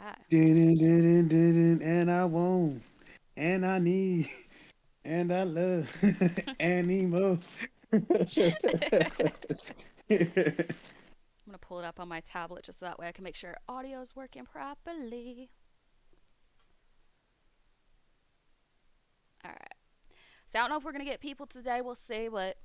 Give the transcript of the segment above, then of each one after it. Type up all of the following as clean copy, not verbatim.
Okay. And I want, and I need, and I love, and emo. I'm gonna pull it up on my tablet just so that way I can make sure audio is working properly. All right. So I don't know if we're gonna get people today. We'll see. But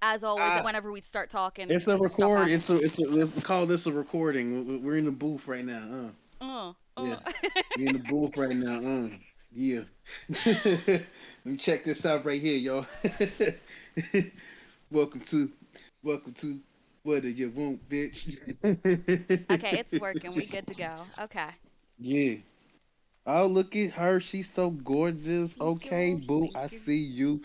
as always, Ah, whenever we start talking, it's a stuff record. happens. Let's call this a recording. We're in the booth right now. Uh, Yeah, uh. we in the booth right now. Yeah. Let me check this out right here, y'all. welcome to, welcome to, what do you want, bitch? Okay, it's working. We good to go. Okay. yeah. Oh, look at her. She's so gorgeous. Thank Okay, you. boo. Thank I you. see you.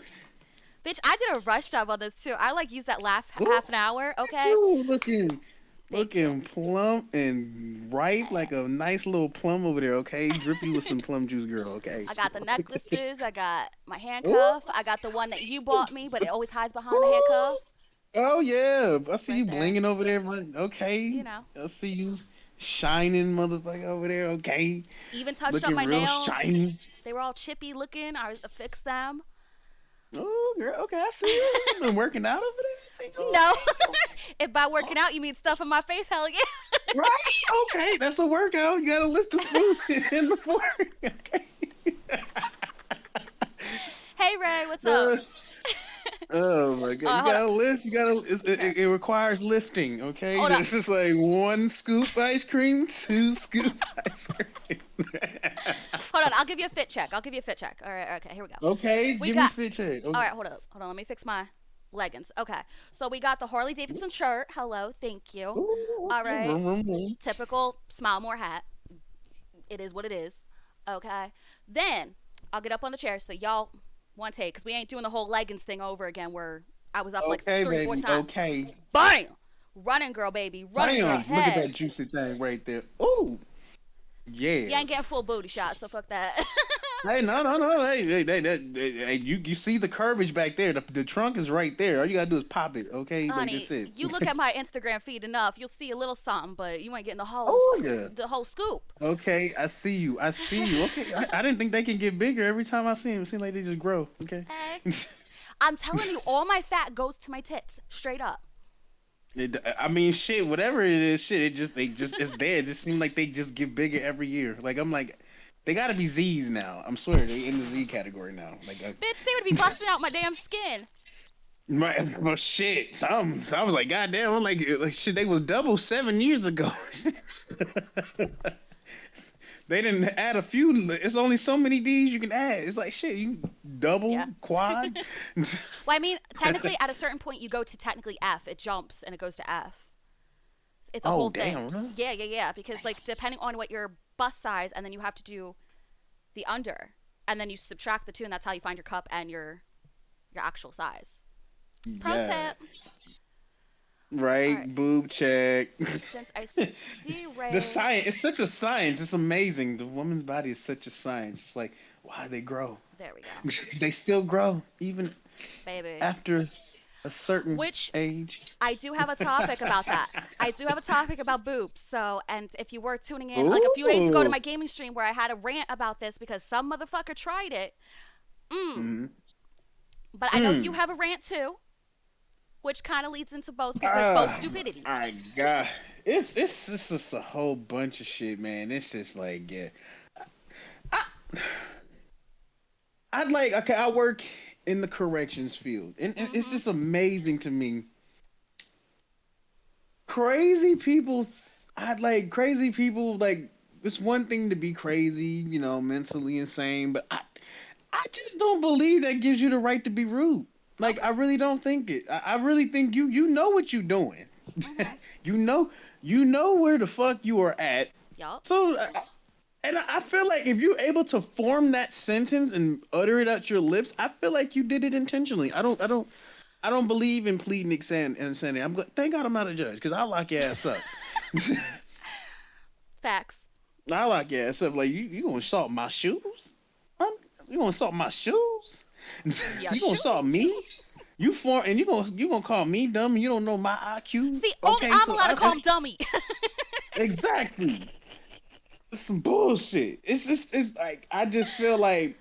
Bitch, I did a rush job on this too. I like use that laugh Ooh, half an hour. look at Okay. you Thank you. looking plump and ripe like a nice little plum over there. Okay, drippy with some plum juice, girl. Okay. I got the necklaces. I got my Ooh, handcuff. I got the one that you bought me, but it always hides behind the ooh. handcuff. Oh yeah, I It's see right you there. blinging over there, man. Okay, You know. I see you shining, motherfucker, over there. Okay, Even touched up looking my real nails. shiny. They were all chippy looking. I fixed them. Oh, girl. Okay, I see you. You been working out over there. I see you. No. Okay. If by working out you mean stuff in my face, hell yeah. Right. Okay, that's a workout. You gotta lift the spoon in the fork. Okay. Hey Ray, what's up? Uh, oh my god, you Hold up. gotta lift. You gotta. Okay. It requires lifting. Okay, Hold up. it's just like one scoop ice cream, two scoops ice cream. Hold on. I'll give you a fit check. I'll give you a fit check. All right. Okay. Here we go. okay, We give me got. fit check. All Okay. right. Hold up. Hold on. Let me fix my leggings. Okay. So we got the Harley Davidson shirt. Hello. Thank you. Ooh, All okay. right. Vroom, vroom, vroom. Typical smile more hat. It is what it is. Okay. Then I'll get up on the chair so y'all one take because we ain't doing the whole leggings thing over again where I was up like Okay, three, four baby. times. Okay. Bam! Running girl, baby. Running girl. Damn, look at Hey. that juicy thing right there. Ooh, You ain't getting yes. full booty shot, so fuck that. Hey, no, no, no. Hey, you see the curvage back there. The trunk is right there. All you gotta do is pop it. Okay, like that's Honey, it. you look at my Instagram feed enough, you'll see a little something, but you ain't getting oh yeah. the whole scoop. Okay, I see you. I see you. Okay, I didn't think they can get bigger every time I see them. It seems like they just grow. Okay. Hey, I'm telling you, all my fat goes to my tits, straight up. I mean, shit. Whatever it is, shit. They just it's there. It just seems like they just get bigger every year. Like I'm like, they gotta be Z's now. I'm swear they in the Z category now. Like, Bitch, they would be busting out my damn skin. well, shit. I was like, goddamn. I'm like shit. They was double 7 years ago. They didn't add a few. It's only so many D's you can add. It's like shit. You double, Yeah. quad. Well, I mean, technically, at a certain point, you go to technically F. It jumps and it goes to F. It's a oh whole thing. damn. Really? Yeah, yeah, yeah. Because like depending on what your bust size, and then you have to do the under, and then you subtract the two, and that's how you find your cup and your actual size. Pro Yeah. tip. All right. Right. Boob check. Since I see The Ray, science. It's such a science. It's amazing. The woman's body is such a science. It's like why they grow. there we go, They still grow even baby. after a certain Which age. I do have a topic about that. I do have a topic about boobs. So, and if you were tuning in like a few days ago to Ooh. my gaming stream where I had a rant about this because some motherfucker tried it. Mm. Mm-hmm. But I know you Mm. have a rant too, which kind of leads into both because it's both Ah, stupidity. my God. It's just a whole bunch of shit, man. It's just like yeah. I, I'd like okay. I work in the corrections field, and it's Mhm. just amazing to me. Crazy people. I'd like crazy people. Like it's one thing to be crazy, mentally insane, but I just don't believe that gives you the right to be rude. Like Okay. I really don't think it. I really think you know what you're doing. Mhm. you know you know where the fuck you are at. Yup. So and I feel like if you're able to form that sentence and utter it out your lips, I feel like you did it intentionally. I don't believe in pleading insanity. Thank God I'm not a judge because I'll lock your ass up. Facts. I lock your ass up. Like you gonna assault my shoes? Huh? You gonna assault my shoes? Yeah, You gonna assault shoes. me? You gonna call me dumb? And you don't know my IQ? See, only Okay, I'm so allowed to call him dummy. exactly. It's some bullshit. It's like I just feel like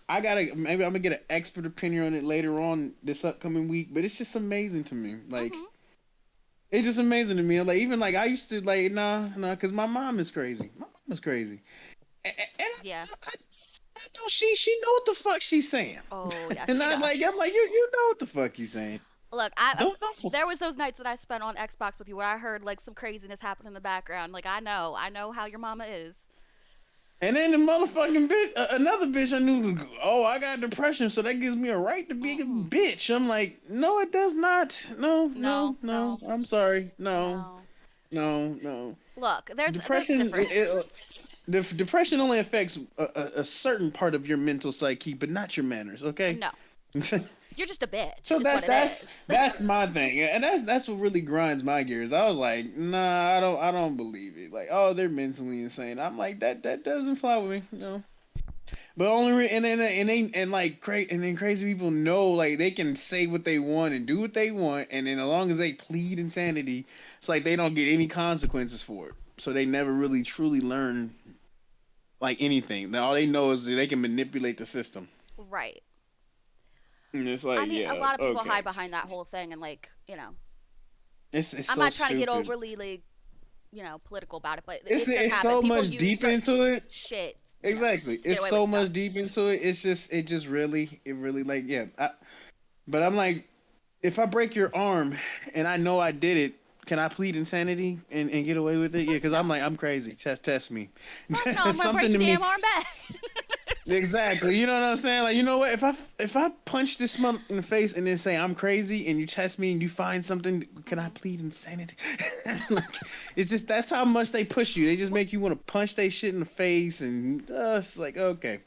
I gotta maybe I'm gonna get an expert opinion on it later on this upcoming week. But it's just amazing to me. Like Mhm. it's just amazing to me. Like even like I used to like nah, because my mom is crazy. My mom is crazy, and Yeah. I know she know what the fuck she's saying, Oh yeah, and she does. I'm like you know what the fuck you saying. Look, Don't know. there was those nights that I spent on Xbox with you where I heard like some craziness happen in the background. Like I know how your mama is. And then the motherfucking bitch, another bitch I knew. Oh, I got depression, so that gives me a right to be a Mm-mm. bitch. I'm like, no, it does not. No, no, No, no. no, I'm sorry. No, no. no, no. Look, there's Depression, different. depression only affects a certain part of your mental psyche, but not your manners. Okay. No, you're just a bitch. So Is what it is. that's my thing, and that's what really grinds my gears. I was like, nah, I don't believe it. Like, oh, they're mentally insane. I'm like, that doesn't fly with me. No. But only and like and then crazy people know like they can say what they want and do what they want, and then as long as they plead insanity, it's like they don't get any consequences for it. So they never really truly learn like anything. Now all they know is that they can manipulate the system. Right. And it's I like, mean, a yeah, lot of people okay. hide behind that whole thing, and like, It's I'm so not trying to get stupid. overly like, political about it, but It's it does it's happen. so People much use deep certain into it. shit, Exactly. to get It's away with so stuff. much deep into it. It just really like yeah. But I'm like if I break your arm and I know I did it, can I plead insanity and get away with it? Yeah, Fuck because I'm no. like, I'm crazy. Test me. Fuck no. I'm gonna break Something your to damn me. arm back. Exactly. You know what I'm saying? Like, you know what? If I punch this month in the face and then say I'm crazy and you test me and you find something, can I Mhm. plead insanity? Like, it's just that's how much they push you. They just Well, make you want to punch they shit in the face and it's like okay.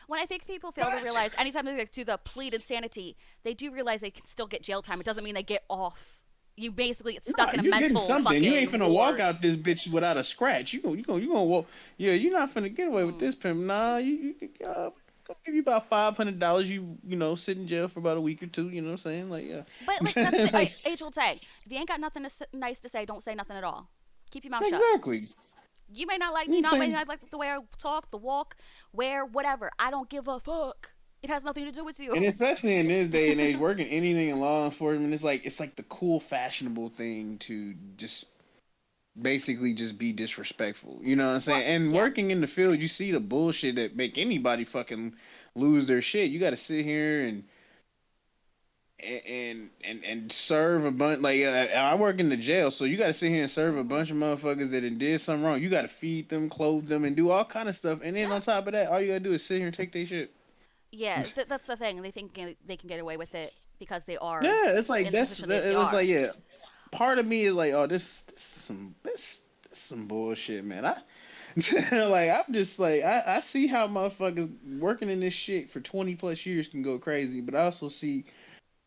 when I think people fail to But realize, anytime they do the plead insanity, they do realize they can still get jail time. It doesn't mean they get off. You basically get nah, stuck in a you getting mental something. You ain't fucking finna walk ward. out this bitch without a scratch. You gonna walk. Yeah, you're not finna get away with Mm. this pimp. Nah, gonna give you about $500. You know sit in jail for about a week or two. You know what I'm saying? Like But like that's yeah, the like age old saying: if you ain't got nothing nice to say, don't say nothing at all. Keep your mouth shut. exactly. You may not like me, You not may saying not like the way I talk, the walk, wear, whatever. I don't give a fuck. It has nothing to do with and you. especially in this day and age, working anything in law enforcement, it's like the cool, fashionable thing to just basically just be disrespectful. You know what I'm Well, saying? And yeah, working in the field, you see the bullshit that make anybody fucking lose their shit. You got to sit here and serve a bunch like I work in the jail, so you got to sit here and serve a hmm bunch of motherfuckers that did something wrong. You got to feed them, clothe them, and do all kind of stuff. And then yeah, on top of that, all you gotta do is sit here and take their shit. yeah. That's the thing. They think they can get away with it because they are Yeah, it's like in the position it they was like are. yeah. Part of me is like, oh, this some bullshit, man. I like I'm just like I see how motherfuckers working in this shit for 20 plus years can go crazy, but I also see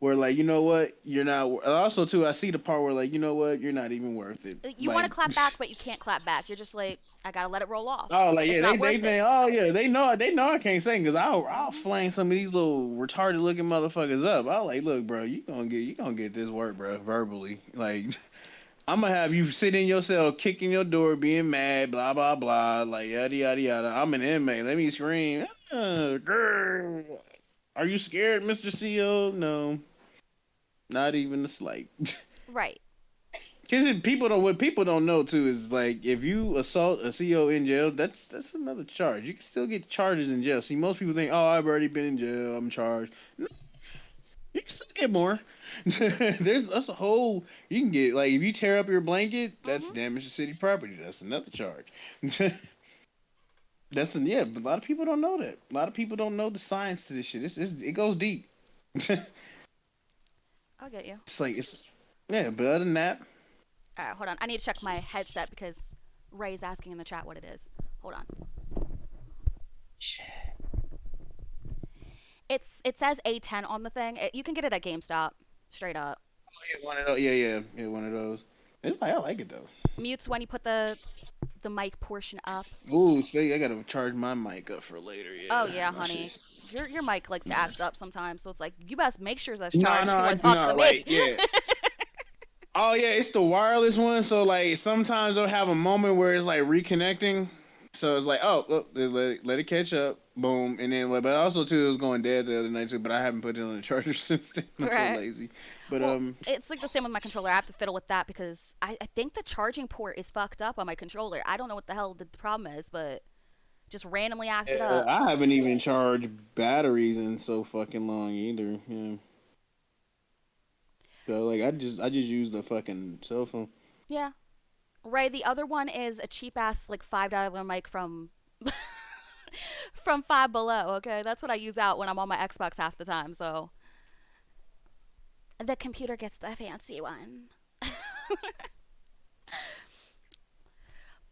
where like you know what you're not. Also too, I see the part where like you know what you're not even worth it. You want to Like clap back, but you can't clap back. You're just like, I gotta let it roll off. oh like It's yeah not they worth it. think oh yeah they know I can't sing because I'll hmm flame some of these little retarded looking motherfuckers up. I like look bro you gonna get this work bro verbally like I'm gonna have you sit in your cell, kicking your door, being mad, blah blah blah, like yada yada yada. I'm an inmate. Let me scream. Grr. Are you scared, Mr. CO? No, not even the slight. Right. Because people don't what people don't know too is like if you assault a CO in jail, that's another charge. You can still get charges in jail. See, most people think, oh, I've already been in jail, I'm charged. No, you can still get more. That's a whole you can get like if you tear up your blanket, that's hmm damage to city property. That's another charge. Yeah, but a lot of people don't know that. A lot of people don't know the science to this shit. It goes deep. It's I'll get you. like it's yeah, but other than that, All right, hold on. I need to check my headset because Ray's asking in the chat what it is. Hold on. shit. It says A10 on the thing. You can get it at GameStop, straight up. Yeah, one of those. Yeah, one of those. It's like I like it though. Mutes when you put the mic portion up. Ooh, I gotta charge my mic up for later. Oh Yeah, yeah, my honey. shit's. Your mic likes to Yeah. act up sometimes, so it's like you best make sure that's No, charged no, if you I want to talk to no me. like yeah. Oh yeah, it's the wireless one. So like sometimes they'll have a moment where it's like reconnecting. So it's like, oh, look, let it catch up, boom, and then, but also too, it was going dead the other night too. But I haven't put it on the charger since then. I'm so Right. lazy. But Well, it's like the same with my controller. I have to fiddle with that because I think the charging port is fucked up on my controller. I don't know what the hell the problem is, but just randomly acted up. I haven't even charged batteries in so fucking long either. Yeah. So like, I just use the fucking cell phone. Yeah. Right. The other one is a cheap ass like $5 mic from from Five Below. Okay, that's what I use out when I'm on my Xbox half the time. So the computer gets the fancy one.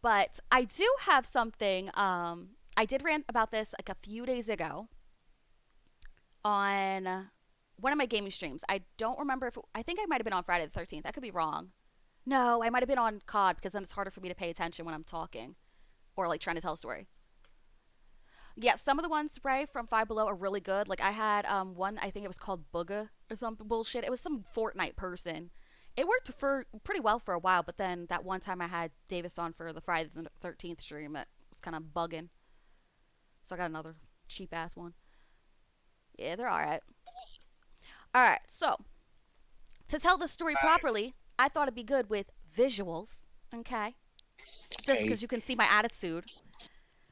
But I do have something. I did rant about this like a few days ago on one of my gaming streams. I don't remember if I think I might have been on Friday the 13th. I could be wrong. No, I might have been on COD because then it's harder for me to pay attention when I'm talking or like trying to tell a story. Yeah, some of the ones right from Five Below are really good. Like I had one, I think it was called Booga or some bullshit. It was some Fortnite person. It worked for pretty well for a while, but then that one time I had Davis on for the Friday the 13th stream, it was kind of bugging. So I got another cheap ass one. Yeah, they're all right. All right, so to tell the story properly, I thought it'd be good with visuals. Okay, just Okay. because you can see my attitude.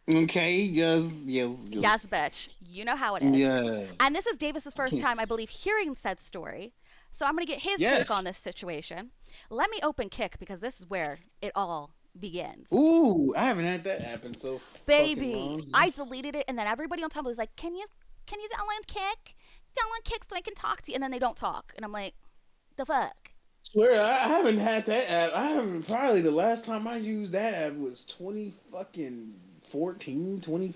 Okay. Yes. Yes. Yes, Yes. bitch. You know how it is. Yeah. And this is Davis's first time, I believe, hearing said story. So I'm going to get his take on Yes. this situation. Let me open Kick because this is where it all begins. Ooh, I haven't had that happen so fucking Baby, long. I deleted it and then everybody on Tumblr was like, can you download Kick? Download Kick so I can talk to you. And then they don't talk. And I'm like, the fuck? Swear, I haven't had that app. I haven't probably the last time I used that app was 20 fucking 14, 20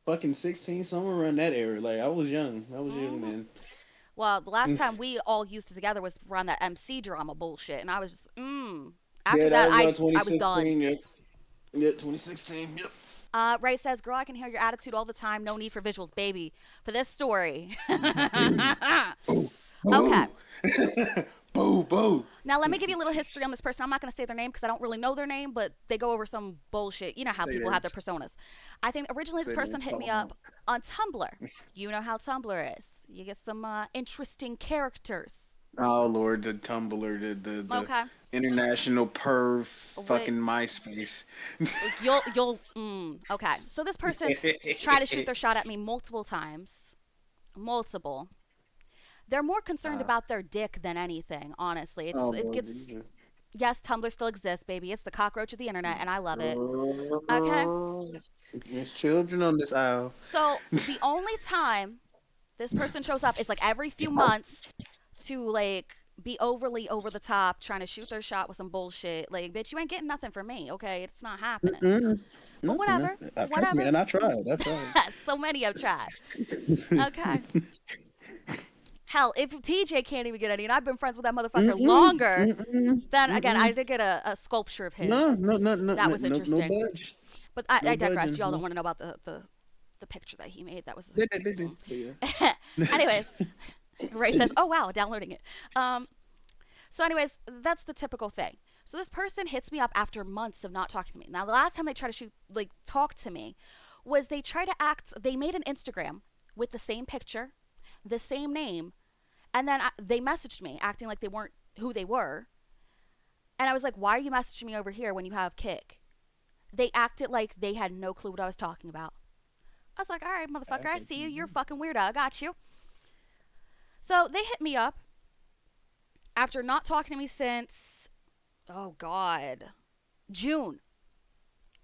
fucking 16, somewhere around that era. Like I was young. I was young, Hmm. man. Well, the last time we all used it together was around that MC drama bullshit. And I was just, After Yeah, that that, was I was done. 2016. Yep. Yep, 2016. Yep. Ray says, "Girl, I can hear your attitude all the time. No need for visuals, baby. For this story." Boo, Okay. boo, boo, boo. Now let me give you a little history on this person. I'm not going to say their name because I don't really know their name, but they go over some bullshit. You know how Say people have their this. personas. I think originally this Say person this. hit me Call out. up on Tumblr. You know how Tumblr is. You get some interesting characters. Oh Lord, the Tumblr, the Okay. international perv, What fucking MySpace. okay. So this person's tried to shoot their shot at me multiple times. Multiple. They're more concerned uh, about their dick than anything, honestly. oh It Lord gets Jesus. yes, Tumblr still exists, baby. It's the cockroach of the internet and I love it. Okay? There's children on this aisle. So, the only time this person shows up is like every few months to like be overly over the top trying to shoot their shot with some bullshit. Like, bitch, you ain't getting nothing from me, okay? It's not happening. Mm-mm. But No, no. whatever. Trust me, Whatever. and I tried. I tried. So many have tried. Okay. Hell, if TJ can't even get any, and I've been friends with that motherfucker Mm-mm. longer, Mm-mm. then again, I Mm-mm. did get a sculpture of No, his. no, no, no, That no, was no, no interesting. budge. But No I digress. budging. Y'all don't No. want to know about the picture that he made. That was. They did. But Anyways, yeah. Ray says, "Oh wow, downloading it." Um, so anyways, that's the typical thing. So this person hits me up after months of not talking to me. Now the last time they tried to talk to me was they tried to act. They made an Instagram with the same picture, the same name, and then they messaged me acting like they weren't who they were. And I was like, "Why are you messaging me over here when you have Kick?" They acted like they had no clue what I was talking about. I was like, "All right, motherfucker, I see you. You're a fucking weirdo. I got you." So they hit me up after not talking to me since, oh God, June.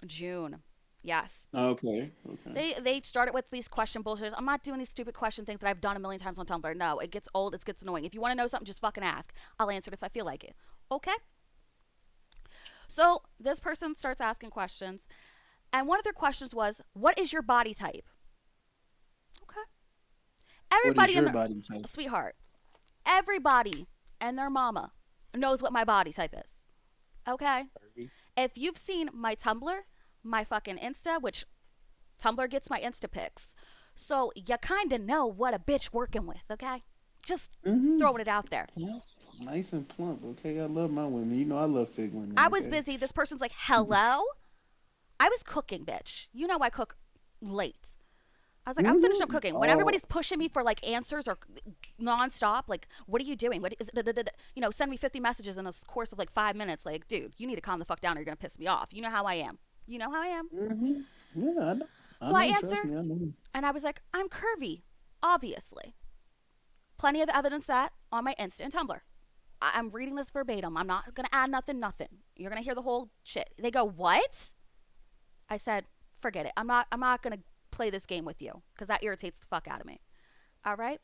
June. Yes. Okay. Okay. They started with these question bullshit. I'm not doing these stupid question things that I've done a million times on Tumblr. No, it gets old. It gets annoying. If you want to know something, just fucking ask. I'll answer it if I feel like it. Okay. So this person starts asking questions, and one of their questions was, "What is your body type?" Okay. What is Everybody in your their body type? sweetheart, everybody and their mama knows what my body type is. Okay? If you've seen my Tumblr, my fucking Insta, which Tumblr gets my Insta pics, so you kind of know what a bitch working with, okay? Just Mm-hmm. throwing it out there. Yeah. Nice and plump. Okay, I love my women. You know I love thick women. I was Okay. busy. This person's like, "Hello? I was cooking, bitch. You know I cook late. I was like, I'm finished up Mm-hmm. cooking. When Oh, everybody's pushing me for like answers or nonstop, like, what are you doing? What is, send me 50 messages in a course of like 5 minutes. Like, dude, you need to calm the fuck down or you're gonna piss me off. You know how I am. You know how I am. mm-hmm. Yeah, I know. I So I know. Trust answer me, I know. and I was like, I'm curvy, obviously. Plenty of evidence that on my Insta and Tumblr. I'm reading this verbatim. I'm not gonna add nothing, nothing. You're gonna hear the whole shit. They go, what? I said, forget it. I'm not gonna play this game with you because that irritates the fuck out of me. All right.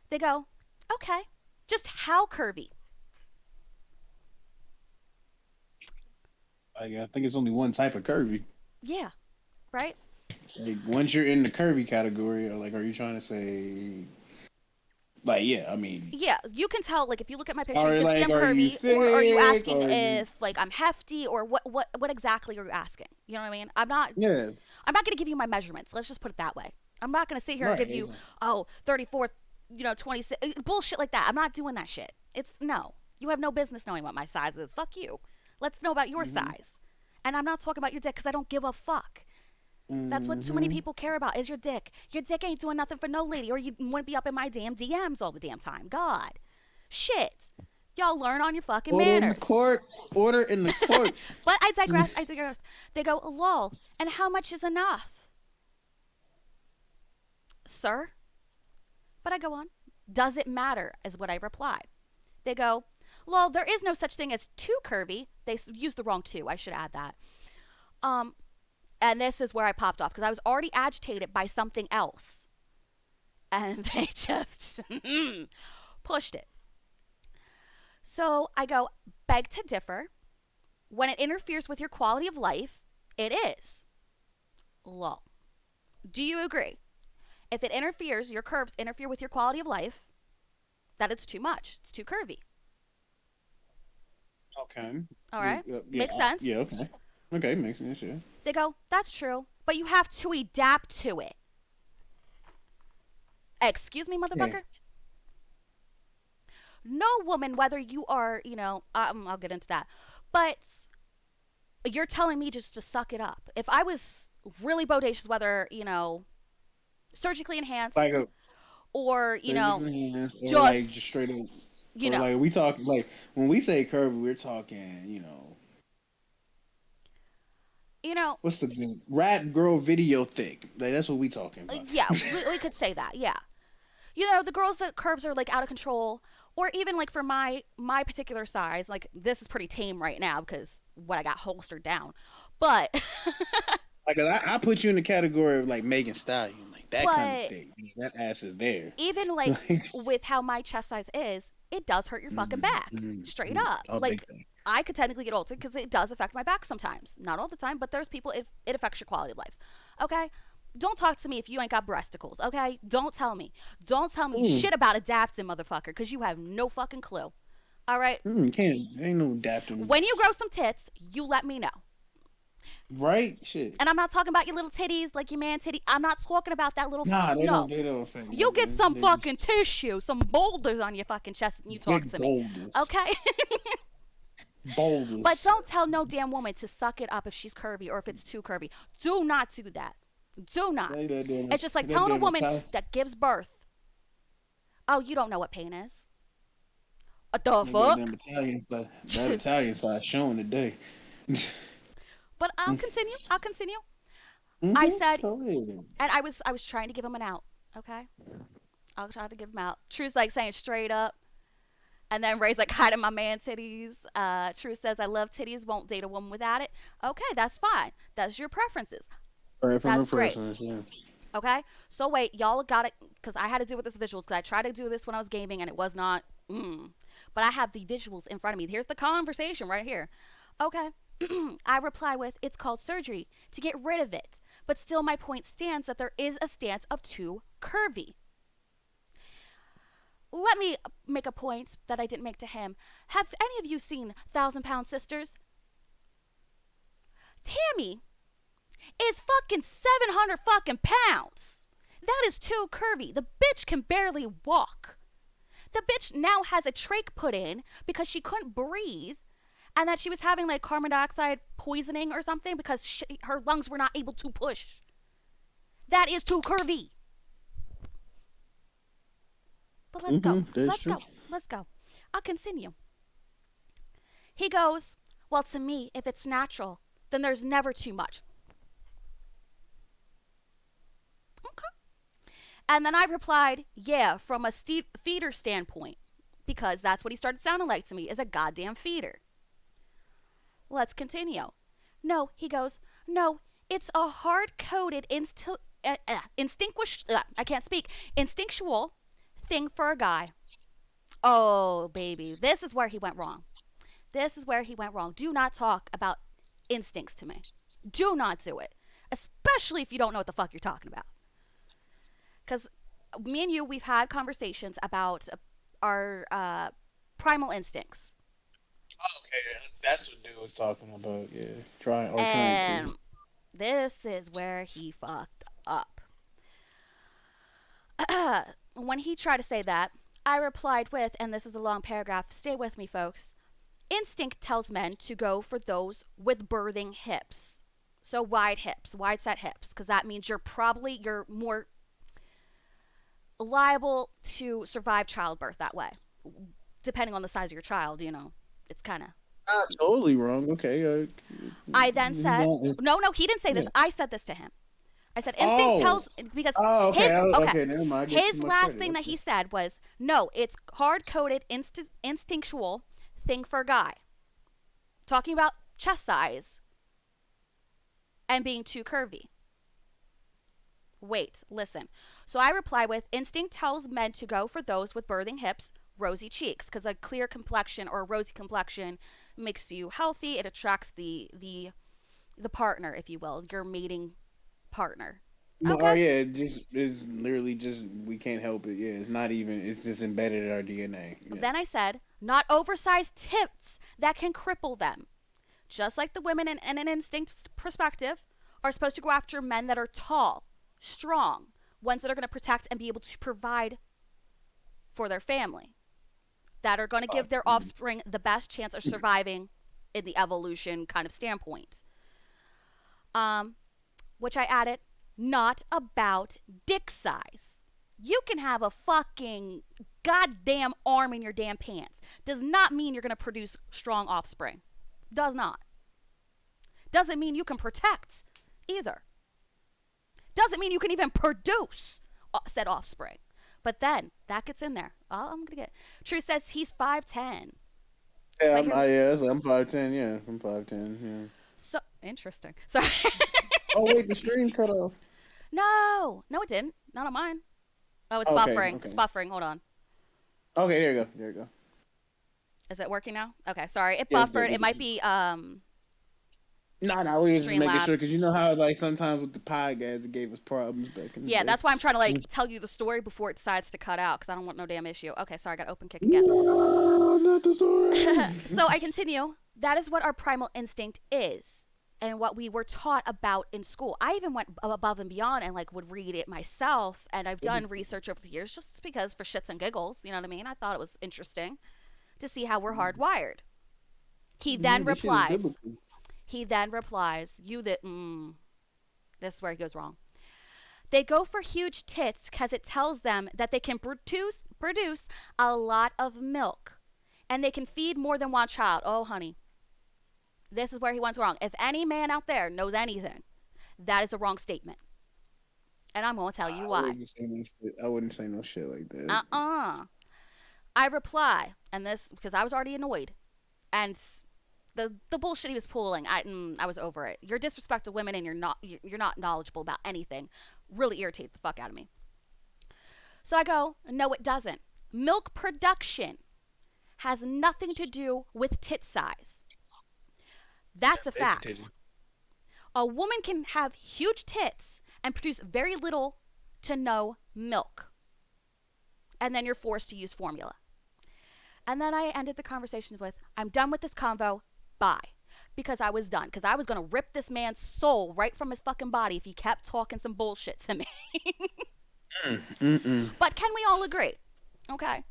They go, okay. Just how curvy? Like, I think it's only one type of curvy. Yeah, right? Like, once you're in the curvy category, or like, are you trying to say, like, yeah, I mean, Yeah, you can tell. Like, if you look at my picture, you are can see like, I'm are you curvy. Or are you thick, asking or are you, if like I'm hefty, or what exactly are you asking? You know what I mean? I'm not. yeah, I'm not gonna give you my measurements. Let's just put it that way. I'm not gonna sit here and right, give you, exactly. oh, 34, 26, bullshit like that. I'm not doing that shit. It's no. You have no business knowing what my size is. Fuck you. Let's know about your Mm-hmm. size. And I'm not talking about your dick because I don't give a fuck. That's what too many Mm-hmm. people care about is your dick. Your dick ain't doing nothing for no lady, or you wouldn't be up in my damn DMs all the damn time. God. Shit. Y'all learn on your fucking Order in the manners. court. Order in the court. But I digress. I digress. They go, lol. And how much is enough? Sir? But I go on. Does it matter? Is what I reply. They go, lol, there is no such thing as too curvy. They used the wrong two. I should add that. Um, and this is where I popped off because I was already agitated by something else. And they just pushed it. So I go, beg to differ. When it interferes with your quality of life, it is. Lol. Do you agree? If it interferes, your curves interfere with your quality of life, that it's too much. It's too curvy. Okay. All right? Yeah. Makes Yeah. sense? Okay. Okay. Makes sense. Yeah. They go, that's true, but you have to adapt to it. Excuse me, Yeah. motherfucker? No woman, whether you are, I'll get into that, but you're telling me just to suck it up. If I was really bodacious, whether, surgically Like enhanced a or, surgically enhanced, or like just just, straight up, you or know, like we talk like when we say curvy, we're talking. you know, What's the good rap girl video thick? Like that's what we talking about. yeah, we could say that, yeah. The girls that curves are like out of control, or even like for my particular size, like this is pretty tame right now because what I got holstered down, but Like I put you in the category of like Megan Stallion, like that kind of but thick. That ass is there. even like Like, with how my chest size is, it does hurt your fucking back. Straight up. oh, big Like thing. I could technically get altered because it does affect my back sometimes. Not all the time, but there's people it affects your quality of life. Okay? Don't talk to me if you ain't got breasticles, okay? Don't tell me. Don't tell me Mm, shit about adapting, motherfucker, because you have no fucking clue. All right? can't ain't no adapting, When you grow some tits, you let me know. right? Shit. And I'm not talking about your little titties like your man titty. I'm not talking about that little. Nah, they don't. No. They don't affect You get nothing. some They just fucking tissue, some boulders on your fucking chest, and you talk big to me. boulders, Okay? But boulders. don't tell no damn woman to suck it up if she's curvy or if it's too curvy. Do not do that. Do not. They that damn. It's just like That telling a damn woman Italian. that gives birth, oh, you don't know what pain is. What the That goddamn fuck? Italian side. That Italian side showing today. But I'll continue. I'll continue. I Mm-hmm. said, Go ahead. and I was trying to give him an out. Okay? I'll try to give him out. True's like saying straight up. And then Ray's like hiding my man titties. True says I love titties, won't date a woman without it. Okay, that's fine. That's your preferences. Right from her That's great. preference, yeah. Okay, so wait, y'all got it because I had to do with this visuals because I tried to do this when I was gaming and it was not. But I have the visuals in front of me. Here's the conversation right here. Okay, I reply with, "It's called surgery to get rid of it." But still, my point stands that there is a stance of too curvy. Let me make a point that I didn't make to him. Have any of you seen Thousand Pound Sisters? Tammy is fucking 700 fucking pounds. That is too curvy. The bitch can barely walk. The bitch now has a trach put in because she couldn't breathe and that she was having like carbon dioxide poisoning or something because her lungs were not able to push. That is too curvy. But let's go. That's Let's true. go. Let's go. I'll continue. He goes, well, to me, if it's natural, then there's never too much. Okay. And then I replied, yeah, from a feeder standpoint, because that's what he started sounding like to me, is a goddamn feeder. Let's continue. No, he goes, no, it's a hard coded I can't speak, instinctual thing for a guy. Oh, baby, this is where he went wrong. This is where he went wrong. Do not talk about instincts to me. Do not do it. Especially if you don't know what the fuck you're talking about. Because me and you, we've had conversations about our primal instincts. Okay, that's what dude was talking about. Yeah, trying to. And this is where he fucked up. When he tried to say that, I replied with, and this is a long paragraph, stay with me, folks. Instinct tells men to go for those with birthing hips. So wide hips, wide set hips, because that means you're more liable to survive childbirth that way. Depending on the size of your child, it's kind of. Not totally wrong. Okay. I then He's said, not. no, no, he didn't say Yeah. this. I said this to him. I said instinct Oh. tells because Oh. Okay. his okay. Okay. Never mind. I get too His much last credit. thing that Okay. he said was no, it's hard coded instinctual thing for a guy. Talking about chest size and being too curvy. Wait, listen. So I reply with instinct tells men to go for those with birthing hips, rosy cheeks, because a clear complexion or a rosy complexion makes you healthy. It attracts the partner, if you will, your mating partner. No, oh Okay. yeah, it's literally just we can't help it. Yeah, it's not even. It's just embedded in our DNA. Yeah. Then I said, not oversized tits that can cripple them. Just like the women in an instinct perspective are supposed to go after men that are tall, strong, ones that are going to protect and be able to provide for their family, that are going to give their offspring the best chance of surviving in the evolution kind of standpoint. Um, which I added, not about dick size. You can have a fucking goddamn arm in your damn pants. Does not mean you're going to produce strong offspring. Does not. Doesn't mean you can protect either. Doesn't mean you can even produce said offspring. But then that gets in there. Oh, I'm gonna get. True says he's 5'10". Yeah, But here, I'm 5'10". Yeah, I'm 5'10". Yeah. so interesting. Sorry. Oh wait, the stream cut off. No, no, it didn't. Not on mine. Oh, it's Okay, buffering. okay, It's buffering. Hold on. okay. There you go. There you go. Is it working now? Okay, sorry. It Yeah, it's good. buffered. It might be No, no, we just making sure because Streamlabs. you know how like sometimes with the podcast it gave us problems back in the Yeah, day. that's why I'm trying to tell you the story before it decides to cut out because I don't want no damn issue. Okay, sorry, I got open kick again. No, not the story. So I continue. That is what our primal instinct is and what we were taught about in school. I even went above and beyond and would read it myself, and I've done research over the years just because for shits and giggles, you know what I mean? I thought it was interesting to see how we're hardwired. He then This shit is replies, biblical. this is where he goes wrong. They go for huge tits because it tells them that they can produce a lot of milk and they can feed more than one child. Oh, honey, this is where he went wrong. If any man out there knows anything, that is a wrong statement. And I'm going to tell you I why. wouldn't say no shit. I wouldn't say no shit like that. I reply, and this because I was already annoyed, and the bullshit he was pulling, I was over it. You're disrespecting women, and you're not knowledgeable about anything. Really irritated the fuck out of me. So I go, no, it doesn't. Milk production has nothing to do with tit size. That's a fact. A woman can have huge tits and produce very little to no milk. And then you're forced to use formula. And then I ended the conversation with, I'm done with this convo. Bye. Because I was done. Because I was going to rip this man's soul right from his fucking body if he kept talking some bullshit to me. But can we all agree? Okay.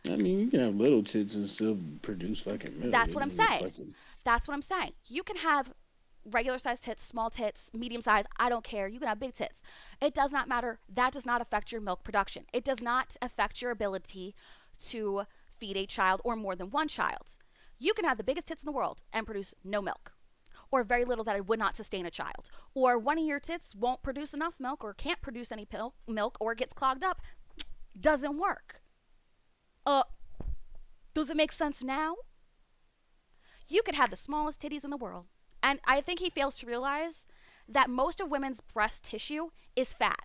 I mean, you can have little tits and still produce fucking milk. That's what I'm saying. Fucking... That's what I'm saying. You can have regular sized tits, small tits, medium size, I don't care. You can have big tits. It does not matter. That does not affect your milk production. It does not affect your ability to feed a child or more than one child. You can have the biggest tits in the world and produce no milk, or very little that it would not sustain a child. Or one of your tits won't produce enough milk or can't produce any milk or gets clogged up. Doesn't work. Uh, does it make sense now? You could have the smallest titties in the world. And I think he fails to realize that most of women's breast tissue is fat.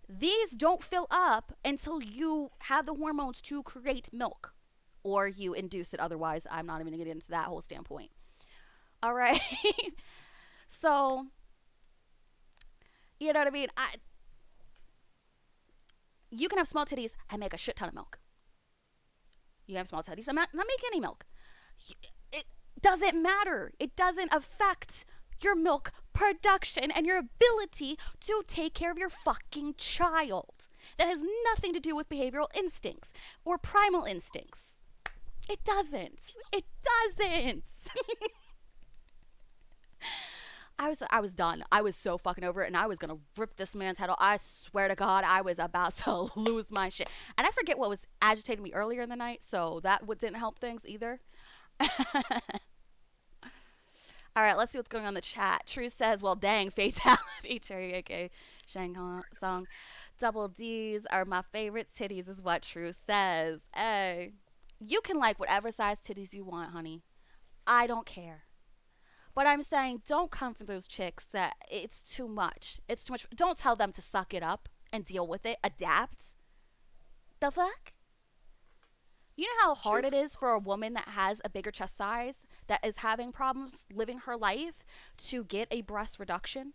These don't fill up until you have the hormones to create milk or you induce it otherwise. I'm not even going to get into that whole standpoint. All right. So, you know what I mean? You can have small titties and make a shit ton of milk. You have small titties and not make any milk. It doesn't matter. It doesn't affect your milk production and your ability to take care of your fucking child. That has nothing to do with behavioral instincts or primal instincts. It doesn't. It doesn't. I was done. I was so fucking over it, and I was gonna rip this man's head off. I swear to God, I was about to lose my shit. And I forget what was agitating me earlier in the night, so that didn't help things either. All right, let's see what's going on in the chat. True says, "Well, dang, fatality." Cherry, aka Shang Song. Double D's are my favorite titties, is what True says. Hey, you can like whatever size titties you want, honey. I don't care. But I'm saying don't come for those chicks that it's too much. It's too much. Don't tell them to suck it up and deal with it. Adapt. The fuck? You know how hard it is for a woman that has a bigger chest size that is having problems living her life to get a breast reduction?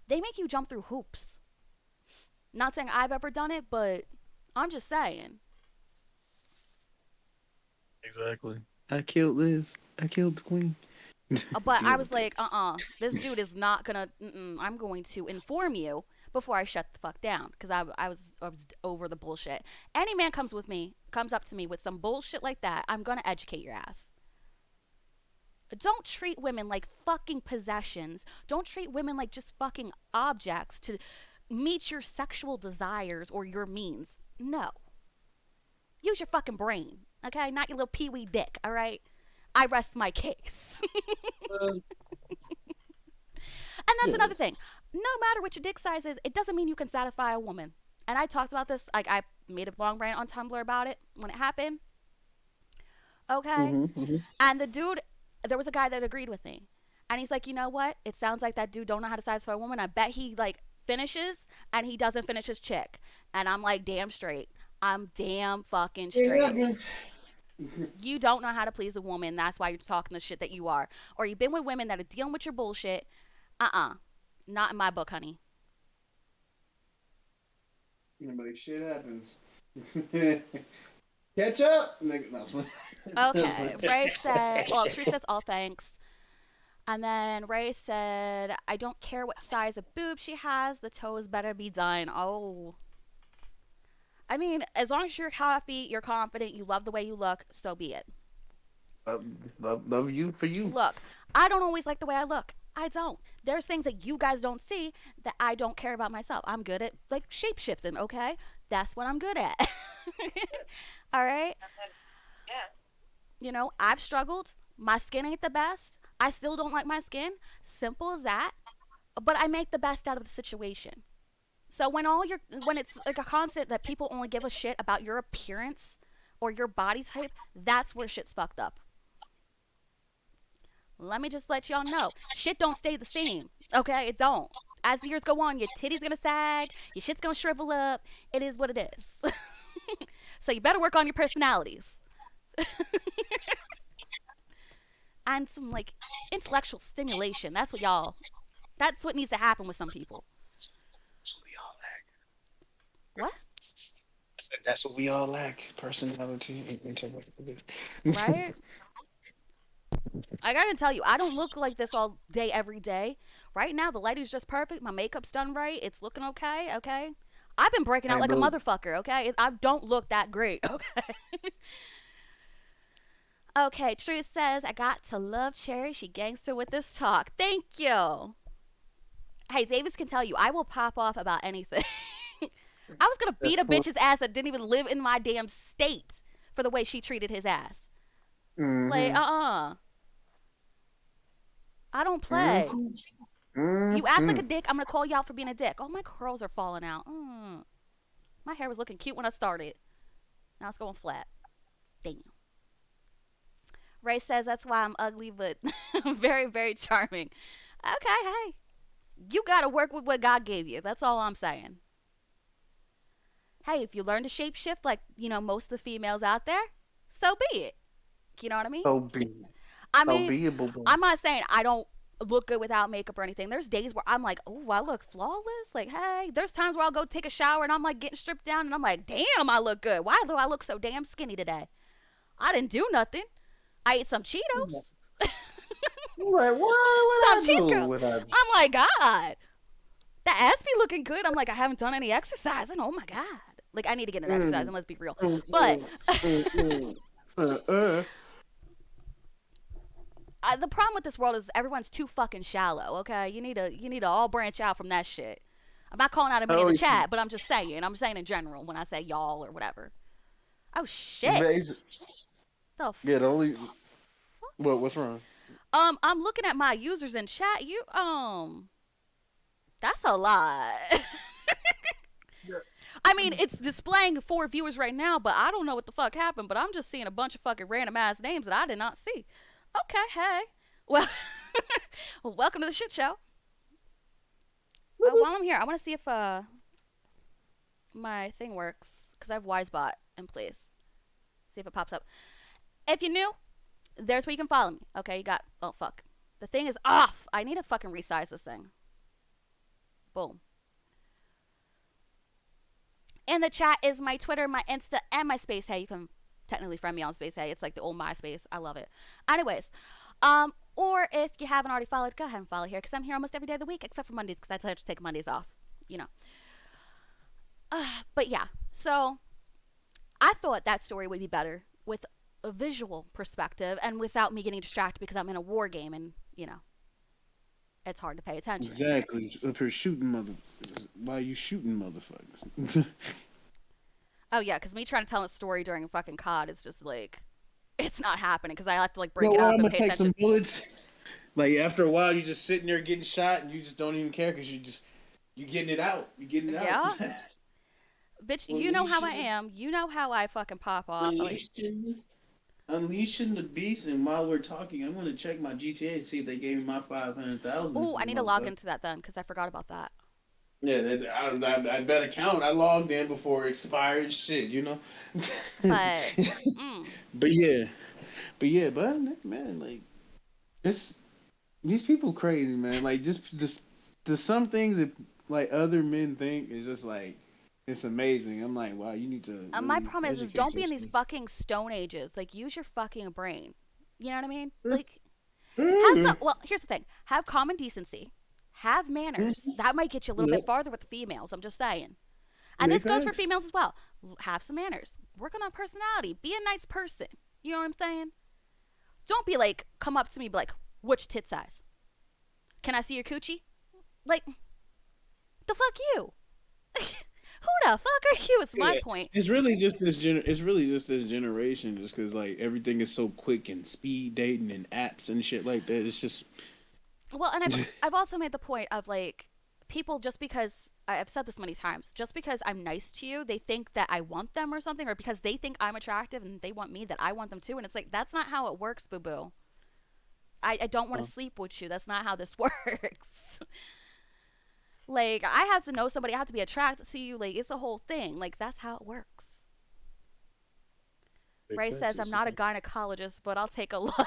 They make you jump through hoops. Not saying I've ever done it, but I'm just saying. Exactly. I killed Liz. I killed the queen. But I was like, this dude is not gonna. I'm going to inform you before I shut the fuck down because I was over the bullshit. Any man comes up to me with some bullshit like that, I'm gonna educate your ass. Don't treat women like fucking possessions. Don't treat women like just fucking objects to meet your sexual desires or your means. No. Use your fucking brain, okay? Not your little pee-wee dick, all right? I rest my case. Uh, And that's yeah. another thing. No matter what your dick size is, it doesn't mean you can satisfy a woman. And I talked about this, like I made a long rant on Tumblr about it when it happened. Okay. Mm-hmm. And the dude, there was a guy that agreed with me. And he's like, you know what? It sounds like that dude don't know how to satisfy a woman. I bet he like finishes and he doesn't finish his chick. And I'm like, damn straight. I'm damn fucking It straight. happens. You don't know how to please a woman. That's why you're talking the shit that you are. Or you've been with women that are dealing with your bullshit. Not in my book, honey. But shit happens. Catch up, nigga. Okay. Ray said, well, Tree says all thanks. And then Ray said, I don't care what size of boob she has. The toes better be done. Oh. I mean, as long as you're happy, you're confident, you love the way you look, so be it. Love you for you. Look, I don't always like the way I look. I don't. There's things that you guys don't see that I don't care about myself. I'm good at like shape shifting, okay? That's what I'm good at. All right? You know, I've struggled. My skin ain't the best. I still don't like my skin. Simple as that. But I make the best out of the situation. So when it's like a constant that people only give a shit about your appearance or your body type, that's where shit's fucked up. Let me just let y'all know. Shit don't stay the same. Okay? It don't. As the years go on, your titty's gonna sag, your shit's gonna shrivel up. It is what it is. So you better work on your personalities. And some like intellectual stimulation. That's what needs to happen with some people. That's what we all lack. What? I said that's what we all lack. Personality and intellectual. Right? I gotta tell you, I don't look like this all day, every day. Right now, the lighting's just perfect. My makeup's done right. It's looking okay, okay? I've been breaking out Hey, like a bro. motherfucker, okay? I don't look that great, okay? Okay, Truth says, I got to love Cherry. She gangster with this talk. Thank you. Hey, Davis can tell you, I will pop off about anything. I was gonna beat That's a fun. bitch's ass that didn't even live in my damn state for the way she treated his ass. Like, Mm-hmm. I don't play. Mm-hmm. You act like Mm-hmm. a dick, I'm gonna call you out for being a dick. Oh, my curls are falling out. My hair was looking cute when I started. Now it's going flat. Damn. Ray says that's why I'm ugly, but very, very charming. Okay, hey. You gotta work with what God gave you. That's all I'm saying. Hey, if you learn to shapeshift like, most of the females out there, so be it. You know what I mean? So be I so mean, be it, boo boo. I'm not saying I don't look good without makeup or anything. There's days where I'm like, oh, I look flawless. Like, hey, there's times where I'll go take a shower and I'm like getting stripped down and I'm like, damn, I look good. Why do I look so damn skinny today? I didn't do nothing. I ate some Cheetos, Right? What some I cheese do curls. with I? I'm like, God, that ass be looking good. I'm like, I haven't done any exercise and oh my God. Like, I need to get an exercise Mm, and let's be real. mm, But mm, mm, mm. Uh. the problem with this world is everyone's too fucking shallow. Okay, you need to all branch out from that shit. I'm not calling out anybody in Oh, the it's chat, but I'm just saying. I'm saying in general when I say y'all or whatever. Oh shit. amazing. The Yeah, the only fuck? what's wrong? I'm looking at my users in chat. That's a lot. Yeah. I mean, it's displaying 4 viewers right now, but I don't know what the fuck happened. But I'm just seeing a bunch of fucking random ass names that I did not see. Okay, hey. Well, welcome to the shit show. While I'm here, I want to see if my thing works because I have Wisebot in place. See if it pops up. If you're new, there's where you can follow me. Okay, you got. Oh fuck, the thing is off. I need to fucking resize this thing. Boom. In the chat is my Twitter, my Insta, and my Space Hey. You can technically friend me on Space Hey. It's like the old MySpace. I love it. Anyways, or if you haven't already followed, go ahead and follow here because I'm here almost every day of the week except for Mondays because I tell you to take Mondays off. You know. But yeah, so I thought that story would be better with a visual perspective and without me getting distracted because I'm in a war game and it's hard to pay attention. Exactly. Up here shooting why are you shooting motherfuckers? Oh yeah, because me trying to tell a story during fucking COD is just like it's not happening because I have to like You break know it what? up I'm and gonna pay take some attention. bullets. Like after a while, you just sitting there getting shot, and you just don't even care because you getting it out. You getting it out. Yeah, bitch, you know how I unleashing, am. You know how I fucking pop off. Like, unleashing, unleashing the beast. And while we're talking, I'm gonna check my GTA and see if they gave me my 500,000 oh, for I the need to log motherfucker. into that then because I forgot about that. Yeah, I better count. I logged in before it expired. Shit, you know. But, mm, but yeah, but man, like it's these people crazy, man. Like just there's some things that like other men think is just like it's amazing. I'm like, wow, you need to my really problem is educate don't be in these yourself. fucking stone ages. Like, use your fucking brain. You know what I mean? Mm, Like, have mm, some. Well, here's the thing: have common decency, have manners. mm. That might get you a little bit Yep, farther with the females. I'm just saying. And big this goes for facts. females as well. Have some manners. Work on our personality. Be a nice person. You know what I'm saying? Don't be like, come up to me, be like, which tit size? Can I see your coochie? Like, the fuck you? Who the fuck are you? It's my Yeah, point. it's really just it's really just this generation, just because like everything is so quick and speed dating and apps and shit like that. It's just Well, and I've also made the point of like people just because I've said this many times, just because I'm nice to you, they think that I want them or something, or because they think I'm attractive and they want me that I want them too. And it's like that's not how it works, boo boo. I don't want to sleep with you. That's not how this works. Like I have to know somebody. I have to be attracted to you. Like it's a whole thing. Like that's how it works. big Ray facts. says I'm It's not just a like, gynecologist, but I'll take a look.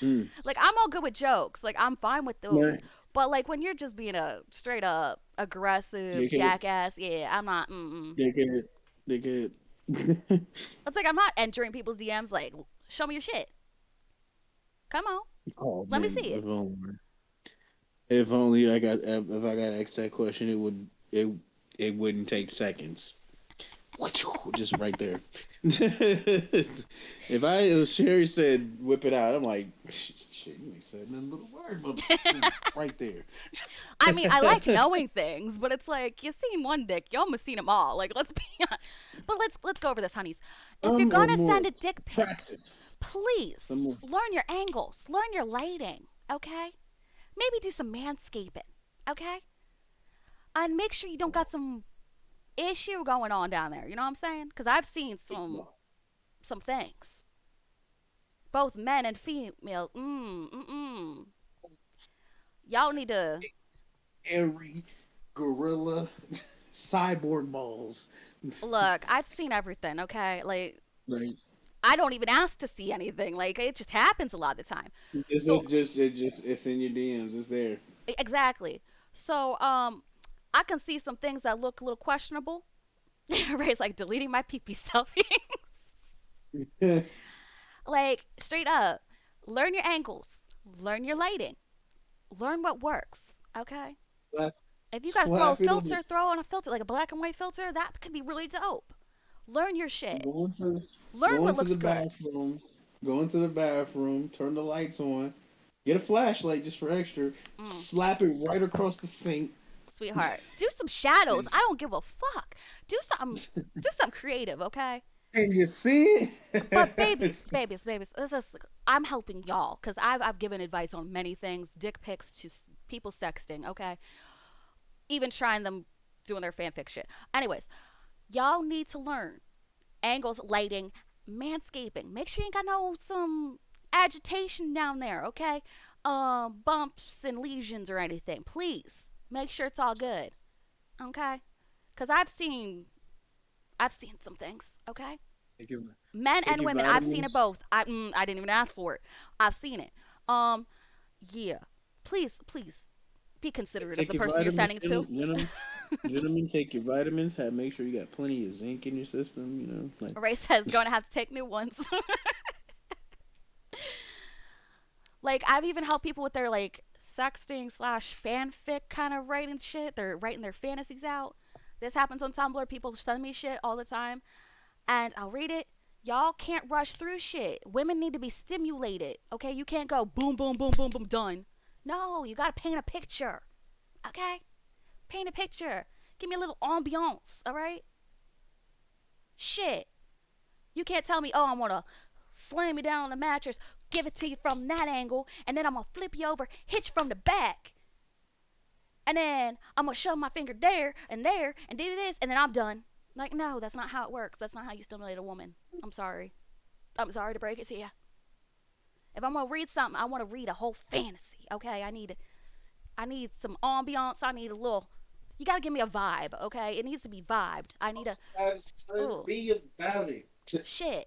mm, Like I'm all good with jokes. Like I'm fine with those. man, But like when you're just being a straight up aggressive dickhead, jackass, yeah, I'm not. Mm-mm. dickhead, dickhead. It's like I'm not entering people's DMs like, show me your shit. Come on, Oh let me man, see it. if only I got if I got asked that question, it wouldn't take seconds. just right there. If Sherry said whip it out, I'm like, shit, you ain't said nothing but a word, but right there. I mean, I like knowing things, but it's like you seen one dick, you almost seen them all. Like, let's be honest. But let's go over this, honeys. If you're Some are gonna more send a dick pic, attractive. please Some are, learn your angles, learn your lighting, okay? Maybe do some manscaping, okay? And make sure you don't got some issue going on down there. You know what I'm saying? Because I've seen some things, both men and female. Y'all need to hairy gorilla cyborg balls. look. I've seen everything. Okay, like Right. I don't even ask to see anything. Like it just happens a lot of the time. So It's in your DMs. It's there. exactly. So I can see some things that look a little questionable. Ray's like deleting my pee pee selfie. Like straight up, learn your angles, learn your lighting, learn what works. Okay. slap, If you gotta throw a slap it on the filter, throw on a filter like a black and white filter. That could be really dope. Learn your shit. go into Learn go what into looks the good. bathroom. Go into the bathroom. Turn the lights on. Get a flashlight just for extra. Mm, Slap it right across the sink. sweetheart, do some shadows. I It's- don't give a fuck. Do something. Do something creative, okay? Can you see But it? babies. This is I'm helping y'all because I've given advice on many things, dick pics to people sexting, okay? Even trying them doing their fanfic shit. Anyways, y'all need to learn angles, lighting, manscaping. Make sure you ain't got no some agitation down there, okay? Bumps and lesions or anything. Please make sure it's all good, okay? Cause I've seen some things, okay? take your Men take and your women, I've seen it vitamins. both. I didn't even ask for it. I've seen it. Um, yeah. Please be considerate of Take the your person you're vitamins, sending it to. gentlemen. Take your vitamins. Make sure you got plenty of zinc in your system. Like Ray says going to have to take new ones. Like I've even helped people with their like sexting slash fanfic kind of writing shit. They're writing their fantasies out. This happens on Tumblr. People send me shit all the time, and I'll read it. Y'all can't rush through shit. Women need to be stimulated. Okay, you can't go boom, boom, boom, boom, boom, done. No, you gotta paint a picture. Okay, paint a picture. Give me a little ambiance. All right. Shit. You can't tell me, oh, I wanna slam you down on the mattress, give it to you from that angle, and then I'm gonna flip you over, hit you from the back, and then I'm gonna shove my finger there, and do this, and then I'm done. Like, no, that's not how it works. That's not how you stimulate a woman. I'm sorry. I'm sorry to break it to you. If I'm gonna read something, I want to read a whole fantasy. Okay, I need some ambiance. I need a little. You gotta give me a vibe. Okay, it needs to be vibed. I need a. Oh be about it. shit.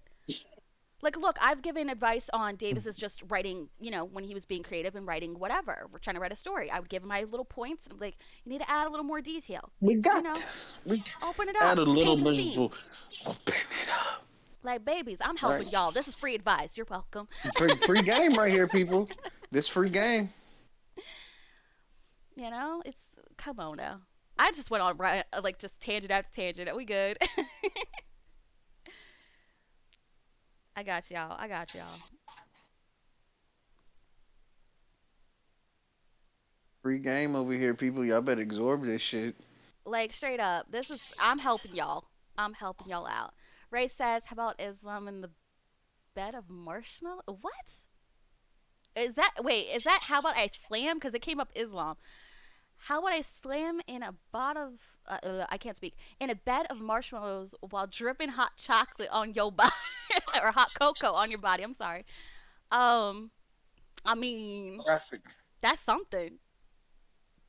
Like, look, I've given advice on Davis's just writing, when he was being creative and writing whatever. We're trying to write a story. I would give him my little points and like, you need to add a little more detail. We You got know, this. We open it add up, a little paint the scene. visual. Open it up. Like, babies, I'm Right. helping y'all. This is free advice. You're welcome. Free game right here, people. This free game. It's come on now. I just went on right, like just tangent after tangent. Are we good? I got y'all. I got y'all. Free game over here, people. Y'all better absorb this shit. Like straight up, I'm helping y'all. I'm helping y'all out. Ray says, "How about Islam in the bed of marshmallow?" What? Is that wait? Is that how about I slam? Because it came up Islam. How about I slam in a bot of I can't speak in a bed of marshmallows while dripping hot chocolate on your body or hot cocoa on your body? I'm sorry. Um, I mean Graphic. that's something.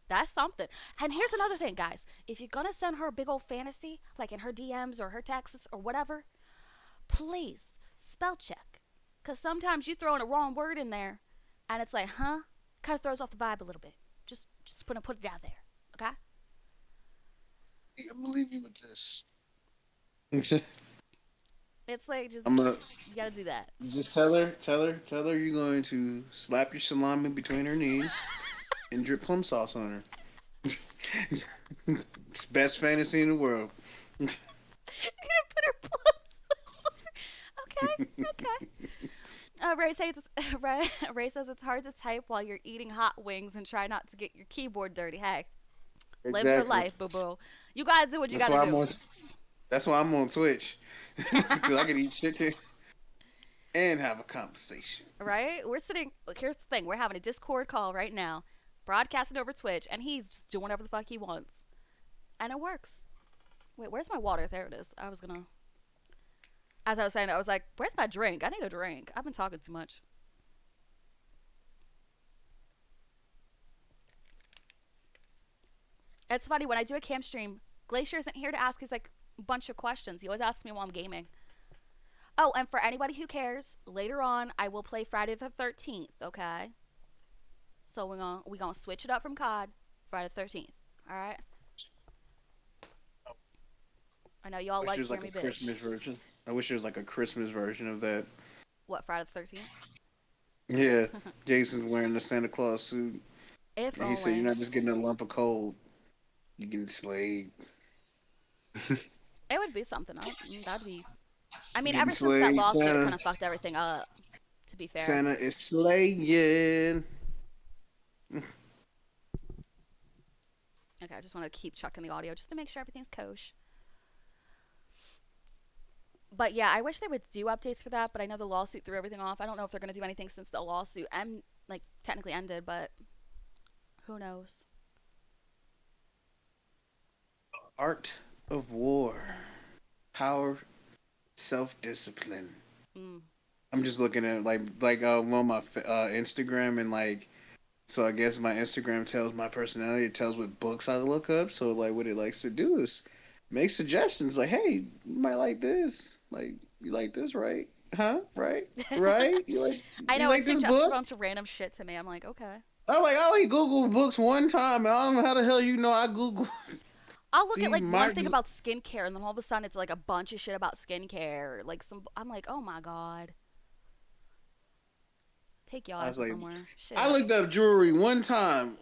That's something. And here's another thing, guys. If you're gonna send her a big old fantasy, like in her DMs or her texts or whatever, please spell check. Cause sometimes you throw in a wrong word in there, and it's like, huh? Kind of throws off the vibe a little bit. Just put it out there, okay? I can't believe you with this. It's like just I'm gonna you gotta do that. just tell her you're going to slap your salami between her knees and drip plum sauce on her. It's best fantasy in the world. You gonna put her blood. Okay, okay. Ray says Ray says it's hard to type while you're eating hot wings and try not to get your keyboard dirty. Hey, live your Exactly. life, boo boo. You gotta do what you That's gotta why I'm do. on. That's why I'm on Twitch, because I can eat chicken and have a conversation. Right? We're sitting. Look, here's the thing. We're having a Discord call right now, broadcasting over Twitch, and he's just doing whatever the fuck he wants, and it works. Wait, where's my water? There it is. I was gonna. As I was saying, I was like, "Where's my drink? I need a drink. I've been talking too much." It's funny when I do a cam stream. Glacier isn't here to ask his like bunch of questions. He always asks me while I'm gaming. Oh, and for anybody who cares, later on I will play Friday the 13th. Okay, so we're gonna switch it up from COD. Friday the 13th. All right. I know I y'all wish like there's hear like a me bitch. Christmas version. I wish there's like a Christmas version of that. What, Friday the 13th? Yeah, Jason's wearing the Santa Claus suit, If and he said, "You're only. not just getting a lump of coal, you getting slayed. It would be something. That'd be. I mean, Getting ever since that slayed. lawsuit, it kind Santa, of fucked everything up. To be fair. Santa is slaying." Okay, I just want to keep checking the audio just to make sure everything's kosher. But yeah, I wish they would do updates for that. But I know the lawsuit threw everything off. I don't know if they're gonna do anything since the lawsuit like technically ended, but who knows? Art of war, power, self-discipline. Mm. I'm just looking at on my Instagram, and like, so I guess my Instagram tells my personality. It tells what books I look up. So like what it likes to do is make suggestions like, hey, you might like this. Like, you like this, right? Huh? Right? Right? I You know it like this suggests a book? bunch of random shit to me. I'm like, okay. I only Google books one time. I don't know how the hell you know I Google. I'll look at See, like one my thing about skincare, and then all of a sudden it's like a bunch of shit about skincare. Like some, I'm like, oh my god, take your I was asses like, somewhere. I Shit. looked up jewelry one time.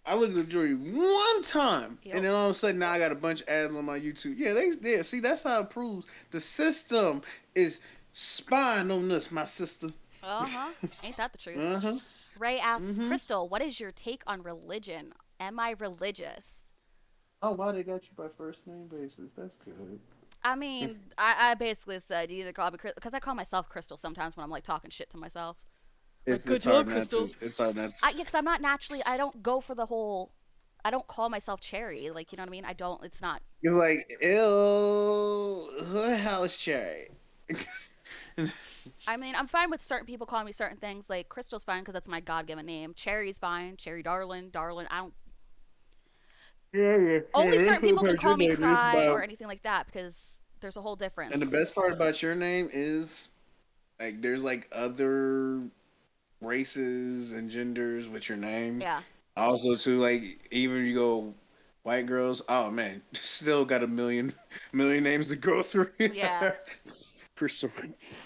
I looked at jewelry one time, and Yep. then all of a sudden now I got a bunch of ads on my YouTube. Yeah, they yeah. See, that's how it proves the system is spying on us, my sister. Uh huh. Ain't that the truth? Uh huh. Ray asks Mhm. Crystal, "What is your take on religion? Am I religious?" Oh, wow, they got you by first name basis. That's good. I mean, I basically said you either call me because I call myself Crystal sometimes when I'm like talking shit to myself. Like, good It's job, hard not to. Crystal. It's hard not to. Yeah, because I'm not naturally. I don't go for the whole. I don't call myself Cherry. Like, you know what I mean? I don't. It's not. You're like, ew, who the hell is Cherry? I mean, I'm fine with certain people calling me certain things. Like Crystal's fine because that's my God-given name. Cherry's fine. Cherry Darling, Darling. I don't. Yeah, yeah, yeah. Only That's certain what people can part your call me name is Cry or about. anything like that because there's a whole difference. And the best part about your name is like there's like other races and genders with your name. Yeah. Also, too, like even you go white girls. Oh man, still got a million names to go through. Yeah. Crystal,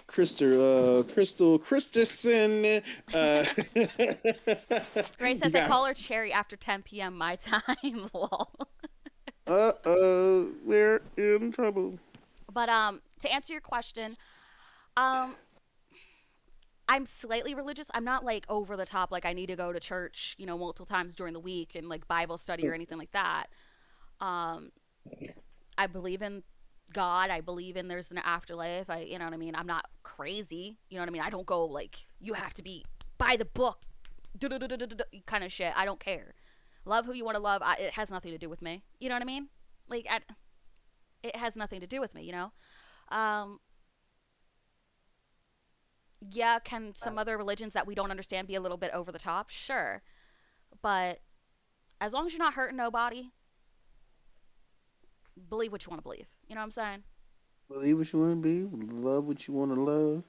Crystal Christensen. Uh, Ray says I yeah. call her Cherry after 10 p.m. my time. Lol. We're in trouble. But to answer your question, um, I'm slightly religious. I'm not like over the top, like I need to go to church, multiple times during the week and like Bible study or anything like that. Um, I believe in God. I believe in there's an afterlife. You know what I mean? I'm not crazy. You know what I mean? I don't go like, you have to be by the book, kind of shit. I don't care. Love who you want to love. It has nothing to do with me. You know what I mean? Like, it has nothing to do with me. Um, yeah, can some other religions that we don't understand be a little bit over the top? Sure. But as long as you're not hurting nobody, believe what you want to believe. You know what I'm saying? Believe what you want to be. Love what you want to love.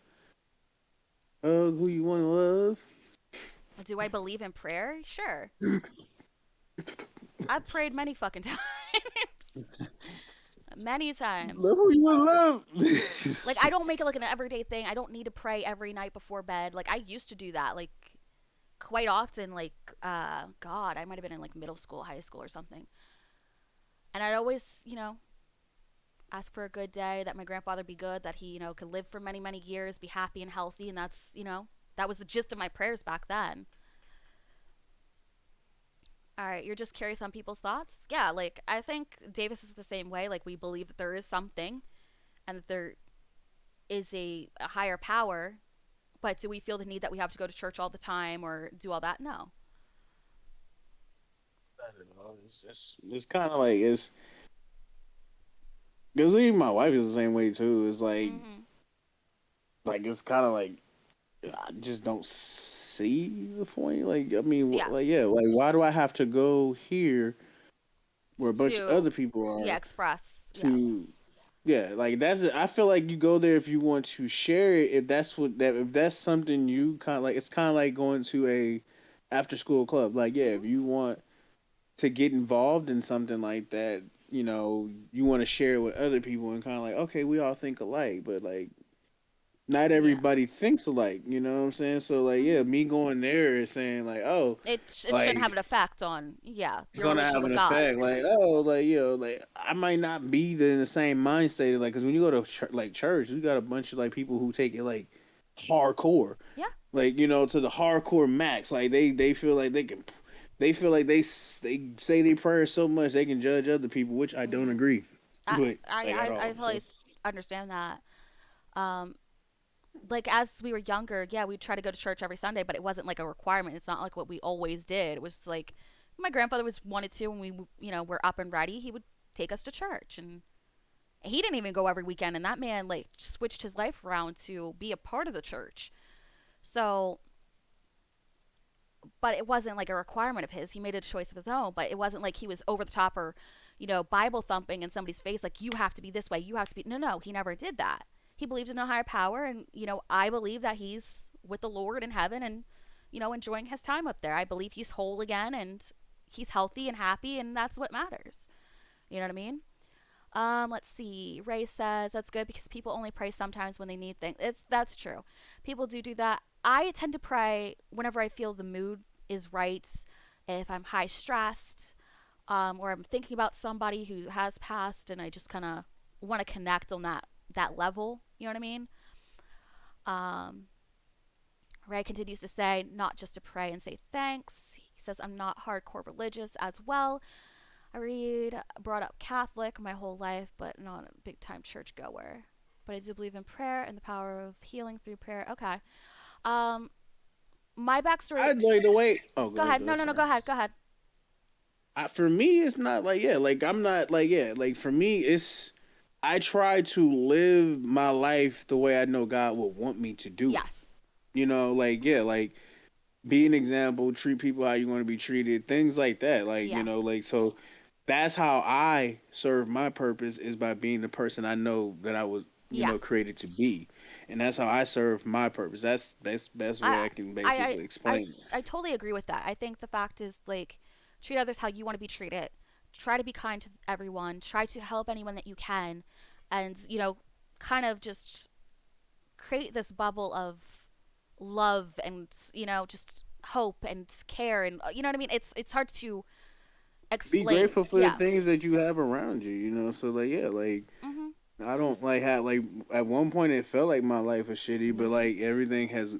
Hug who you want to love. Do I believe in prayer? Sure. I've prayed many fucking times. Many times. Love who you want to love. Like, I don't make it like an everyday thing. I don't need to pray every night before bed. Like, I used to do that, like, quite often. Like, God, I might have been in, like, middle school, high school or something. And I'd always, ask for a good day, that my grandfather be good, that he, could live for many, many years, be happy and healthy. And that was the gist of my prayers back then. All right, you're just curious on people's thoughts? Yeah, like, I think Davis is the same way. Like, we believe that there is something and that there is a higher power, but do we feel the need that we have to go to church all the time or do all that? No. I don't know. It's kind of like it's because even my wife is the same way too. It's Mm-hmm. like it's kind of like I just don't see the point. Like I mean, Yeah. like yeah, like why do I have to go here where a bunch of To, other people yeah, are express. Yeah. to yeah, like that's it. I feel like you go there if you want to share it. If that's something you kind of like, it's kind of like going to a after school club. Like yeah, Mm-hmm. if you want to get involved in something like that, you want to share it with other people and kind of like okay, we all think alike, but like not Yeah. everybody thinks alike. You know what I'm saying? So like yeah, Mm-hmm. me going there is saying like oh It shouldn't have like an effect on, yeah, it's your gonna relationship have with an God. effect. Like, oh, like like I might not be in the same mind state. Like, because when you go to like church, you got a bunch of like people who take it like hardcore, Yeah. like to the hardcore max. Like they feel like they feel like they say their prayers so much they can judge other people, which I don't Mm-hmm. agree I, with I, like at I, I all. totally So understand that. Um, like as we were younger, yeah, we'd try to go to church every Sunday, but it wasn't like a requirement. It's not like what we always did. It was like my grandfather was wanted to, when we, were up and ready, he would take us to church, and he didn't even go every weekend. And that man like switched his life around to be a part of the church. So, but it wasn't like a requirement of his. He made a choice of his own, but it wasn't like he was over the top or, Bible thumping in somebody's face like you have to be this way, you have to be. No, no, he never did that. He believes in a higher power, and I believe that he's with the Lord in heaven and enjoying his time up there. I believe he's whole again and he's healthy and happy, and that's what matters. You know what I mean? Let's see. Ray says that's good because people only pray sometimes when they need things. That's true. People do that. I tend to pray whenever I feel the mood is right. If I'm high stressed, or I'm thinking about somebody who has passed, and I just kind of want to connect on that level. You know what I mean? Um, Ray continues to say not just to pray and say thanks. He says I'm not hardcore religious as well. I brought up Catholic my whole life, but not a big time church goer. But I do believe in prayer and the power of healing through prayer. Okay. Um, my backstory. I like the way. Oh, Go ahead. go No, ahead. no, no. Sorry. Go ahead. Go ahead. For me, it's not like yeah, like I'm not like yeah, like for me, it's I try to live my life the way I know God would want me to do it. Yes. Like Mm-hmm. yeah, like be an example, treat people how you want to be treated, things like that. Like Yeah. like so that's how I serve my purpose is by being the person I know that I was Yes. created to be, and that's how I serve my purpose. That's best way I I can I basically I I explain it. I totally agree with that. I think the fact is like treat others how you want to be treated. Try to be kind to everyone. Try to help anyone that you can, and kind of just create this bubble of love and just hope and care, and you know what I mean. It's hard to Be explain. grateful for the Yeah. things that you have around you. So like yeah, like Mhm. I don't like have like at one point it felt like my life was shitty, but Mhm. like everything has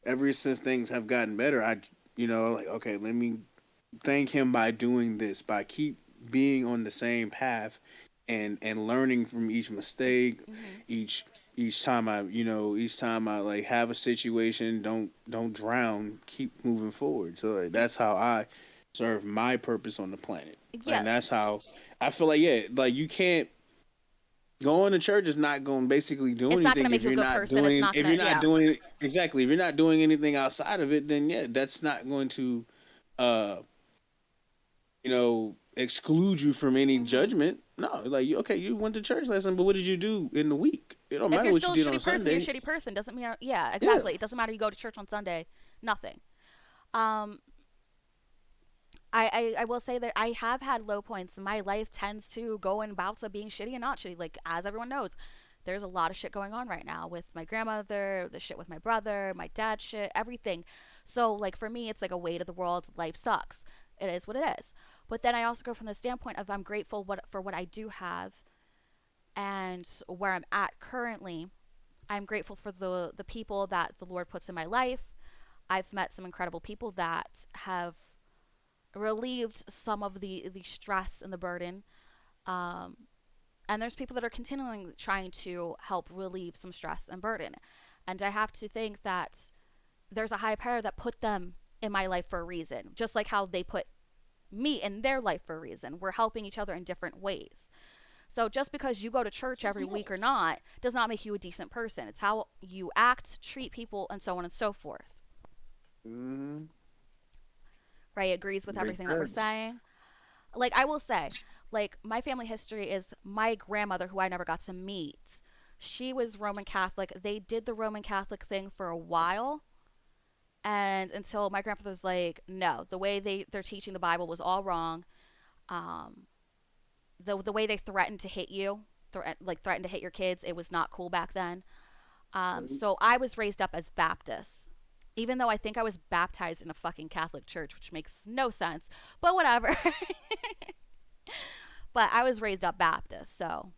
ever since things have gotten better, I like okay, let me thank him by doing this, by keep being on the same path and learning from each mistake, Mhm. each each time I like have a situation, don't drown, keep moving forward. So like, Y- that's how I serve my purpose on the planet. Yeah. And that's how I feel like yeah, like you can't going to church is not going to basically do It's not going to anything make you a good person. It's not if going you're to. not Yeah. doing exactly if you're not doing anything outside of it, then yeah, that's not going to uh exclude you from any Mhm. judgment. No, like okay, you went to church lesson, but what did you do in the week? It don't If matter you're what still you a did on shitty person, you're a Sunday. shitty person. Doesn't mean. Yeah, Yeah, exactly. It doesn't matter you go to church on Sunday. Nothing. Um, I will say that I have had low points. My life tends to go in bouts of being shitty and not shitty. Like, as everyone knows, there's a lot of shit going on right now with my grandmother, the shit with my brother, my dad shit, everything. So, like, for me, it's like a weight of the world. Life sucks. It is what it is. But then I also go from the standpoint of I'm grateful for what I do have, And where I'm at currently, I'm grateful for the people that the Lord puts in my life. I've met some incredible people that have relieved some of the stress and the burden. Um, and there's people that are continuing trying to help relieve some stress and burden. And I have to think that there's a higher power that put them in my life for a reason, just like how they put me in their life for a reason. We're helping each other in different ways. So just because you go to church every week or not does not make you a decent person. It's how you act, treat people, and so on and so forth. Mm-hmm. Ray agrees with Big everything that we're facts. saying. Like, I will say, like, my family history is my grandmother, who I never got to meet. She was Roman Catholic. They did the Roman Catholic thing for a while, and until my grandfather was like, no, the way they're teaching the Bible was all wrong. Um, the way they threatened to hit you, threatened to hit your kids, it was not cool back then. So I was raised up as Baptist, even though I think I was baptized in a fucking Catholic church, which makes no sense, but whatever. But I was raised up Baptist, so.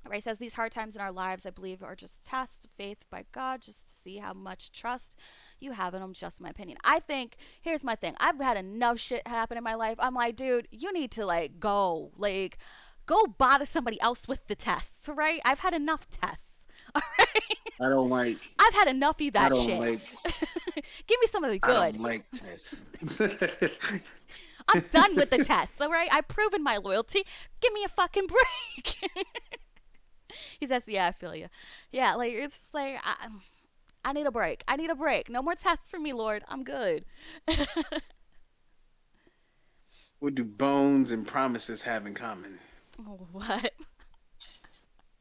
Ray says these hard times in our lives, I believe, are just tests of faith by God, just to see how much trust you have in Him. Just my opinion. I think here's my thing. I've had enough shit happen in my life. I'm like, dude, you need to go bother somebody else with the tests, right? I've had enough tests. All right, I don't like. I've had enough of I that don't shit. like. Give me some of the I good. don't like tests. I'm done with the tests. All right, I've proven my loyalty. Give me a fucking break. He says, "Yeah, I feel you. Yeah, like it's just like I need a break. I need a break. No more tests for me, Lord. I'm good." What do bones and promises have in common? What?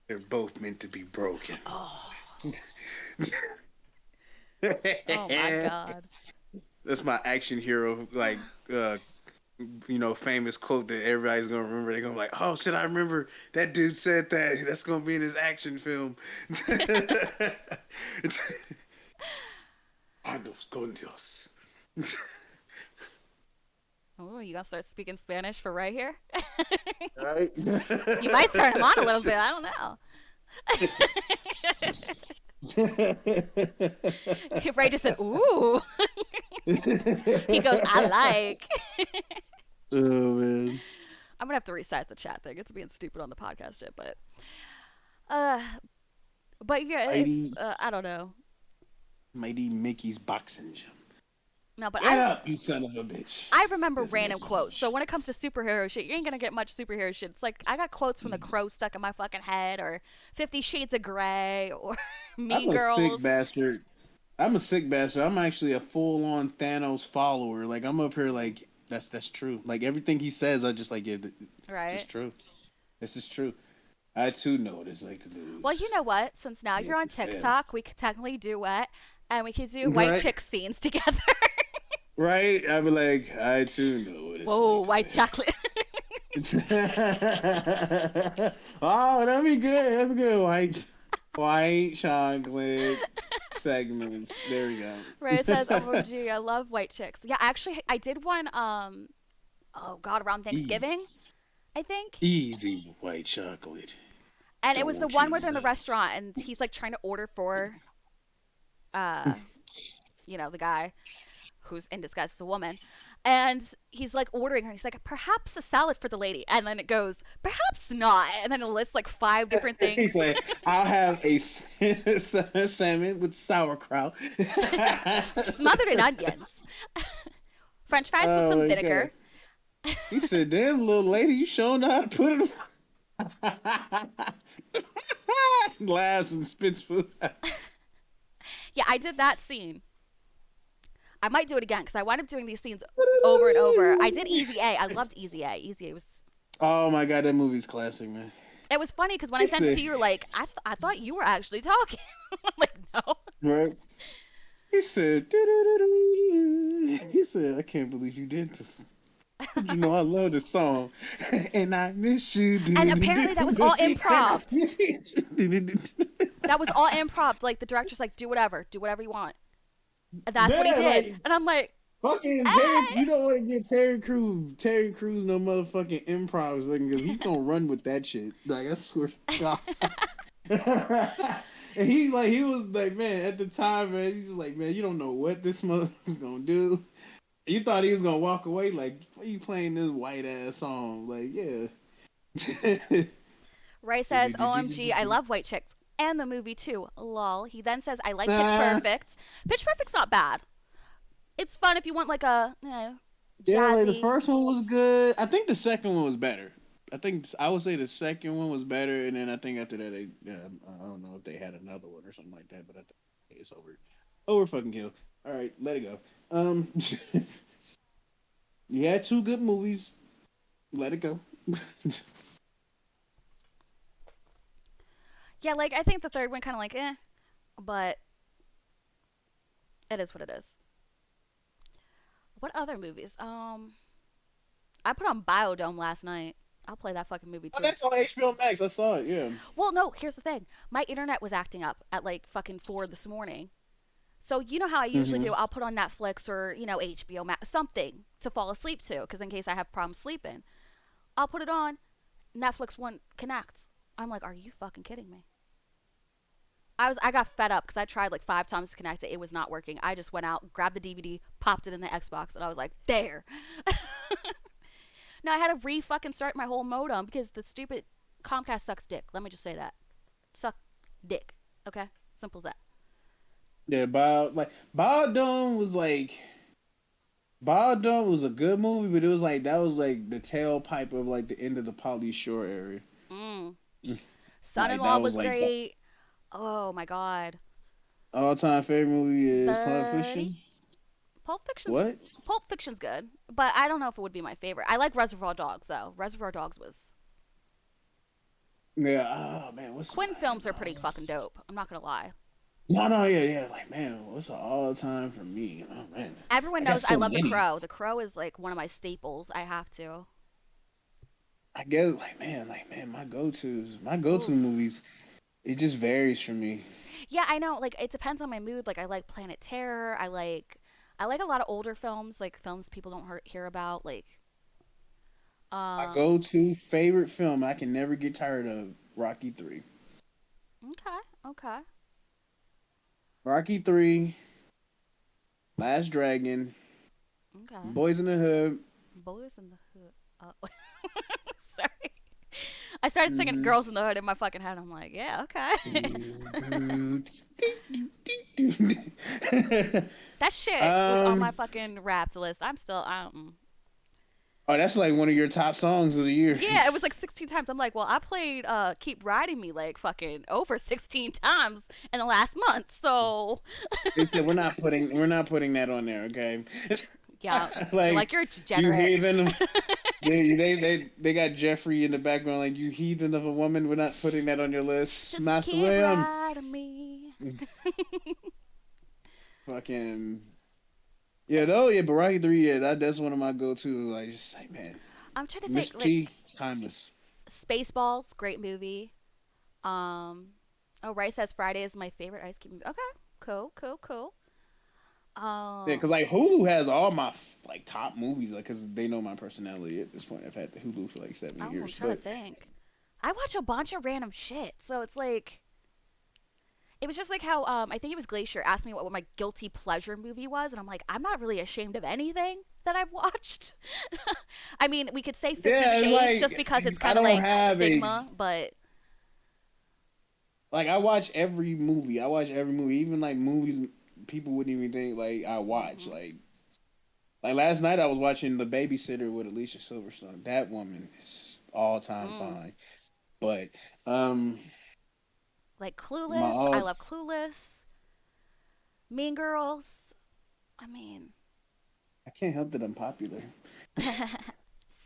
They're both meant to be broken. Oh, oh my That's God. my action hero, uh, famous quote that everybody's gonna remember. They're gonna be like, "Oh shit, I remember that dude said that. That's gonna be in his action film." Anos con Dios. Oh, you gonna start speaking Spanish for right here? Right? You might turn him on a little bit. I don't know. Ray just said, "Ooh." He goes, "I like." Oh man. I'm gonna have to resize the chat thing. It's being stupid on the podcast shit, uh, but yeah, it's Mighty, I don't know. mighty Mickey's boxing gym. No, but Get up, you son of a bitch. I remember Says random quotes. So Mickey. when it comes to superhero shit, you ain't gonna get much superhero shit. It's like I got quotes from The Crow stuck in my fucking head, or 50 Shades of Grey, or I'm Mean a sick Girls. bastard. I'm a sick bastard. I'm actually a full on Thanos follower. Like I'm up here like that's true. Like everything he says, I just like yeah, Right. just true. This is true. I too know what it's like to Well, you lose. know what? Since now Yeah, you're on to fail. TikTok, we could technically do it, and we could do white Right? chick scenes together. Right? I'd be like, I too know what it's Whoa, like to white fail. chocolate. Oh, that'd be good. That's good. White chocolate segments. There we Right, it says, go. "Oh, gee, I love white chicks." Yeah, actually, I did one. Oh God, around Easy, Thanksgiving, I think. easy white chocolate. And it was the Don't one you where they're in the love restaurant and he's like trying to order for, uh, the guy who's in disguise as a woman. And he's like ordering her. He's like, "Perhaps a salad for the lady." And then it goes, "Perhaps not." And then it lists like five different it? He's things. like, I'll have a salmon with sauerkraut. Smothered in onions. French fries with Oh some my god. vinegar. He said, damn little lady, you sure know how to put it. Laughs and spits food. Yeah, I did that scene. I might do it again because I wind up doing these scenes over and over. I did Easy A. I loved Easy A. Easy A was. Oh my god, that movie's classic, man. It was funny because when I He sent it said, to you, you're like, I thought you were actually talking. I'm like, no. right? He said, "Doo-doo-doo-doo-doo." He said, I can't believe you did this. But you know I love this song. And I miss you. And apparently that was all improv. That was all improv. Like the director's like, do whatever you want. And that's what he Yeah, did. like And I'm like, Fucking Terry, you don't want to give Terry Crews no motherfucking improv thing because he's gonna run with that shit. Like I swear to God. And he was like, man, at the time, man, he's just like, man, you don't know what this motherfucker's gonna do. You thought he was gonna walk away, like, why you playing this white ass song? Like, yeah. Ray says, OMG, I love white chicks. And the movie too. Lol. He then says, I like Pitch Ah, Perfect. Pitch Perfect's not bad. It's fun if you want like a, yeah, like the jazzy. first one was good. I think the second one was better. I would say the second one was better, and then I think after that I don't know if they had another one or something like that, but I think it's over fucking kill. All right, let it go. You had two good movies. Let it go. Yeah, like I think the third one kind of like but it is what it is. What other movies? I put on Biodome last night. I'll play that fucking movie Oh, too. that's on HBO Max. I saw it. Yeah. Well, no, here's the thing. My internet was acting up at like fucking 4 this morning. So you know how I usually Hmm. do? I'll put on Netflix or, HBO Max, something to fall asleep to, because in case I have problems sleeping. I'll put it on. Netflix won't connect. I'm like, are you fucking kidding me? I got fed up because I tried like 5 times to connect it. It was not working. I just went out, grabbed the DVD, popped it in the Xbox, and I was like, there. Now I had to re fucking start my whole modem because the stupid Comcast sucks dick. Let me just say that. Suck dick. Okay? Simple as that. Yeah, Biodome was a good movie, but it was like that was like the tailpipe of like the end of the Pauly Shore era. Mm. Son in Like Law that was was like the great. Oh my god. all time favorite movie is Pulp Buddy. Fiction. Pulp Fiction's What? Pulp Fiction's good, but I don't know if it would be my favorite. I like Reservoir Dogs though. Reservoir Dogs was Yeah. Oh man, what's Quinn films are pretty fucking dope. I'm not gonna lie. no, yeah, yeah. Like man, what's an all time for me? Oh man, Everyone I got knows I so love The many. Crow. The Crow is like one of my staples. I have to. I guess like man, my go to Oof. movies. It just varies for me. Yeah, I know. Like it depends on my mood. Like I like Planet Terror. I like a lot of older films, like films people don't hear about. Like My um. go-to favorite film I can never get tired of Rocky 3. Okay. Okay. Rocky 3, Last Dragon, Okay. Boys in the Hood. Boys in the Hood. Oh, sorry. I started singing Mm-hmm. "Girls in the Hood" in my fucking head. I'm like, yeah, okay. That shit was on my um, fucking rap list. I'm still, I don't. oh, that's like one of your top songs of the year. Yeah, it was like 16 times. I'm like, well, I played "Keep Riding Me" like fucking over 16 times in the last month. So They said we're not putting that on there, okay? yeah, you're Like like you're a you degenerate. heathen. They got Jeffrey in the background, like you heathen of a woman. We're not putting that on your list, Just Master keep William. riding me. Fucking yeah, no, yeah, Baraki 3, yeah, that's one of my go-to. Like, just like man, I'm trying to think. Mr. T, Like timeless. Spaceballs, great movie. Um, oh, Rice says Friday is my favorite Ice Cube movie. Okay, cool, cool, cool. Yeah, because Um, like Hulu has all my like top movies, like because they know my personality at this point. I've had the Hulu for like seven oh, I'm years, trying to but think. I watch a bunch of random shit, so it's like it was just like how I think it was Glacier asked me what my guilty pleasure movie was, and I'm like, I'm not really ashamed of anything that I've watched. I mean, we could say Fifty yeah, it's Shades just like because it's I kind of don't like have a stigma, but like I watch every movie. I watch every movie, even like movies people wouldn't even think like I watch. hmm Like last night I was watching The Babysitter with Alicia Silverstone. That woman is all time mm. fine. But um Like my Clueless. I all love Clueless. Mean Girls. I mean, I can't help that I'm popular.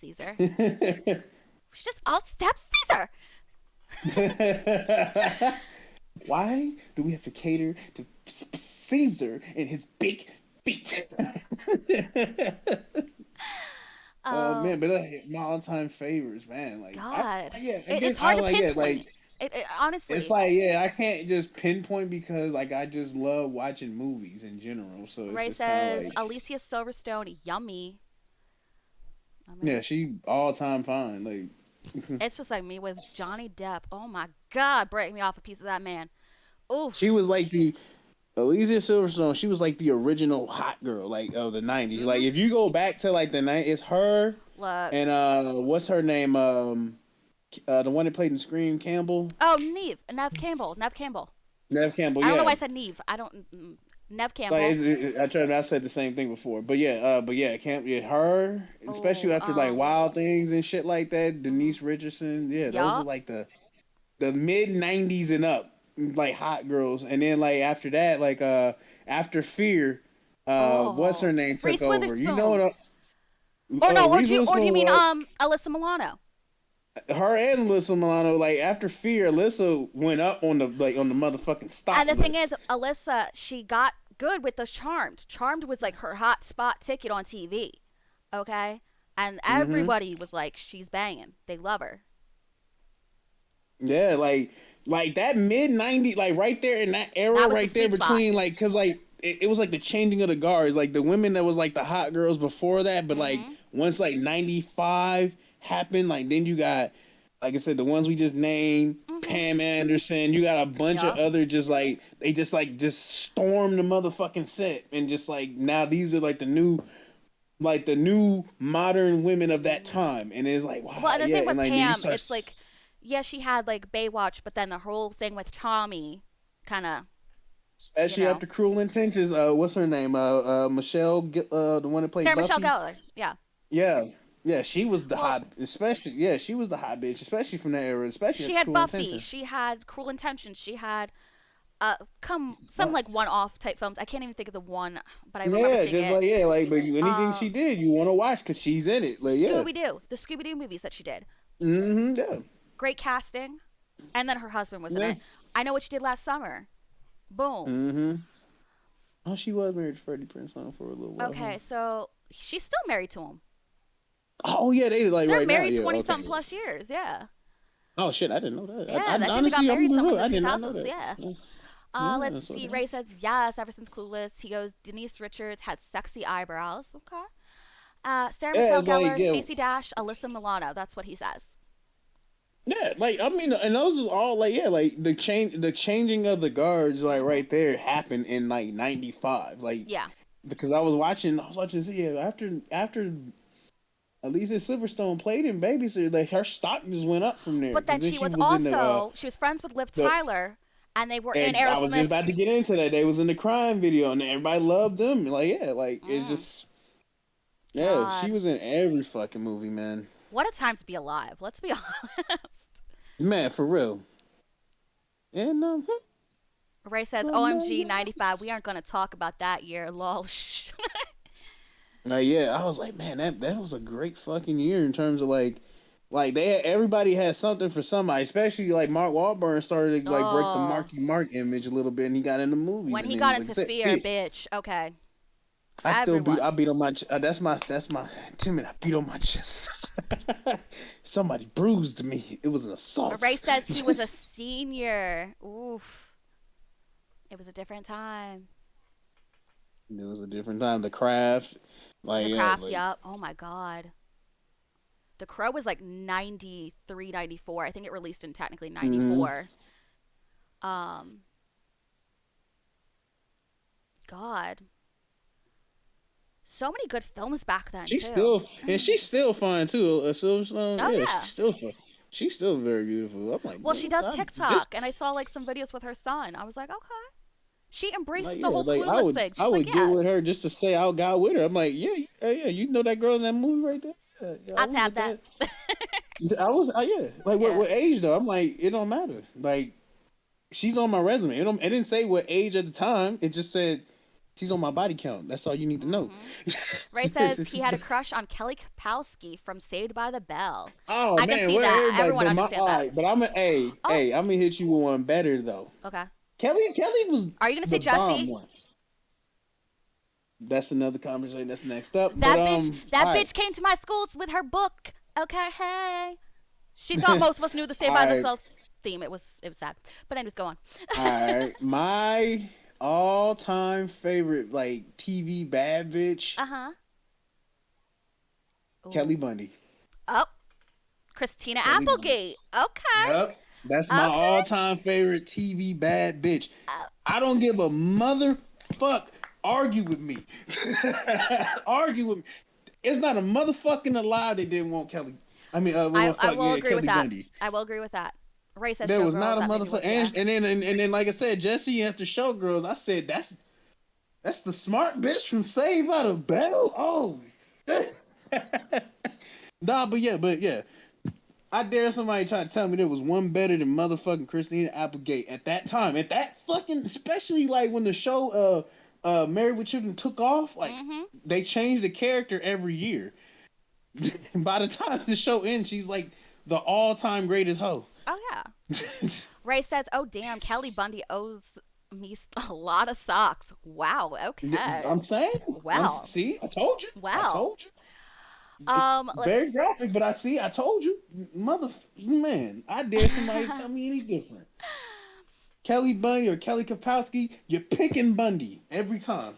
Caesar. We should just all step Caesar. Why do we have to cater to Caesar and his big feet? Oh Um, man, but my all-time favorites, man. Like I God, yeah, I it's guess I hard to like it. Like pinpoint. It's Honestly, like, yeah, I can't just pinpoint because like I just love watching movies in general. So it's Ray just kind of says like, Alicia Silverstone, yummy. I yeah, mean, she all time fine. Like it's just like me with Johnny Depp. Oh my God, break me off a piece of that man. she Oof. was like the Alicia Silverstone. She was like the original hot girl, like of the '90s. Like Mhm. if you go back to like the '90s, it's her Look. and what's her name? The one that played in Scream, Campbell, Oh, Neve. Nev Campbell. Nev Campbell. Nev Campbell. I don't know why Yeah, I said Neve. I don't. Nev like Campbell. I tried. I said the same thing before, but yeah, Camp, yeah, her, especially Oh, after like Wild Things and shit like that. mhm. Denise Richardson. Yeah, those are Yup. like the mid '90s and up, like hot girls. And then like after that, like after Fear, what's her Oh, name took Reese over? You know Witherspoon. what? Or no, Reese or do you Witherspoon mean was Alyssa Milano? her and Alyssa Milano. Like after Fear, Alyssa went up on the motherfucking stock And the thing is, list. Alyssa, she got good with the Charmed. Charmed was like her hot spot ticket on TV. Okay, and Hmm. everybody was like, she's banging. They love her. Yeah, like that mid '90s, like right there in that era, That was the right there sweet spot. between like, cause like it was like the changing of the guards, like the women that was like the hot girls before that, but like Mhm. once like '95 happened, like then you got, like I said, the ones we just named, Mhm. Pam Anderson, you got a bunch of Yup. other just like they just stormed the motherfucking set and just like now these are like the new modern women of that Mhm. time, and it's like Well, wow, and the yeah, thing and with like then you Pam, start. it's like, yeah, she had like Baywatch, but then the whole thing with Tommy, kind of, you Especially know, after Cruel Intentions. What's her name? Michelle, the one that played Sarah Michelle Buffy. Gellar. Yeah. Yeah, yeah, she was the Well, hot, especially. Yeah, she was the hot bitch, especially from that era, especially she after had Cruel Buffy. Intentions. She had Cruel Intentions. She had come some Uh, like one-off type films. I can't even think of the one, but I remember yeah, seeing just it. like yeah, like but anything she Um, did, you want to watch because she's in it. Like yeah, Scooby Doo, the Scooby Doo movies that she did. yeah, Great casting, and then her husband was in yeah, it. I Know What You Did Last Summer. Boom. mm-hmm. Oh, she was married to Freddie Prinze for a little while. Huh? Okay, so she's still married to him. Oh yeah, they like They're right now. married Yeah, 20 something okay. plus years. Yeah. Oh shit, I didn't know that. Yeah, I I think they got honestly, I'm married gonna somewhere be in real. the I did not know 2000s. that. Yeah. Yeah, Let's so see. that. Ray says yes, ever since Clueless. He goes, Denise Richards had sexy eyebrows. Okay. Sarah Yeah, Michelle it's like Gellar, yeah, Stacey Dash, Alyssa Milano. That's what he says. yeah, like I mean, and those is all like yeah, like the changing of the guards, like Mm-hmm. right there, happened in like '95, like Yeah. because I was watching, yeah, after Alicia Silverstone played in Babysitter, like her stock just went up from there But because then then she she was was in she was friends with Liv the Tyler, and they were in and I was just Aerosmith's. about to get into that. They was in the crime video, and everybody loved them. Like yeah, like it's Mm, just yeah, she God. was in every fucking movie, man. What a time to be alive. Let's be honest. Man, for real. And Ray says, OMG 95. We aren't going to talk about that year. Lol. Shh. yeah, I was like, man, that was a great fucking year in terms of like everybody had something for somebody, especially like Mark Wahlberg started to like break the Oh. Marky Mark image a little bit, and he got into movies, When and he then got like I into said, fear, bitch. Okay. I Everyone. beat on my that's my Timid. I beat on my chest. Somebody bruised me. It was an Ray assault. says he was a senior. Oof. It was a different time. It was a different time. The Craft, like The yeah, Craft, like yup. Oh my God. The Crow was like 93, 94. I think it released in technically hmm 94. Um, God. So many good films back then, too. she's still fine too. Silverstone, Oh, yeah, yeah. she's still very beautiful. I'm like, Well, she man, does I just TikTok, and I saw like some videos with her son. I was like, okay. She embraces like the yeah, whole like clueless thing. I She's like, would get yes, with her just to say I got with her. I'm like, yeah, yeah, you know that girl in that movie right there. Yeah, yeah, I I'll was tap with that. that. Yeah, like Yeah. what age though? I'm like, it don't matter. Like she's on my resume. It didn't say what age at the time. It just said she's on my body count. That's all you need to know. hmm Ray says he had a crush on Kelly Kapowski from Saved by the Bell. Oh I can man, see well that. everybody, Everyone but my understands all that. right, but I'm a Oh, I'm gonna hit you with one better though. okay. Kelly was Are you gonna say the bomb Jesse? one. That's another conversation. That's next up. But all That right, bitch came to my schools with her book. Okay, hey. She thought most of us knew the Saved by the all right. Bell theme. It was sad. But anyways, go on. All right, my all-time favorite like TV bad bitch, Uh huh. Kelly Ooh. Bundy. Oh, Christina Kelly Bundy. Applegate. Okay. Yep, that's my Okay. all-time favorite TV bad bitch. Uh, I don't give a motherfuck. Argue with me. Argue with me. It's not a motherfucking lie they didn't want Kelly. I mean, well, I fuck will yeah, agree with Kelly that. Bundy. I will agree with that. Ray says There was not Showgirls. a That maybe motherfucker, was, yeah. and then like I said, Jesse after Showgirls, I said that's the smart bitch from Saved by the Bell. Oh, nah, but yeah, I dare somebody try to tell me there was one better than motherfucking Christina Applegate at that time. At that fucking, especially like when the show Married with Children took off, like Mhm. they changed the character every year. By the time the show ends, she's like the all-time greatest hoe. Oh yeah. Ray says, "Oh damn, Kelly Bundy owes me a lot of socks." Wow. Okay. I'm saying, Well. see, I told you, I Well. told you. It's very Let's. graphic, but I see, I told you, mother, man, I dare somebody to tell me any different. Kelly Bundy or Kelly Kapowski, you're picking Bundy every time.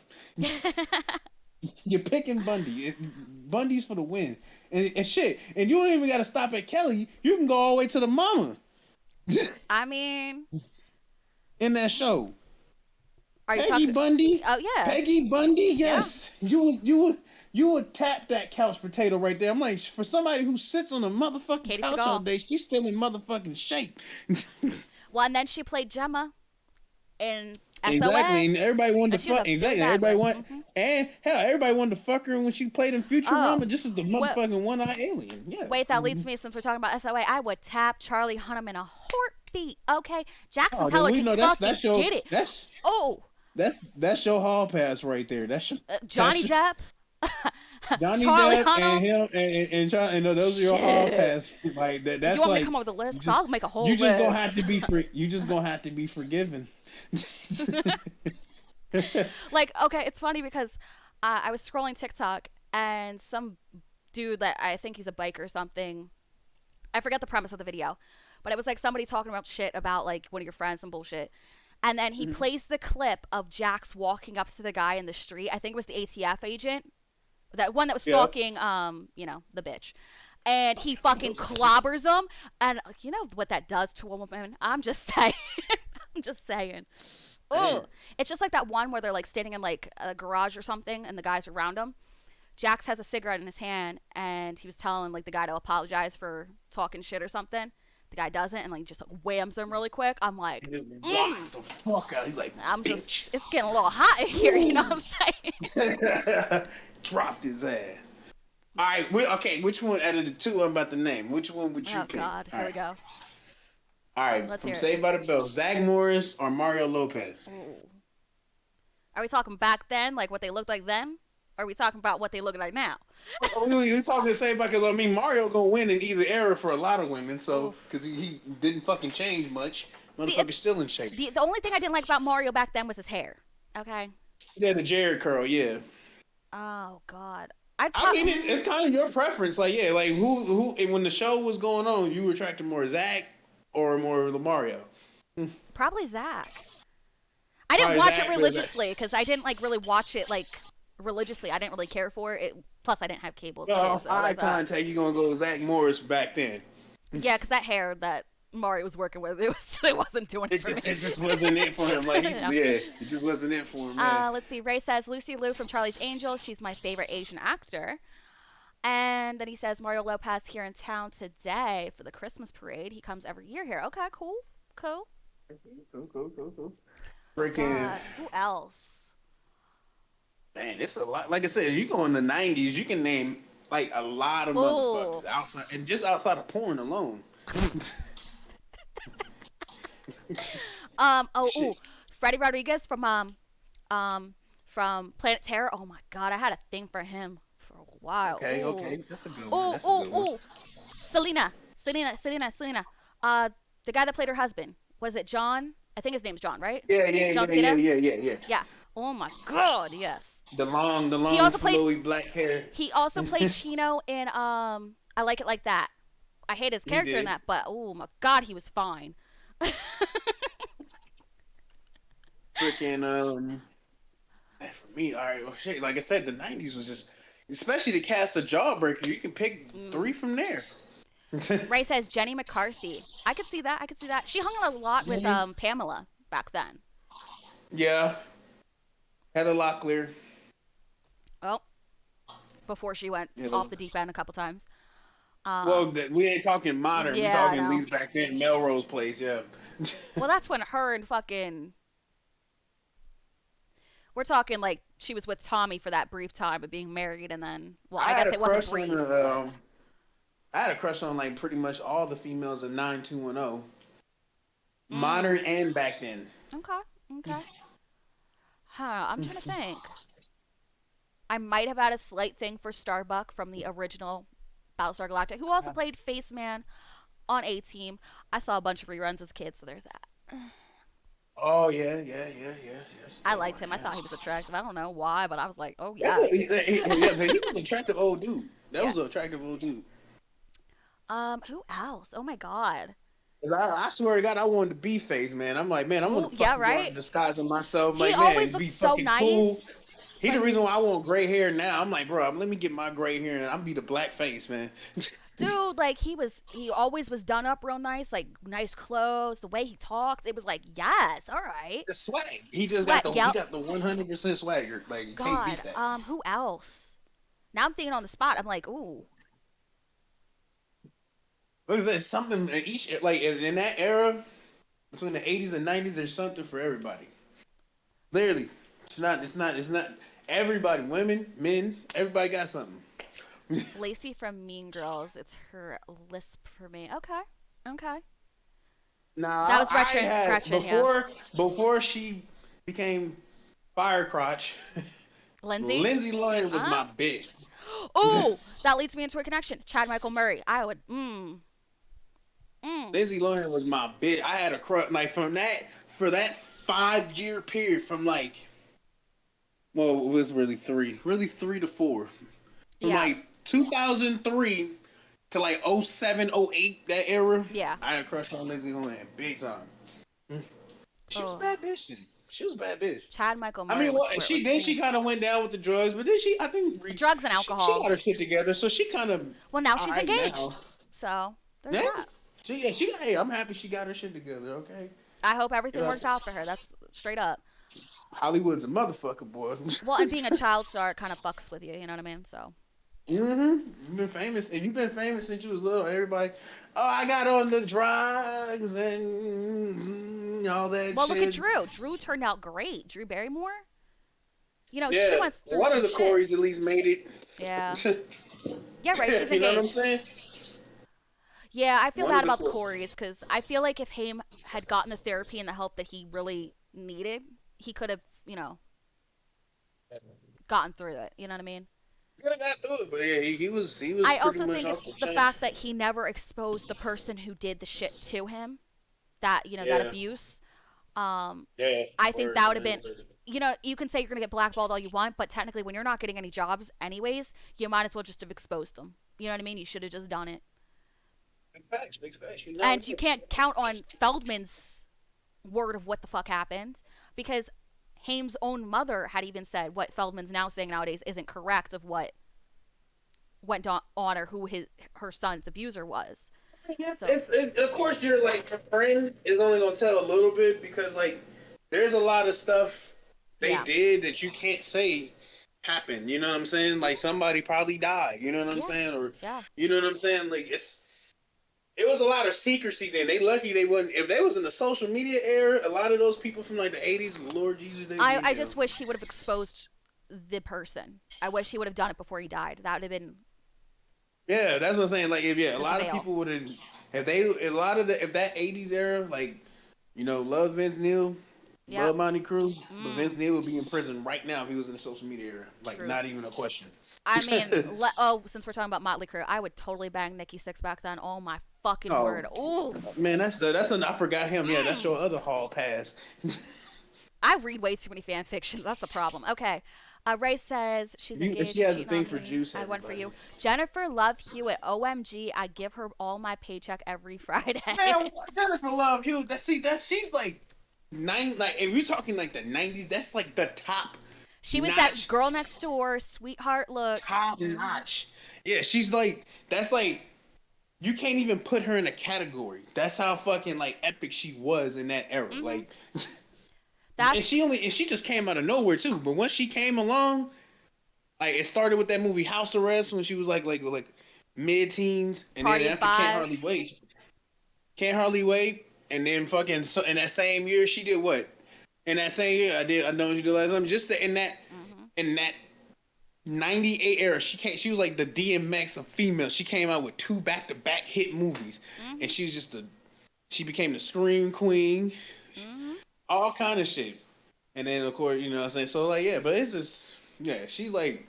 You're picking Bundy. Bundy's for the win. And shit. And you don't even got to stop at Kelly. You can go all the way to the mama I mean, in that show. are you Peggy talking? Bundy. Oh yeah. Peggy Bundy. Yeah. Yes. You would tap that couch potato right there. I'm like, for somebody who sits on a motherfucking Katie couch all Seagal. day, she's still in motherfucking shape. Well, and then she played Gemma in Exactly, SOA, and everybody wanted and to she was fuck. a really Exactly, badass. and hell, everybody wanted to fuck her when she played in Oh, Futurama, just as the what? motherfucking one-eyed alien. Yeah. Wait, that leads me, since we're talking about SOA, I would tap Charlie Hunnam in a heartbeat. Okay, Jackson Oh, then Teller we can know that's fucking that's your get it. that's Oh, that's your hall pass right there. That's Johnny your, Depp, Johnny Charlie Depp Hunnam. and him and those are your hall Shit. pass. Like that. You That's want me to come like up with a list? you Cause I'll just make a whole you just gonna have list. to be you just gonna have to be forgiven. Like, okay, it's funny because I was scrolling TikTok and some dude that I think he's a biker or something. I forget the premise of the video, but it was like somebody talking about shit about like one of your friends and bullshit. And then he Mhm. plays the clip of Jax walking up to the guy in the street. I think it was the ATF agent, that one that was Yeah. stalking, the bitch. And he fucking clobbers him. And you know what that does to a woman? I'm just saying. I'm just saying. Damn. Oh, it's just like that one where they're like standing in like a garage or something, and the guys around him. Jax has a cigarette in his hand, and he was telling like the guy to apologize for talking shit or something. The guy doesn't, and like just like, whams him really quick. I'm like, Blocks the fuck out. He's like, I'm bitch. just, it's getting a little hot in here. You know what I'm saying? Dropped his ass. All right, okay. Which one out of the two I'm about to name? Which one would you Oh pick? God, All here we right, go. all right. Let's From hear it. Saved by the Bell, Zach Morris or Mario Lopez? Ooh. Are we talking back then, like what they looked like then? Or are we talking about what they look like now? We talking the same because I mean Mario gonna win in either era for a lot of women, so Oof. because he didn't fucking change much. See, Motherfucker's it's still in shape. the only thing I didn't like about Mario back then was his hair. Okay. Yeah, the Jerry curl. Yeah, Oh God. I'd I mean probably it's kind of your preference. Like yeah, like who when the show was going on, you were attracted more Zach or more the Mario. probably Zach. I didn't Probably watch it Zach, but Zach. religiously because I didn't like really watch it like religiously. I didn't really care for it. Plus, I didn't have cable as a No, kid, so eye there's that. contact. You gonna go with Zach Morris back then? Yeah, because that hair that Mario was working with, it wasn't doing it It for just, me. it just wasn't it for him. Like Yeah. yeah, it just wasn't it for him, man. Let's see. Ray says Lucy Liu from Charlie's Angels. She's my favorite Asian actor. And then he says Mario Lopez here in town today for the Christmas parade. He comes every year here. Okay, cool, cool. Cool. Oh Freaking God, who else? man, it's a lot. Like I said, you go in the '90s, you can name like a lot of Ooh. motherfuckers outside and just outside of porn alone. Oh, ooh, Shit. Freddie Rodriguez from Planet Terror. Oh my God, I had a thing for him for a while. Okay, that's a good one. Ooh, That's a ooh, good one. ooh. Selena. The guy that played her husband. Was it John? I think his name's John, right? John Cena. Yeah. Yeah. Oh my God, yes. The long, He also played. flowy black hair. He also played Chino in I Like It Like That. I hate his He character in did. that, but oh my God, he was fine. Freaking for me, all right, well, shit, like I said, the '90s was just, especially to cast a Jawbreaker, you can pick Mm. three from there. Ray says Jenny McCarthy. I could see that. I could see that. She hung out a lot with Mhm. Pamela back then. Yeah, had a lot clear. Oh, before she went You off know, the deep end a couple times. well, Um, we ain't talking modern. We yeah, I talking at know. least back then, Melrose Place. Yeah. Well, that's when her and fucking we're talking like she was with Tommy for that brief time of being married, and then well, I I had guess a it wasn't crush on brief, but I had a crush on like pretty much all the females of 9210, modern mm, and back then. okay, okay. Huh? I'm trying to think. I might have had a slight thing for Starbuck from the original Battlestar Galactica, who also played Face Man on A Team. I saw a bunch of reruns as a kid, so there's that. Oh yeah, yeah, yeah, yeah. That's a I good liked one. him. I Yeah. thought he was attractive. I don't know why, but I was like, oh Yeah, yes, yeah, man, he was an attractive old dude. That yeah. was an attractive old dude. Who else? Oh my god. 'Cause I swear to God, I wanted to be face, man. I'm like, man, I'm gonna Ooh, yeah, fucking go out right. and disguise myself. I'm He like, man, always to looked be so fucking cool. nice. He the Like, reason why I want gray hair now. I'm like, bro, let me get my gray hair and I'm be the black face, man. dude, like he always was done up real nice, like nice clothes, the way he talked, it was like, yes, all right. The swag. He just got Sweat, the he yep. got the 100% swagger. Like you can't beat God, that. who else? Now I'm thinking on the spot. I'm like, ooh, What is that? Something in each like in that era between the '80s and '90s. There's something for everybody. Literally, it's not. Everybody, women, men, everybody got something. Lacey from Mean Girls. It's her lisp for me. Okay, okay. That Nah, was I Gretchen. had Gretchen, yeah. before she became fire crotch. Lindsay. Lindsay Lohan was Uh my bitch. oh, that leads me into a connection. Chad Michael Murray. I would. Mm. Lindsay Lohan was my bitch. I had a crush like from that for that 5 year period from like well it was really 3 to 4 from Yeah, like 2003 to like '07, '08 that era. yeah. I had a crush on Lindsay Lohan big time. She was a Oh, bad bitch. Then. She was a bad bitch. Chad Michael I Murray mean, was well, where it she was. then she Oof. kind of went down with the drugs, but then I think Drugs and she alcohol. got her shit together, so she kind of Well, now all she's right now. engaged. So there's Yeah, that. she got. Hey, I'm happy she got her shit together. Okay, I hope you everything know, works out for her. That's straight up. Hollywood's a motherfucker, boy. Well, and being a child star kind of fucks with you. You know what I mean? So. You've been famous, and you've been famous since you was little. Everybody, oh, I got on the drugs and all that Well, look at shit. Drew. Drew turned out great. Drew Barrymore. You know, she Yeah, went through one some of the shit. Corys at least made it. Yeah. Yeah, right. She's You know what I'm engaged. saying? Yeah, I feel One of bad the about the Corys. Corys because I feel like if Haim had gotten the therapy and the help that he really needed, he could have, gotten through it. You know what I mean? Could have got through it, but yeah, he was I pretty also much think off it's the the chain. fact that he never exposed the person who did the shit to him, that Yeah, abuse. yeah. I think Word, that would have man. been, you can say you're going to get blackballed all you want, but technically, when you're not getting any jobs anyways, you might as well just have exposed them. You know what I mean? You should have just done it. Big facts, big facts. You know. And you can't count on Feldman's word of what the fuck happened because Haim's own mother had even said what Feldman's now saying nowadays isn't correct of what went on or who her son's abuser was. Yes, So, of course your like your friend is only gonna tell a little bit because like there's a lot of stuff they yeah. did that you can't say happened. You know what I'm saying? Like Hmm. somebody probably died. You know what I'm Yeah. saying? Or Yeah. you know what I'm saying? Like it was a lot of secrecy then. They lucky they wasn't. If they was in the social media era, a lot of those people from like the '80s, Lord Jesus, they'd be in I jail. just wish he would have exposed the person. I wish he would have done it before he died. That would have been Yeah, that's what I'm saying. Like if a the lot of veil. people would have, if that '80s era, like love Vince Neil, Yep. love Monty Crew, but Mm, Vince Neil would be in prison right now if he was in the social media era. Like not truth. even a question. I mean, since we're talking about Motley Crue, I would totally bang Nikki Six back then. Oh my fucking Oh word. Oof. man, I forgot him. Yeah, that's Mm. your other hall pass. I read way too many fan fictions. That's the problem. Okay. Ray says she's She engaged, has a cheating thing on for me. juice, I won for everybody. you. Jennifer Love Hewitt. OMG. I give her all my paycheck every Friday. Man, Jennifer Love Hewitt. That she's like like if you're talking like the '90s, that's like the She was that notch, girl next door, sweetheart look. top Hmm. notch. Yeah, she's like that's like you can't even put her in a category. That's how fucking like epic she was in that era. Hmm. Like, That's and she just came out of nowhere too. But once she came along, like it started with that movie House Arrest when she was like mid teens, and then Party of after Can't Five. Hardly Wait, Can't Hardly Wait, and then fucking so in that same year she did what? In that same year I know what you did last time. Just in Hmm. that '98 era, she was like the DMX of females. She came out with two back to back hit movies, and Hmm. she became the scream queen, Hmm. all kind of shit. And then of course you know what I'm saying. So like yeah, but it's just yeah, she's like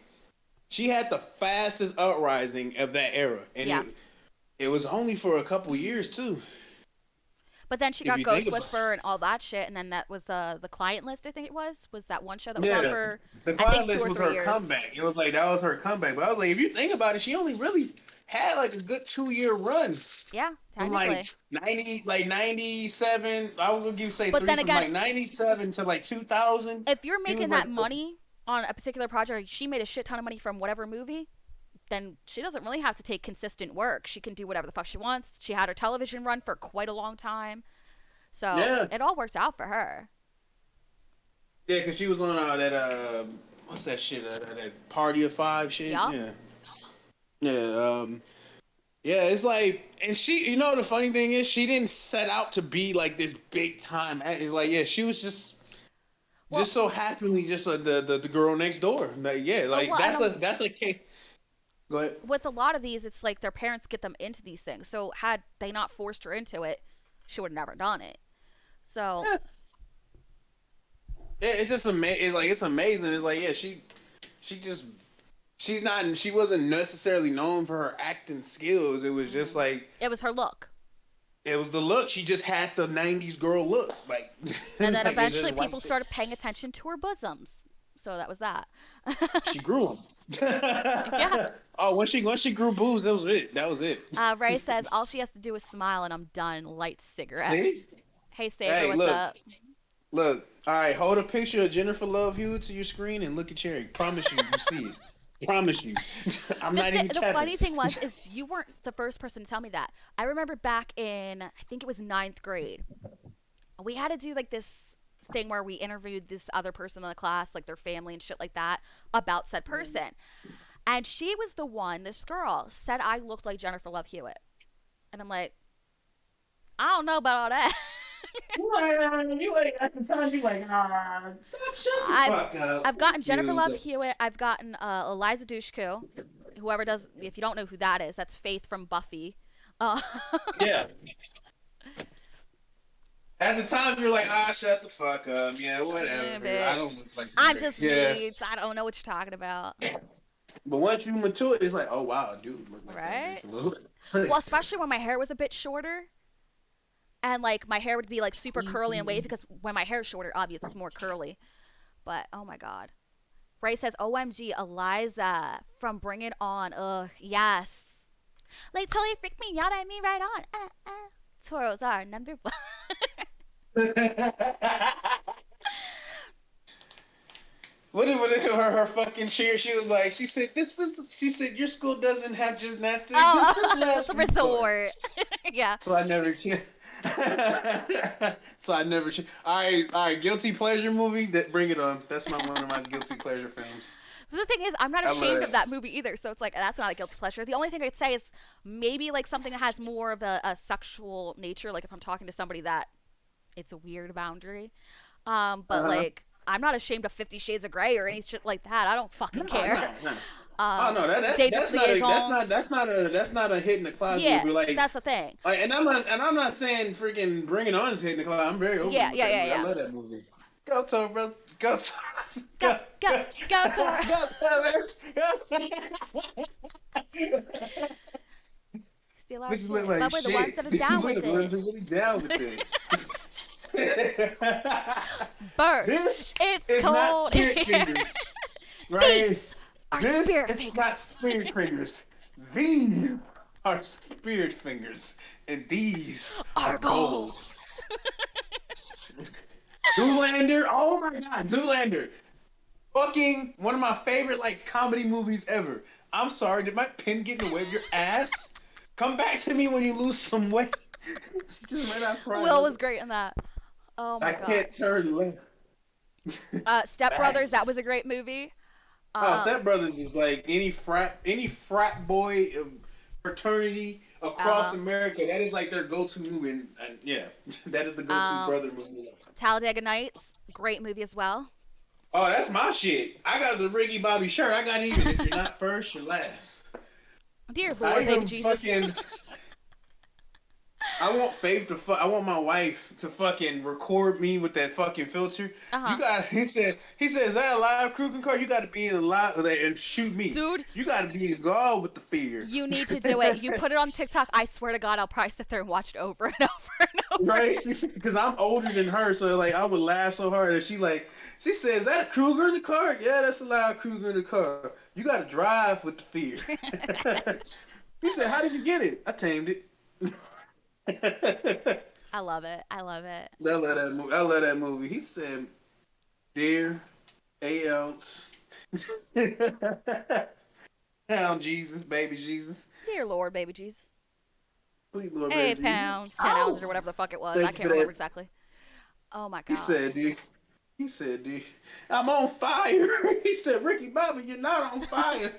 she had the fastest uprising of that era, and Yeah. it was only for a couple years too, But then she if got you think Ghost about it. Whisperer and all that shit, and then that was the client list. I think it was that one show that was on Yeah, for the I think Client two List or was three her years. comeback. It was like that was her comeback. But I was like, if you think about it, she only really had like a good 2 year run Yeah, from like technically. 97. I would give you say But three then from again, like 97 to like 2000. if you're She was making like, that money on a particular project, she made a shit ton of money from whatever movie, then she doesn't really have to take consistent work. She can do whatever the fuck she wants. She had her television run for quite a long time. So yeah, it all worked out for her. yeah, because she was on that what's that shit? That Party of Five shit. Yup. Yeah, yeah. Yeah, it's like, and she, you know, the funny thing is, she didn't set out to be like this big time. It's like, yeah, she was Well, just so happily just the girl next door. Like, yeah, like well, and that's a case. Go ahead. with a lot of these, it's like their parents get them into these things. So had they not forced her into it, she would have never done it. So Yeah, yeah, it's just amazing. It's like it's amazing. It's like yeah, she just she wasn't necessarily known for her acting skills. It was just mhm. like It was her look. it was the look. She just had the '90s girl look. Like And then like it's eventually just white. people started paying attention to her bosoms. So that was that. She grew Yeah. them. Oh, once she grew boobs, that was it. That was it. Ray says all she has to do is smile and I'm done. Light cigarette. See? Hey Saber, Hey, what's look, up? look. All right, hold a picture of Jennifer Love Hewitt to your screen and look at Cherry. Promise you, you see it. Promise you. I'm not even The capping. funny thing was is you weren't the first person to tell me that. I remember back in I think it was ninth grade. We had to do like this thing where we interviewed this other person in the class, like their family and shit like that, about said person. And she was the one, this girl, said I looked like Jennifer Love Hewitt. And I'm like, I don't know about all that. You like at the time you like stop shut the I've fuck up. I've gotten Jennifer You Love Hewitt. I've gotten Eliza Dushku. Whoever does, if you don't know who that is, that's Faith from Buffy. Uh, yeah. At the time you're like shut the fuck up. Yeah, yeah, whatever. I don't bitch. look like I'm her. just Yeah. me. I don't know what you're talking about. But once you mature, it's like oh wow, dude, look like that Right? bitch a little Well, bit. especially when my hair was a bit shorter. And like my hair would be like super curly and wavy because when my hair is shorter, obviously it's more curly. But oh my god. Ray says, OMG, Eliza from Bring It On. Ugh, yes. Like, totally freaked me out at me right on. Toros are number one. What is her fucking cheer? She was like, she said, your school doesn't have gymnastics. This is Oh, last it's a resort. resort. Yeah. So I never, so I never. All right, guilty pleasure movie. That bring it on. That's my one of my guilty pleasure films. The thing is, I'm not I love ashamed of that. that movie either. So it's like, that's not a guilty pleasure. The only thing I'd say is maybe like something that has more of a sexual nature. Like if I'm talking to somebody that it's a weird boundary. Uh But huh. like, I'm not ashamed of 50 Shades of Grey or any shit like that. I don't No, fucking no, care. no. Oh no, Dangerous Liaisons. that's not a hit in the closet Yeah, movie. that's the thing. And I'm not saying freaking Bring It On is hit in the closet. I'm very open Yeah, with yeah, that yeah, movie. I yeah. love that movie. Go to bro. Go to Go, go go, go go, Tora. go to Steal our Bitches look shit. like But we're the ones shit. that are Bitches down look with the ones it. who really down with it. Bird, This it's is not cold in spirit here. fingers, right? These are This spirit is not fingers. spirit fingers. These are spirit fingers, and these Are are gold. gold. Zoolander, oh my god, Zoolander, fucking one of my favorite like comedy movies ever. I'm sorry, did my pen get in the way of your ass? Come back to me when you lose some weight. She just ran out crying. Will was great in that. Oh I my god. can't turn left. Step Back. Brothers, that was a great movie. Oh, Um, Step Brothers is like any frat boy fraternity across uh, America. That is like their go-to movie, and yeah, that is the go-to um, brother movie. Talladega Nights, great movie as well. Oh, that's my shit. I got the Ricky Bobby shirt. I got even if you're not first, you're last. Dear I Lord, baby even Jesus. fucking I want Faith to I want my wife to fucking record me with that fucking filter. Uh You huh. got he said is that a live crew car? You got to be in a live and shoot me. Dude, You got to be in God with the fear. you need to do it. You put it on TikTok. I swear to God, I'll probably sit there and watch it over and over and over. Right? Because I'm older than her, so like I would laugh so hard that she says, "Is that a Kruger in the car? Yeah, that's a live Kruger in the car. You got to drive with the fear." He said, "How did you get it? I tamed it." I I love it. I love it. love that movie. I love that movie. He said, "Dear A else, pound Jesus, baby Jesus, Dear Lord, baby Jesus. sweet Lord, baby 8 Jesus." pounds, 10 ounces, Ow! or whatever the fuck it was. I Thank you can't for remember that. exactly. Oh my He God. said, "Dude." He said, "Dude, I'm on fire." He said, "Ricky Bobby, you're not on fire."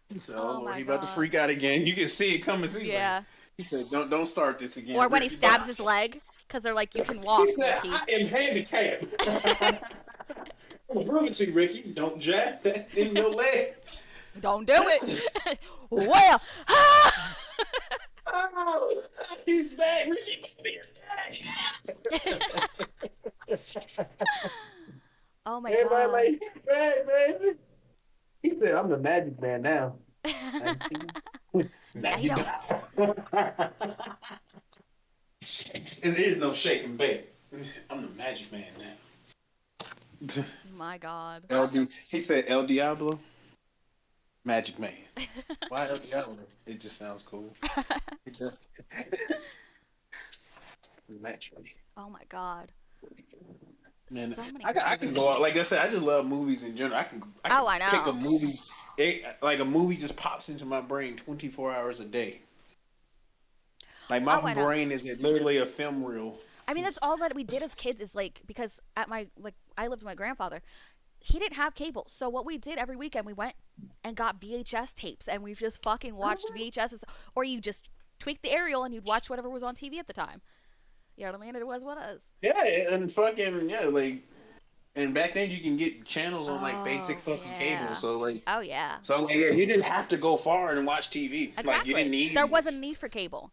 He said, "Oh Oh Lord, my he about to God. freak out again. You can see it coming too." He's like, Yeah. he said, "Don't start this Or again, when he Ricky stabs Bobby." his leg, because they're like, you can He walk, said, Ricky. "I am handicapped." I'm gonna prove it to you, Ricky. Don't jab that in your leg. Don't do it. Well, ah! Oh, he's back. Ricky Bobby is back. Oh my Everybody God. like, he's back, baby. He said, "I'm the magic man now." Now you see me? Now Now you you don't. don't. There is no shaking bait. I'm the magic man now. My God. LD. He said El Diablo, Magic Man. Why El Diablo? It just sounds cool. It just Magic Man. Oh my God. Man, So many I, great I can movies. go out. Like I said, I just love movies in general. I Oh, can I pick a know. movie. Like a movie just pops into my brain 24 hours a day. Like my Oh, I know. brain is literally a film reel. I mean, that's all that we did as kids is like, because at my, like, I lived with my grandfather. He didn't have cable. So what we did every weekend, we went and got VHS tapes and we just fucking watched VHSs. Or you just tweak the aerial and you'd watch whatever was on TV at the time. You know what I mean? It was what it is. Yeah, and fucking yeah, like and back then you can get channels on like basic Oh, fucking cable. yeah. So like Oh, yeah. yeah, you didn't have to go far and watch TV. Like you didn't Exactly. need There wasn't a much. need for cable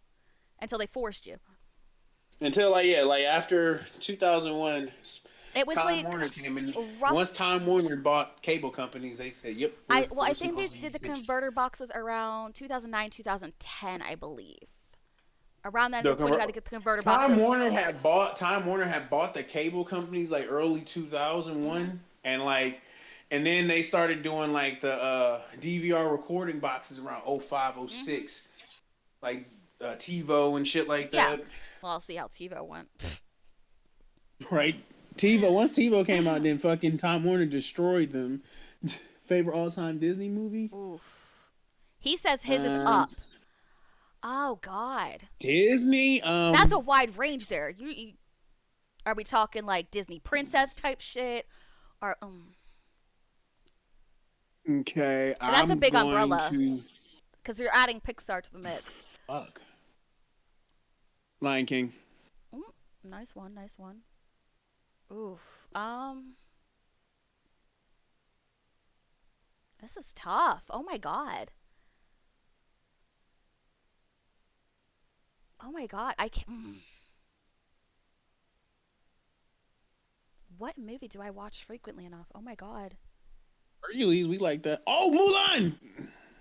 until they forced you. Until like yeah, like after 2001, It was Time like Warner came in. Once rough. Time Warner bought cable companies, they said, "Yep, we're I forcing think all they these did the bitches." converter boxes around 2009, 2010, I believe. Around then, The that's when you conver- had to get the converter Time boxes. Warner had bought Time Warner had bought the cable companies like early Hmm. 2001, and like, and then they started doing like the DVR recording boxes around oh 05, oh Hmm. 06, like TiVo and shit like Yeah. that. Well, I'll see how TiVo went. Right. TiVo. Once TiVo came out, then fucking Time Warner destroyed them. Favorite all time Disney movie? Oof. He says his is Um, up. Oh God, Disney. that's a wide range there. Are we talking like Disney princess type shit, or Okay, that's a I'm big going umbrella to because you're adding Pixar to the mix. fuck Lion King. Mm, nice one, nice one. Oof. This is tough. Oh my God. Oh my God. I can't. What movie do I watch frequently enough? Oh my God. Hercules, we like that. Oh, Mulan.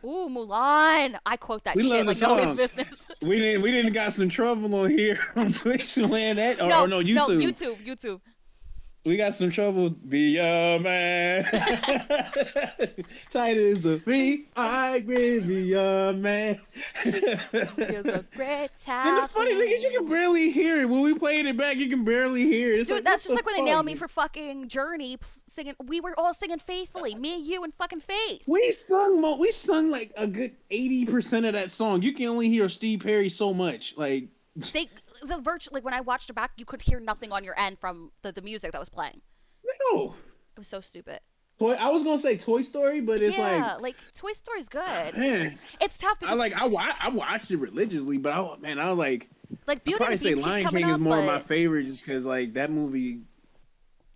Ooh, Mulan. I quote that We shit love the like nobody's song. business. We didn't got some trouble on here on Twitch land that or No, no no, YouTube. YouTube, YouTube. We got some trouble. Be a man. Tight as a Be V. I agree. Be a man. There's a great And the funny thing is, you can taboo. barely hear it. When we played it back, you can barely hear it. It's Dude, like, that's what just the like when they fuck? nailed me for fucking Journey singing. We were all singing faithfully. Me, you, and fucking Faith. We sung like a good 80% of that song. You can only hear Steve Perry so much. Like, They the virtual like when I watched it back, you could hear nothing on your end from the music that was playing. no. It was so stupid. I was gonna say Toy Story, but it's like, Yeah, like Toy Story's good. man, It's tough because I watched it religiously, but I was like, like I Beauty and probably the say Beast keeps Lion coming King is up, more of my but favorite just because like that movie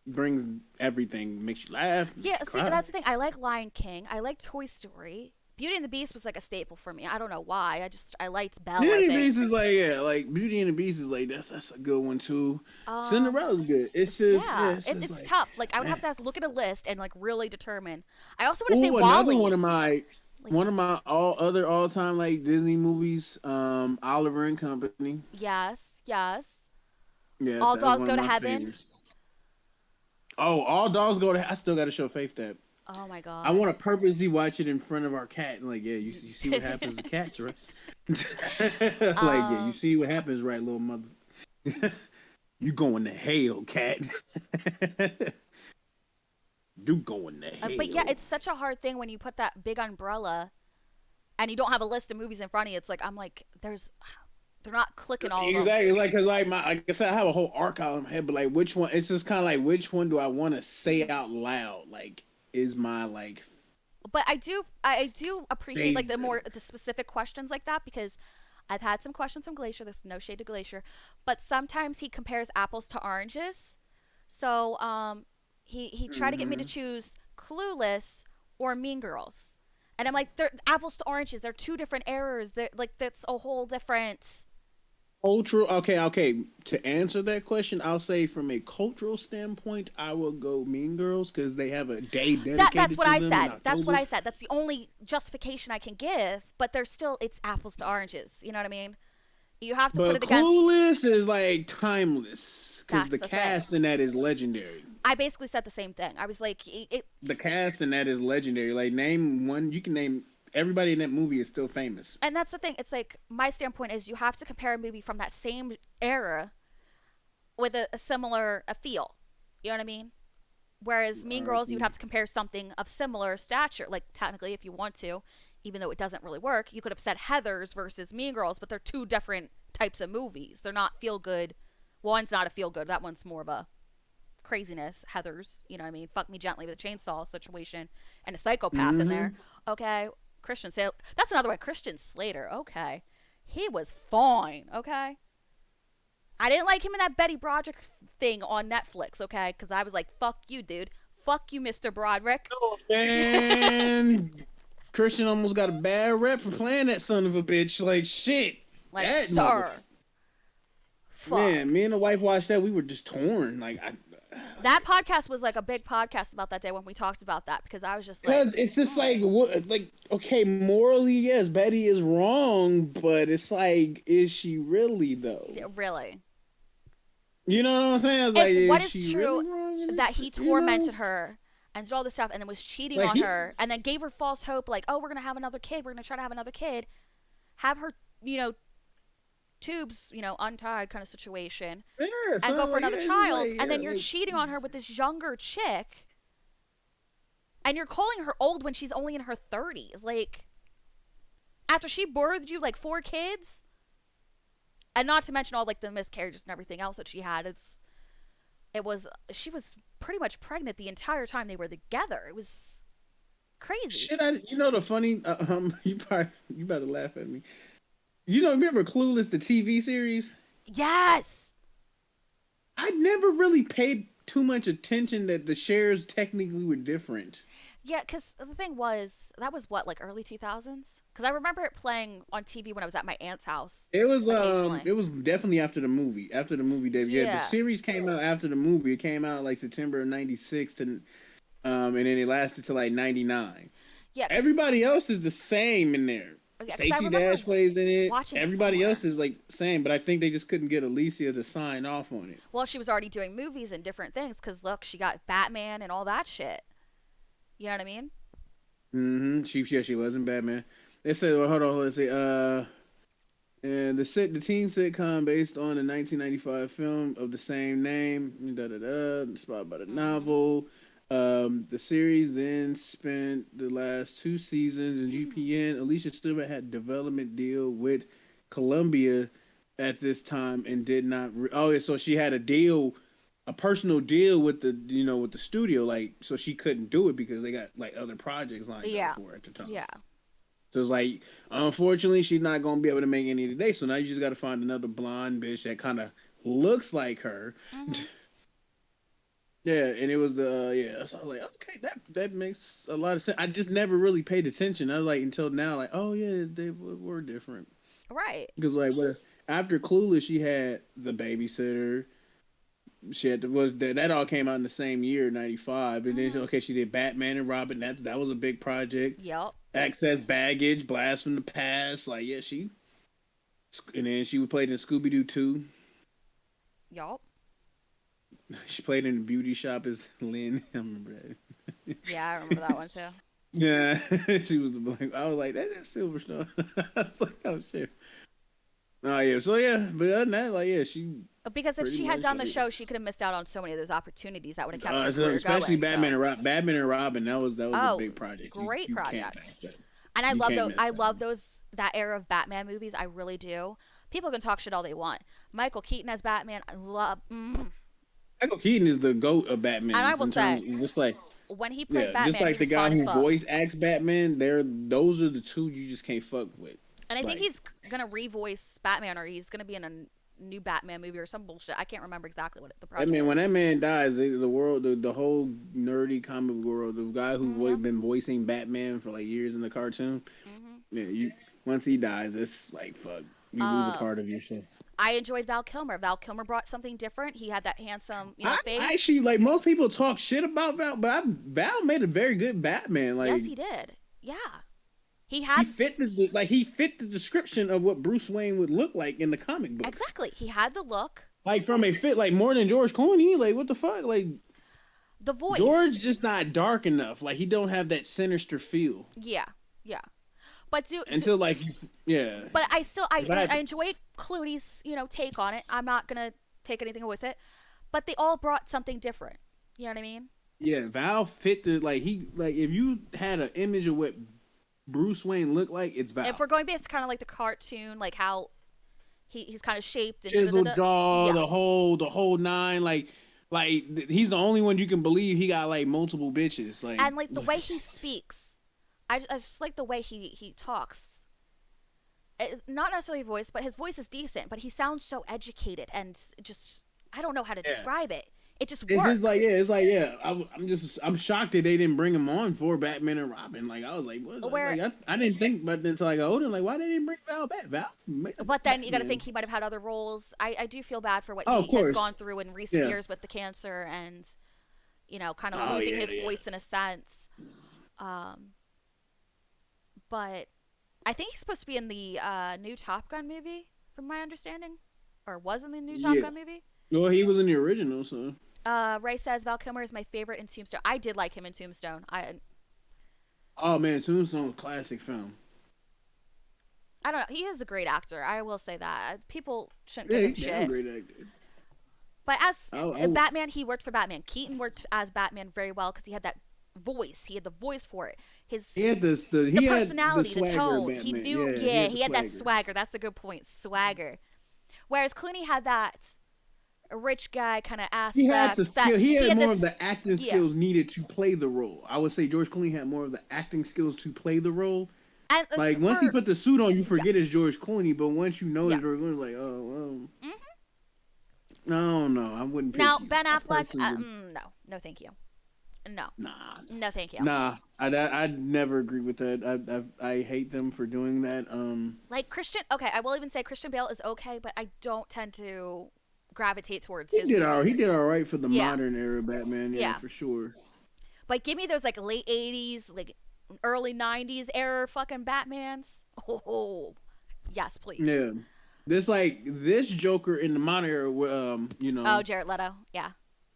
brings everything, makes you laugh, yeah, see, cry. that's the thing. I like Lion King. I like Toy Story. Beauty and the Beast was like a staple for me. I don't know why. I liked Belle, I Beauty and the Beast think. is like, yeah, like Beauty and the Beast is like that's a good one too. Um Cinderella's good. It's just yeah, yeah, it's just it's like tough. Like I would have man. to look at a list and like really determine. I also want to say Oh, another one Wally. of my Like one of my all time like Disney movies, Oliver and Company. yes, yes. Yes, All that's dogs one of go to my heaven. favorites. Oh, all dogs go to. I still got to show Faith that. Oh my I god. want to purposely watch it in front of our cat. And like, yeah, you see what happens to cats, right? Like, yeah, you um see what happens, right, little mother? You going to hell, cat. You going to but yeah, hell. it's such a hard thing when you put that big umbrella and you don't have a list of movies in front of you. It's like I'm like they're not clicking all of them. Exactly, like, cause like I said, I have a whole arc out in my head, but like, which one? It's just kind of like, which one do I want to say out loud? Like, is my like But I do appreciate like favorite? the specific questions like that because I've had some questions from Glacier. There's no shade to Glacier, but sometimes he compares apples to oranges. So he tried to get me to Mm-hmm. choose Clueless or Mean Girls, and I'm like, they're apples to oranges. They're two different errors. They're like that's a whole different. Cultural, okay. To answer that question, I'll say from a cultural standpoint, I will go Mean Girls because they have a day That's dedicated what to I them in said. That's what October. I said. That's the only justification I can give. But they're still it's apples to oranges. You know what I mean? You have to put But it against. Clueless is like timeless because That's the the thing. cast in that is legendary. I basically said the same thing. I was like, The cast in that is legendary. Like, name one, you can name everybody in that movie is still famous. and that's the thing. It's like my standpoint is you have to compare a movie from that same era with a similar a feel. You know what I mean? Whereas Mean All right, Girls, you'd have to compare something of similar stature. Like technically, if you want to, even though it doesn't really work, you could have said Heather's versus Mean Girls, but they're two different types of movies. They're not feel good. One's not a feel good. That one's more of a craziness. Heather's, you know what I mean? Fuck me gently with a chainsaw situation and a psychopath in there. mm-hmm. Okay, Christian Slater. That's another one. Christian Slater. Okay, he was fine. Okay, I didn't like him in that Betty Broderick thing on Netflix. Okay, because I was like, fuck you, dude. Fuck you, Mr. Broderick. Oh man, Christian almost got a bad rep for playing that son of a bitch. Like shit, Like, that mother. sir, Man, fuck. me and the wife watched that. We were just torn. Like, That podcast was like a big podcast about that day when we talked about that because I was just like, because it's just like, what, like, okay, morally, yes, Betty is wrong, but it's like, is she really though? yeah, really. You know what I'm saying? It's like, If what is is she true really wrong in that this? he You know, tormented her and did all this stuff and then was cheating like on he, her and then gave her false hope, like, oh, we're gonna have another kid, we're gonna try to have another kid, have her, you know, tubes, untied kind of situation, yeah. and So go for like, yeah, another it's just child, like, and yeah, then you're like, cheating on her with this younger chick, and you're calling her old when she's only in her 30s, like after she birthed you like four kids, and not to mention all like the miscarriages and everything else that she had. It was she was pretty much pregnant the entire time they were together. It was crazy. shit. The funny, you about to laugh at me. Remember Clueless, the TV series? Yes. I never really paid too much attention that the shares technically were different. Yeah, because the thing was, that was what, like early 2000s? Because I remember it playing on TV when I was at my aunt's house It occasionally. was definitely after the movie. After the movie, Dave. Yeah, the Yeah. series came out after the movie. It came out like September of '96 and then it lasted to like '99. Yeah, Everybody else is the same in there. cause I Stacey remember Dash plays in it. watching it Everybody else somewhere. is like same, but I think they just couldn't get Alicia to sign off on it. Well, she was already doing movies and different things. Cause look, she got Batman and all that shit. You know what I mean? She was in Batman. They said, well, hold on, let's see. And the teen sitcom based on the 1995 film of the same name, da da da, inspired by the Mm-hmm. novel. The series then spent the last two seasons in GPN. Alicia Silver had development deal with Columbia at this time and did not. Oh, yeah, so she had a deal, a personal deal with the with the studio, like so she couldn't do it because they got like other projects lined up Yeah. for her at the time. Yeah. So it's like, unfortunately, she's not gonna be able to make any today. So now you just got to find another blonde bitch that kind of looks like her. Mm-hmm. Yeah, and it was the yeah. So I was like, okay, that makes a lot of sense. I just never really paid attention. I was like until now, like, oh yeah, they were different. Right. Because like, what after Clueless, she had The Babysitter. She had was that all came out in the same year, '95, and then Mm-hmm. okay, she did Batman and Robin. That was a big project. Yep. Access Baggage, Blast from the Past. Like yeah, she and then she played in Scooby Doo 2. Yep. She played in the beauty shop as Lynn. I remember that. Yeah, I remember that one too. Yeah, she was the blank. I was like, that is Silverstone. I was like, oh shit. Oh yeah, so yeah, but other than that, like yeah, she Because if pretty she had much done the like, show, she could have missed out on so many of those opportunities that would have kept her so career especially going. So, Batman and Robin. That was a oh, big project. You great you can't project. pass that. And I You love can't those. miss I that. love those that era of Batman movies. I really do. People can talk shit all they want. Michael Keaton as Batman, I love. Michael Keaton is the goat of And I Batman's will in terms say, of just like when he played yeah, just Batman, he like the was guy fun as who fuck. voice acts Batman. Those are the two you just can't fuck with. And I think Like he's gonna revoice Batman, or he's gonna be in a new Batman movie or some bullshit. I can't remember exactly what the that project man, when is. that man dies, the world, the whole nerdy comic world, the guy who's Mm-hmm. been voicing Batman for like years in the cartoon, Mm-hmm. yeah, you once he dies, it's like fuck, you lose a Um, part of yourself. I enjoyed Val Kilmer. Val Kilmer brought something different. He had that handsome, I face. actually like most people talk shit about Val, but Val made a very good Batman. Yes, Like he did. Yeah, he he had fit he fit the description of what Bruce Wayne would look like in the comic books. exactly. He had the look, Like from a fit, like more than George Clooney. Like what the fuck, like the George voice. just not dark enough. Like he don't have that sinister feel. Yeah, yeah. But Until like yeah, but I still if I had I to, enjoy Clooney's take on it. I'm not gonna take anything with it. But they all brought something different. You know what I mean? yeah, Val fit the like he like if you had an image of what Bruce Wayne looked like, it's If Val. we're going based kind of like the cartoon, like how he's kind of shaped and da da da Chiseled da. jaw, Yeah, the whole nine, he's the only one you can believe he got like multiple bitches. Like and like the way he speaks, I just like the way he talks. Not necessarily voice, but his voice is decent. But he sounds so educated and just I don't know how to yeah. describe it. It just It's just like works. yeah, it's like yeah. I'm shocked that they didn't bring him on for Batman and Robin. Like I was like, what? Where, Like I didn't think, but until I got older, like why they didn't bring Val back? Val made a good but then you got to Batman. think he might have had other roles. I do feel bad for what Oh, of he has gone course, through in recent yeah. years with the cancer and kind of Oh losing yeah, his yeah. voice in a sense. Um, but I think he's supposed to be in the new Top Gun movie, from my understanding, or was in the new Top Yeah. Gun movie. Well, he was in the original, so. Ray says Val Kilmer is my favorite in Tombstone. I did like him in Tombstone. Oh man, Tombstone, classic film. I don't know. He is a great actor. I will say that. People shouldn't Yeah, give him he's damn shit. great actor. But as I Batman, he worked for Batman. Keaton worked as Batman very well because he had that voice. He had the voice for it. he His had this the he had the personality, the swagger of tone. He Batman. knew. Yeah, he Yeah, had the he had that swagger. swagger. That's a good point. Swagger. Whereas Clooney had that a rich guy kind of He had the aspect. That skill. He he had had more of this. the acting Yeah, skills needed to play the role. I would say George Clooney had more of the acting skills to play the role. and Like once he for put the suit on, you yeah, forget it's George Clooney. But once you know yeah. it's George Clooney, like oh well, Hmm. no, no, I wouldn't pick Now you. Ben I Affleck, personally would. no, no, thank you, no, Nah, no, thank you. nah. I'd never agree with that. I hate them for doing that. Like Christian, okay, I will even say Christian Bale is okay, but I don't tend to gravitate towards He his did all. He movies. did all right for the Yeah, modern era Batman. Yeah, yeah. for sure. But give me those like late '80s, like early 90s era fucking Batmans. Oh, yes, please. Yeah. This Joker in the modern era, Oh, Jared Leto. Yeah.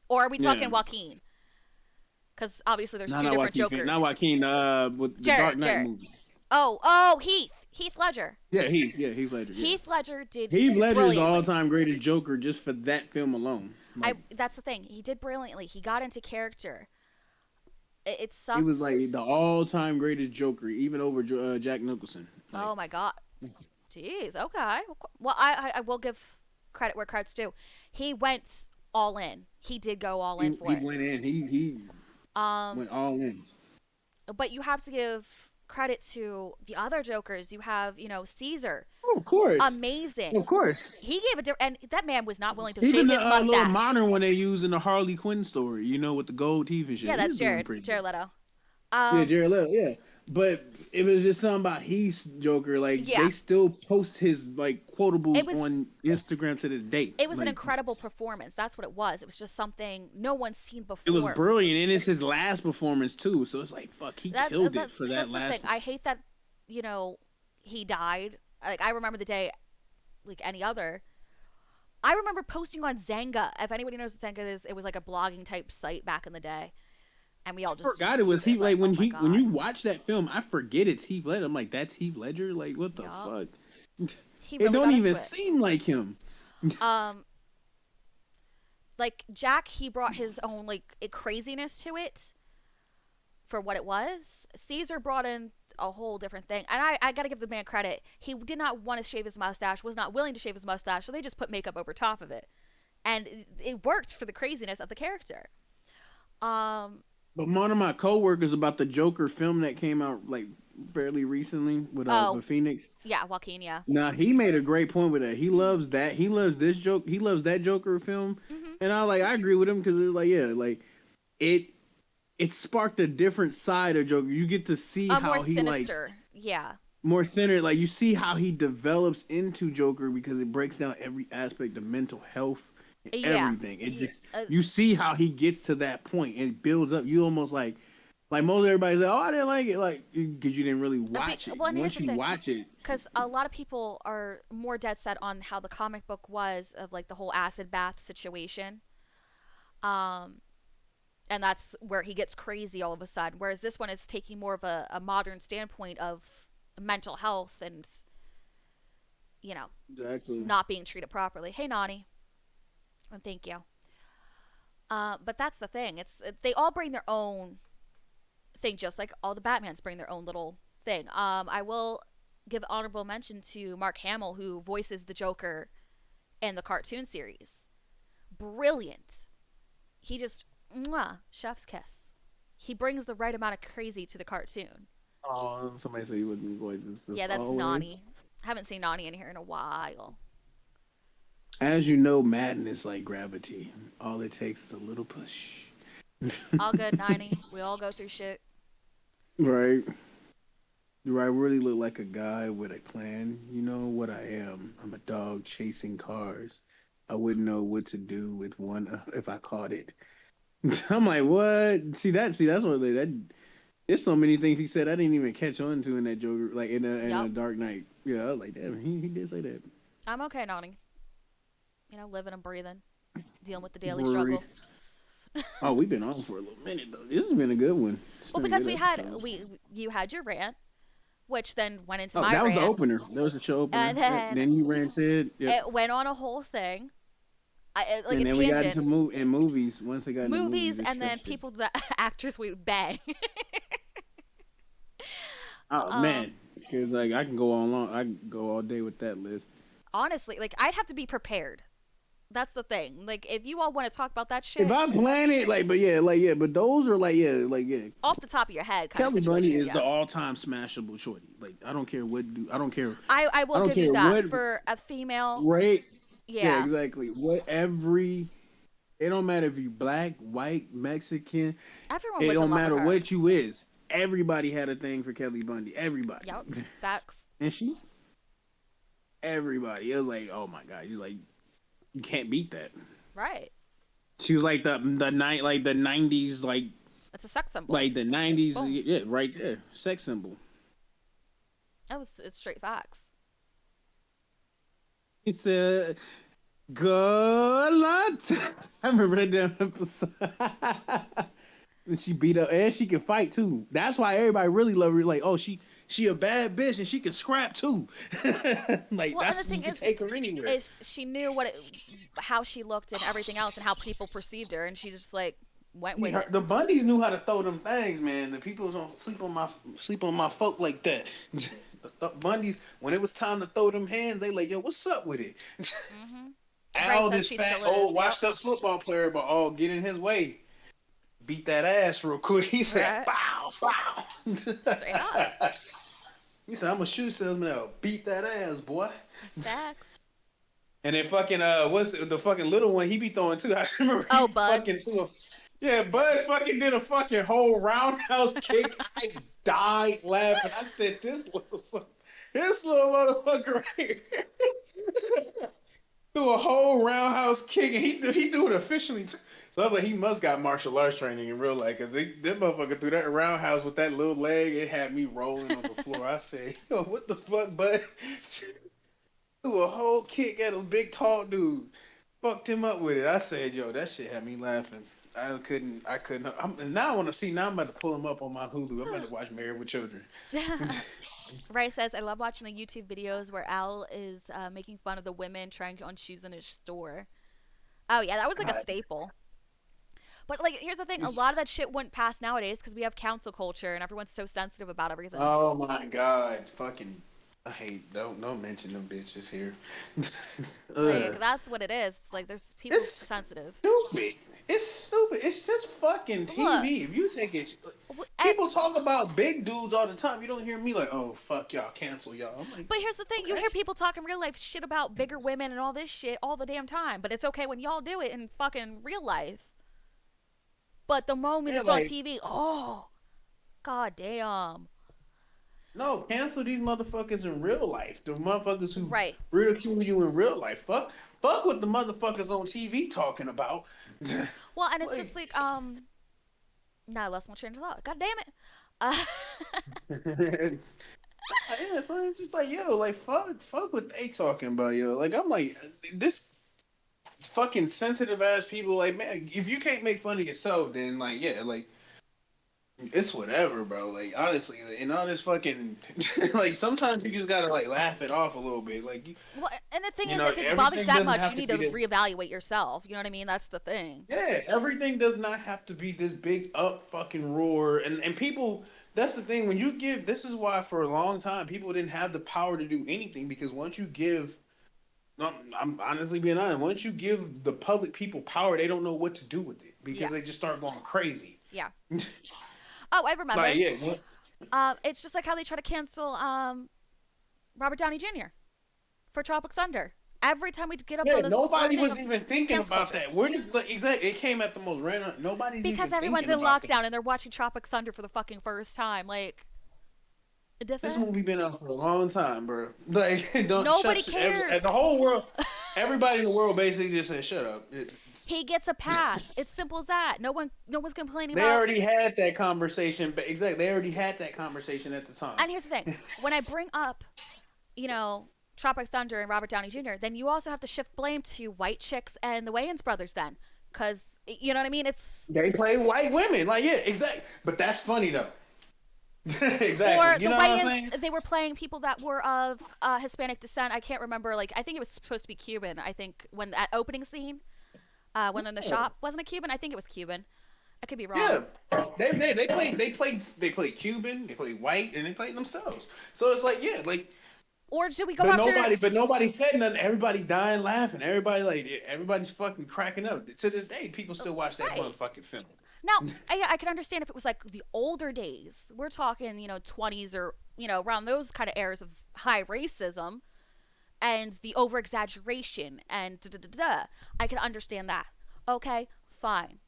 Or are we yeah. talking Joaquin? Because obviously there's No, two different Not Jokers. Joaquin. With the Dark Jared, Knight Jared. movie. Oh, Heath Ledger. Heath Ledger. Yeah, Heath Ledger did Heath Ledger is the brilliantly. all-time greatest Joker just for that film alone. I Like That's the thing. He did brilliantly. He got into character. It he was like sucks. the all-time greatest Joker, even over Jack Nicholson. Like Oh my god. Jeez. Okay. Well, I will give credit where credit's due. He went all in. He did go all in for he it. went in. He Um, went all in. but you have to give credit to the other Jokers. You have, Caesar. Oh, of course, Amazing. of course. He gave and that man was not willing to shave Even the his little mustache. modern one they use in the Harley Quinn story, with the gold teeth and Yeah, shit. that's He's doing Jared. pretty good. Jared Leto. Yeah, Um, Jared Leto. Yeah, but it was just something about Heath's Joker. Like yeah, they still post his like it quotables was on Instagram to this date. it was an Like incredible performance. That's what it was. It was just something no one's seen it was before. brilliant, and it's his last performance too. So it's like fuck, he That killed it that's for that that's the thing. last. I hate that you know he died. Like I remember the day like any other. I remember posting on Zanga. If anybody knows what Zanga is, it was like a blogging type site back in the day, and we all I just forgot it was use Heath. it. Like, Like oh my when god, you watch that film, I forget it's Heath Ledger. I'm like, that's Heath Ledger. Like what the yup, fuck? he It really don't got even into it. seem like him. Um, like Jack, he brought his own like craziness to it for what it was. Caesar brought in a whole different thing, and I got to give the man credit. He did not want to shave his mustache, was not willing to shave his mustache, so they just put makeup over top of it, and it worked for the craziness of the character. Um, But one of my coworkers about the Joker film that came out like fairly recently oh with Phoenix. yeah, Joaquin, yeah. Now he made a great point with that. He loves that. He loves this joke. He loves that Joker film, Hmm. and I agree with him because it's like it it sparked a different side of Joker. You get to see More how he like sinister, yeah, more centered. Like you see how he develops into Joker because it breaks down every aspect of mental health and yeah, everything. It yeah. just you see how he gets to that point and it builds up. You almost like most everybody's like, oh, I didn't like it, like because you didn't really watch it. Well, and here's Once the you thing, watch it, because a lot of people are more dead set on how the comic book was of like the whole acid bath situation. Um, and that's where he gets crazy all of a sudden. Whereas this one is taking more of a modern standpoint of mental health and exactly. not being treated properly. Hey, Nani, and thank you. But that's the thing. They all bring their own thing, just like all the Batmans bring their own little thing. I will give honorable mention to Mark Hamill, who voices the Joker in the cartoon series. Brilliant. He just chef's kiss. He brings the right amount of crazy to the cartoon. Oh, somebody said he wouldn't voice this Yeah, that's always. Nani. Haven't seen Nani in here in a while. As you know, madness like gravity. All it takes is a little push. All good, Nani. We all go through shit. Right. Do I really look like a guy with a plan? You know what I am. I'm a dog chasing cars. I wouldn't know what to do with one if I caught it. I'm like, what? See that's what that. There's so many things he said I didn't even catch on to in that Joker, like in a Yup. Dark Knight. Yeah, I was like, damn, he did say that. I'm okay, Nani. Living and breathing, dealing with the daily Brewery. struggle. Oh, we've been on for a little minute though. This has been a good one. It's Well, been a because good episode. you had your rant, which then went into Oh, my that was the rant, opener. That was the show opener. and Yep. then Then you ranted. Yep. it went on a whole thing, like And a then we got tangent. into movies. Once they got into movies, Movies, it and then stretched it. people, the actors would bang. Oh um, man, because like I can go on long. I can go all day with that list. Honestly, like I'd have to be prepared. That's the thing. Like if you all want to talk about that If shit I plan it, but those are yeah. off the top of your head, kind of Kelly Bundy situation, is the yeah. all-time smashable shorty. Like I don't care what do. I don't care. I I will don't give you care that what for a female. rate. Yeah, Yeah, exactly. What every. It don't matter if you black, white, Mexican. everyone It was in don't love with matter her. what you is. Everybody had a thing for Kelly Bundy. Everybody. Yep, facts. And she, everybody. It was like, oh my god. He's like, you can't beat that. Right. She was like the night, like the '90s, like It's a sex symbol. Like the '90s, Boom. yeah, right there, sex symbol. It's straight facts. He said, "Good luck." I remember that damn episode. And she beat up, and she can fight too. That's why everybody really love her. Like, oh, she a bad bitch, and she can scrap too. Like Well, and the that's you thing can take her anywhere. is she knew how she looked and everything else, and how people perceived her, and she just like went with it. The Bundys knew how to throw them things, man. The people don't sleep on my folk like that. The Bundys, when it was time to throw them hands, they like, yo, what's up with it? Mm-hmm. Bryce Al, says this she fat still is. old Yep. washed up football player, but all get in his way. Beat that ass real quick. He said, Right. "Bow, bow." Straight up. He said, "I'm a shoe salesman. I'll beat that ass, boy." Facts. And then fucking what's the fucking little one he be throwing too? I remember Oh, he Bud. fucking threw a yeah, Bud fucking did a fucking whole roundhouse kick. I died laughing. I said, this little motherfucker right here threw a whole roundhouse kick, and he threw it efficiently. So I was like, he must got martial arts training in real life, because that motherfucker threw that roundhouse with that little leg. It had me rolling on the floor. I said, yo, what the fuck, Bud? Threw a whole kick at a big tall dude. Fucked him up with it. I said, yo, that shit had me laughing. I couldn't. Now I want to see. Now I'm about to pull him up on my Hulu. I'm about to watch Married with Children. Ray says, I love watching the YouTube videos where Al is making fun of the women trying on shoes in his store. Oh, yeah, that was like a God, staple. But, like, here's the thing, a it's, lot of that shit wouldn't pass nowadays because we have council culture and everyone's so sensitive about everything. oh my God, fucking. I hate. Don't mention them bitches here. Like, Ugh. that's what it is. It's like, there's people It's sensitive. stupid. It's stupid. It's just fucking Look, TV. If you take it, eh, people talk about big dudes all the time. You don't hear me like, oh fuck y'all, cancel y'all. I'm like, but here's the thing, you okay. hear people talking real life shit about bigger women and all this shit all the damn time, but it's okay when y'all do it in fucking real life. But the moment Yeah, it's on like TV, oh, god damn. no, cancel these motherfuckers in real life. The motherfuckers who Right. ridicule you in real life. Fuck what the motherfuckers on TV talking about. Well, and it's just Like, like, nah, I lost my train of thought. God damn it. Uh, yeah, so it's just like yo, like fuck what they talking about, yo. Like I'm like this fucking sensitive ass people. Like man, if you can't make fun of yourself, then like yeah, like it's whatever, bro. Like honestly, and all this fucking like sometimes you just gotta like laugh it off a little bit. Like well, and the thing you is, know, if it bothers everything that doesn't much, have you to need be to this. reevaluate yourself. You know what I mean? That's the thing. Yeah, everything does not have to be this big up fucking roar. And people, that's the thing. When you give, this is why for a long time people didn't have the power to do anything because once you give, no, I'm honestly being honest. Once you give the public people power, they don't know what to do with it because Yeah. they just start going crazy. Yeah. Oh, I remember. Like yeah, what? It's just like how they try to cancel Robert Downey Jr. for Tropic Thunder. Every time we get up Yeah, on this nobody thing was of even thinking cancel about culture, that. Where did like, exactly it came at the most random? Nobody's because even everyone's thinking in about that. lockdown and they're watching Tropic Thunder for the fucking first time. Like, the This fuck? movie been out for a long time, bro. Like, don't Nobody shut cares. the whole world. Everybody in the world basically just said, "Shut up." He gets a pass. It's simple as that. No one's complaining They about. already had that conversation, but exactly, they already had that conversation at the time. And here's the thing: when I bring up, Tropic Thunder and Robert Downey Jr., then you also have to shift blame to white chicks and the Wayans brothers, then, because you know what I mean. It's They play white women, like yeah, exactly. But that's funny though. Exactly. or You the know what I'm saying? Wayans. They were playing people that were of Hispanic descent. I can't remember. Like, I think it was supposed to be Cuban. I think when that opening scene, when they're in the shop, wasn't it Cuban? I think it was Cuban. I could be Yeah, wrong. they played Cuban, they played white, and they played themselves. So it's like yeah, like Or do we go but after? nobody said nothing. Everybody dying laughing. Everybody's fucking cracking up. To this day, people still watch that Right. motherfucking film. Now, I could understand if it was like the older days. We're talking, 20s or, around those kind of eras of high racism and the over exaggeration and da da da da. I can understand that. Okay, fine.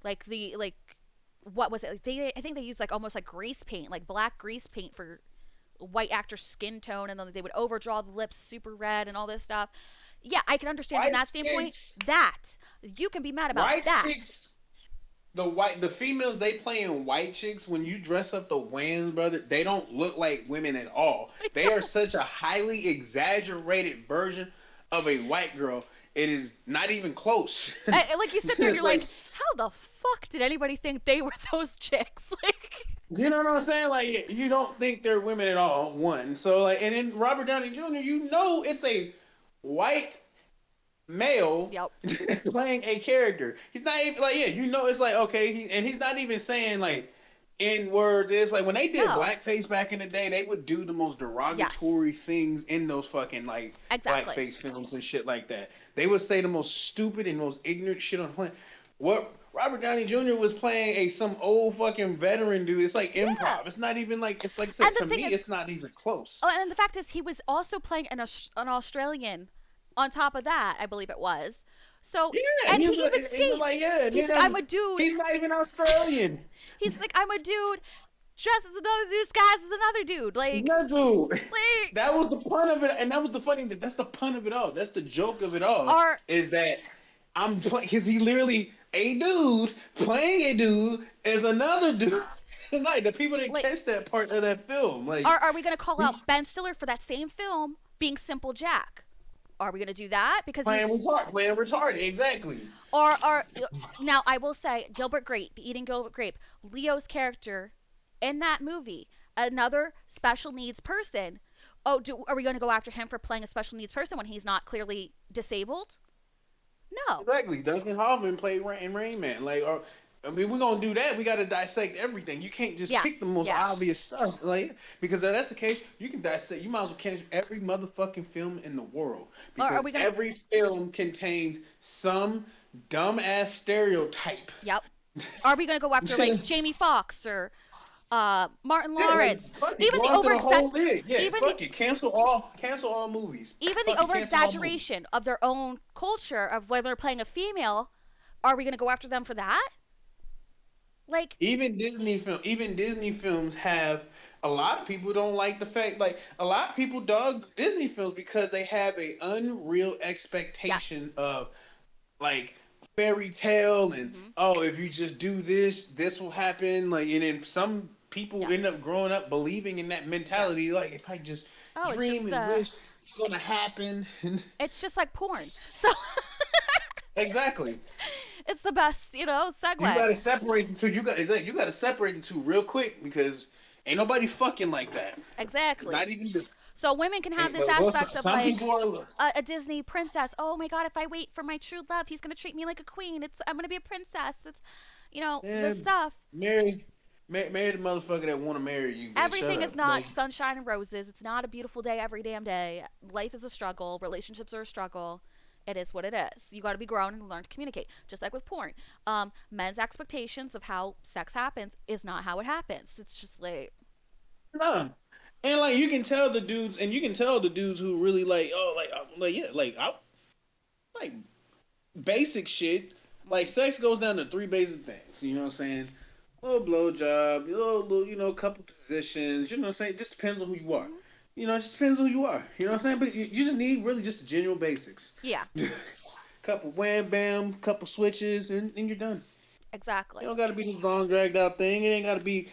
Like, what was it? Like I think they used like almost like grease paint, like black grease paint for white actors' skin tone, and then they would overdraw the lips super red and all this stuff. Yeah, I can understand from White that standpoint chicks, that you can be mad about white that. chicks, the females they play in White Chicks, when you dress up the Wayans brother, they don't look like women at all. I They are don't. such a highly exaggerated version of a white girl. It is not even close. Like you sit there and It's you're like, like, how the fuck did anybody think they were those chicks? Like, you know what I'm saying? Like, you don't think they're women at all. One, so like, and then Robert Downey Jr. You know, it's a white male yep. playing a character. He's not even like, yeah, you know, it's like, okay, and he's not even saying like N word. It's like when they did No. blackface back in the day, they would do the most Yes. derogatory things in those fucking like Exactly. blackface films and shit like that. They would say the most stupid and most ignorant shit on the planet. What Robert Downey Jr. was playing a some old fucking veteran dude. It's like Yeah. improv. It's not even like, it's like I said, And the to thing me, is, it's not even close. oh, and the fact is, he was also playing an Australian on top of that, I believe it was. So, Yeah, and he he's even he was like, states, yeah, he's like, I'm a dude. he's not even Australian. He's like, I'm a dude dressed as another dude, disguised as another dude. No, dude. Like, That was the pun of it, and that was the funny. That's the pun of it all. That's the joke of it all. are Is that I'm because he literally a dude playing a dude as another dude. Like the people didn't like, catch that part of that film. Like are we gonna call out Ben Stiller for that same film being Simple Jack? Are we gonna do that because he's playing retarded. Exactly. or now I will say Gilbert Grape eating Gilbert Grape, Leo's character in that movie, another special needs person. Oh, are we going to go after him for playing a special needs person when he's not clearly disabled? No. Exactly. Dustin Hoffman played in Rain Man. Like, or, I mean, we're gonna do that. We gotta dissect everything. You can't just Yeah. pick the most Yeah. obvious stuff, like because if that's the case, you can dissect. You might as well catch every motherfucking film in the world Or are because we going to every film contains some dumbass stereotype. Yep. Are we going to go after like Jamie Foxx or Martin Yeah, like Lawrence? fuck it, Even go the after over the whole lid. Yeah, even the fuck it, cancel all movies. even the Fuck it, over cancel all movies. exaggeration of their own culture of whether they're playing a female, are we going to go after them for that? Like, Even Disney films have a lot of people don't like the fact like a lot of people dog Disney films because they have a unreal yes. expectation of like fairy tale and Hmm. oh if you just do this will happen like and then some people Yeah. end up growing up believing in that Yeah. mentality like if I just Oh, dream and wish it's gonna happen. it's just like porn. So Exactly. it's the best, You segue. gotta separate the two. You gotta separate the two real quick because ain't nobody fucking like that. Not Exactly. even the. So women can have Ain't, this well, aspect of some like people are. a Disney princess. Oh my god, if I wait for my true love, he's gonna treat me like a queen. I'm gonna be a princess. It's this Man, stuff. marry, marry the motherfucker that want to marry you. Bitch. Shut Everything up. is Like, not sunshine and roses. It's not a beautiful day every damn day. Life is a struggle. Relationships are a struggle. It is what it is. You got to be grown and learn to communicate. Just like with porn, men's expectations of how sex happens is not how it happens. It's just like, nah. And like you can tell the dudes, and you can tell the dudes who really like, oh, like yeah, like I like basic shit. Like mm-hmm, sex goes down to three basic things. You know what I'm saying? A little blowjob, couple positions. You know what I'm saying? It just depends on who you are. mm-hmm. It just depends on who you are. You know what I'm saying? But you just need really just the genuine basics. Yeah, Couple wham bam, couple switches, and you're done. It exactly. don't gotta be this long dragged out thing. It ain't gotta be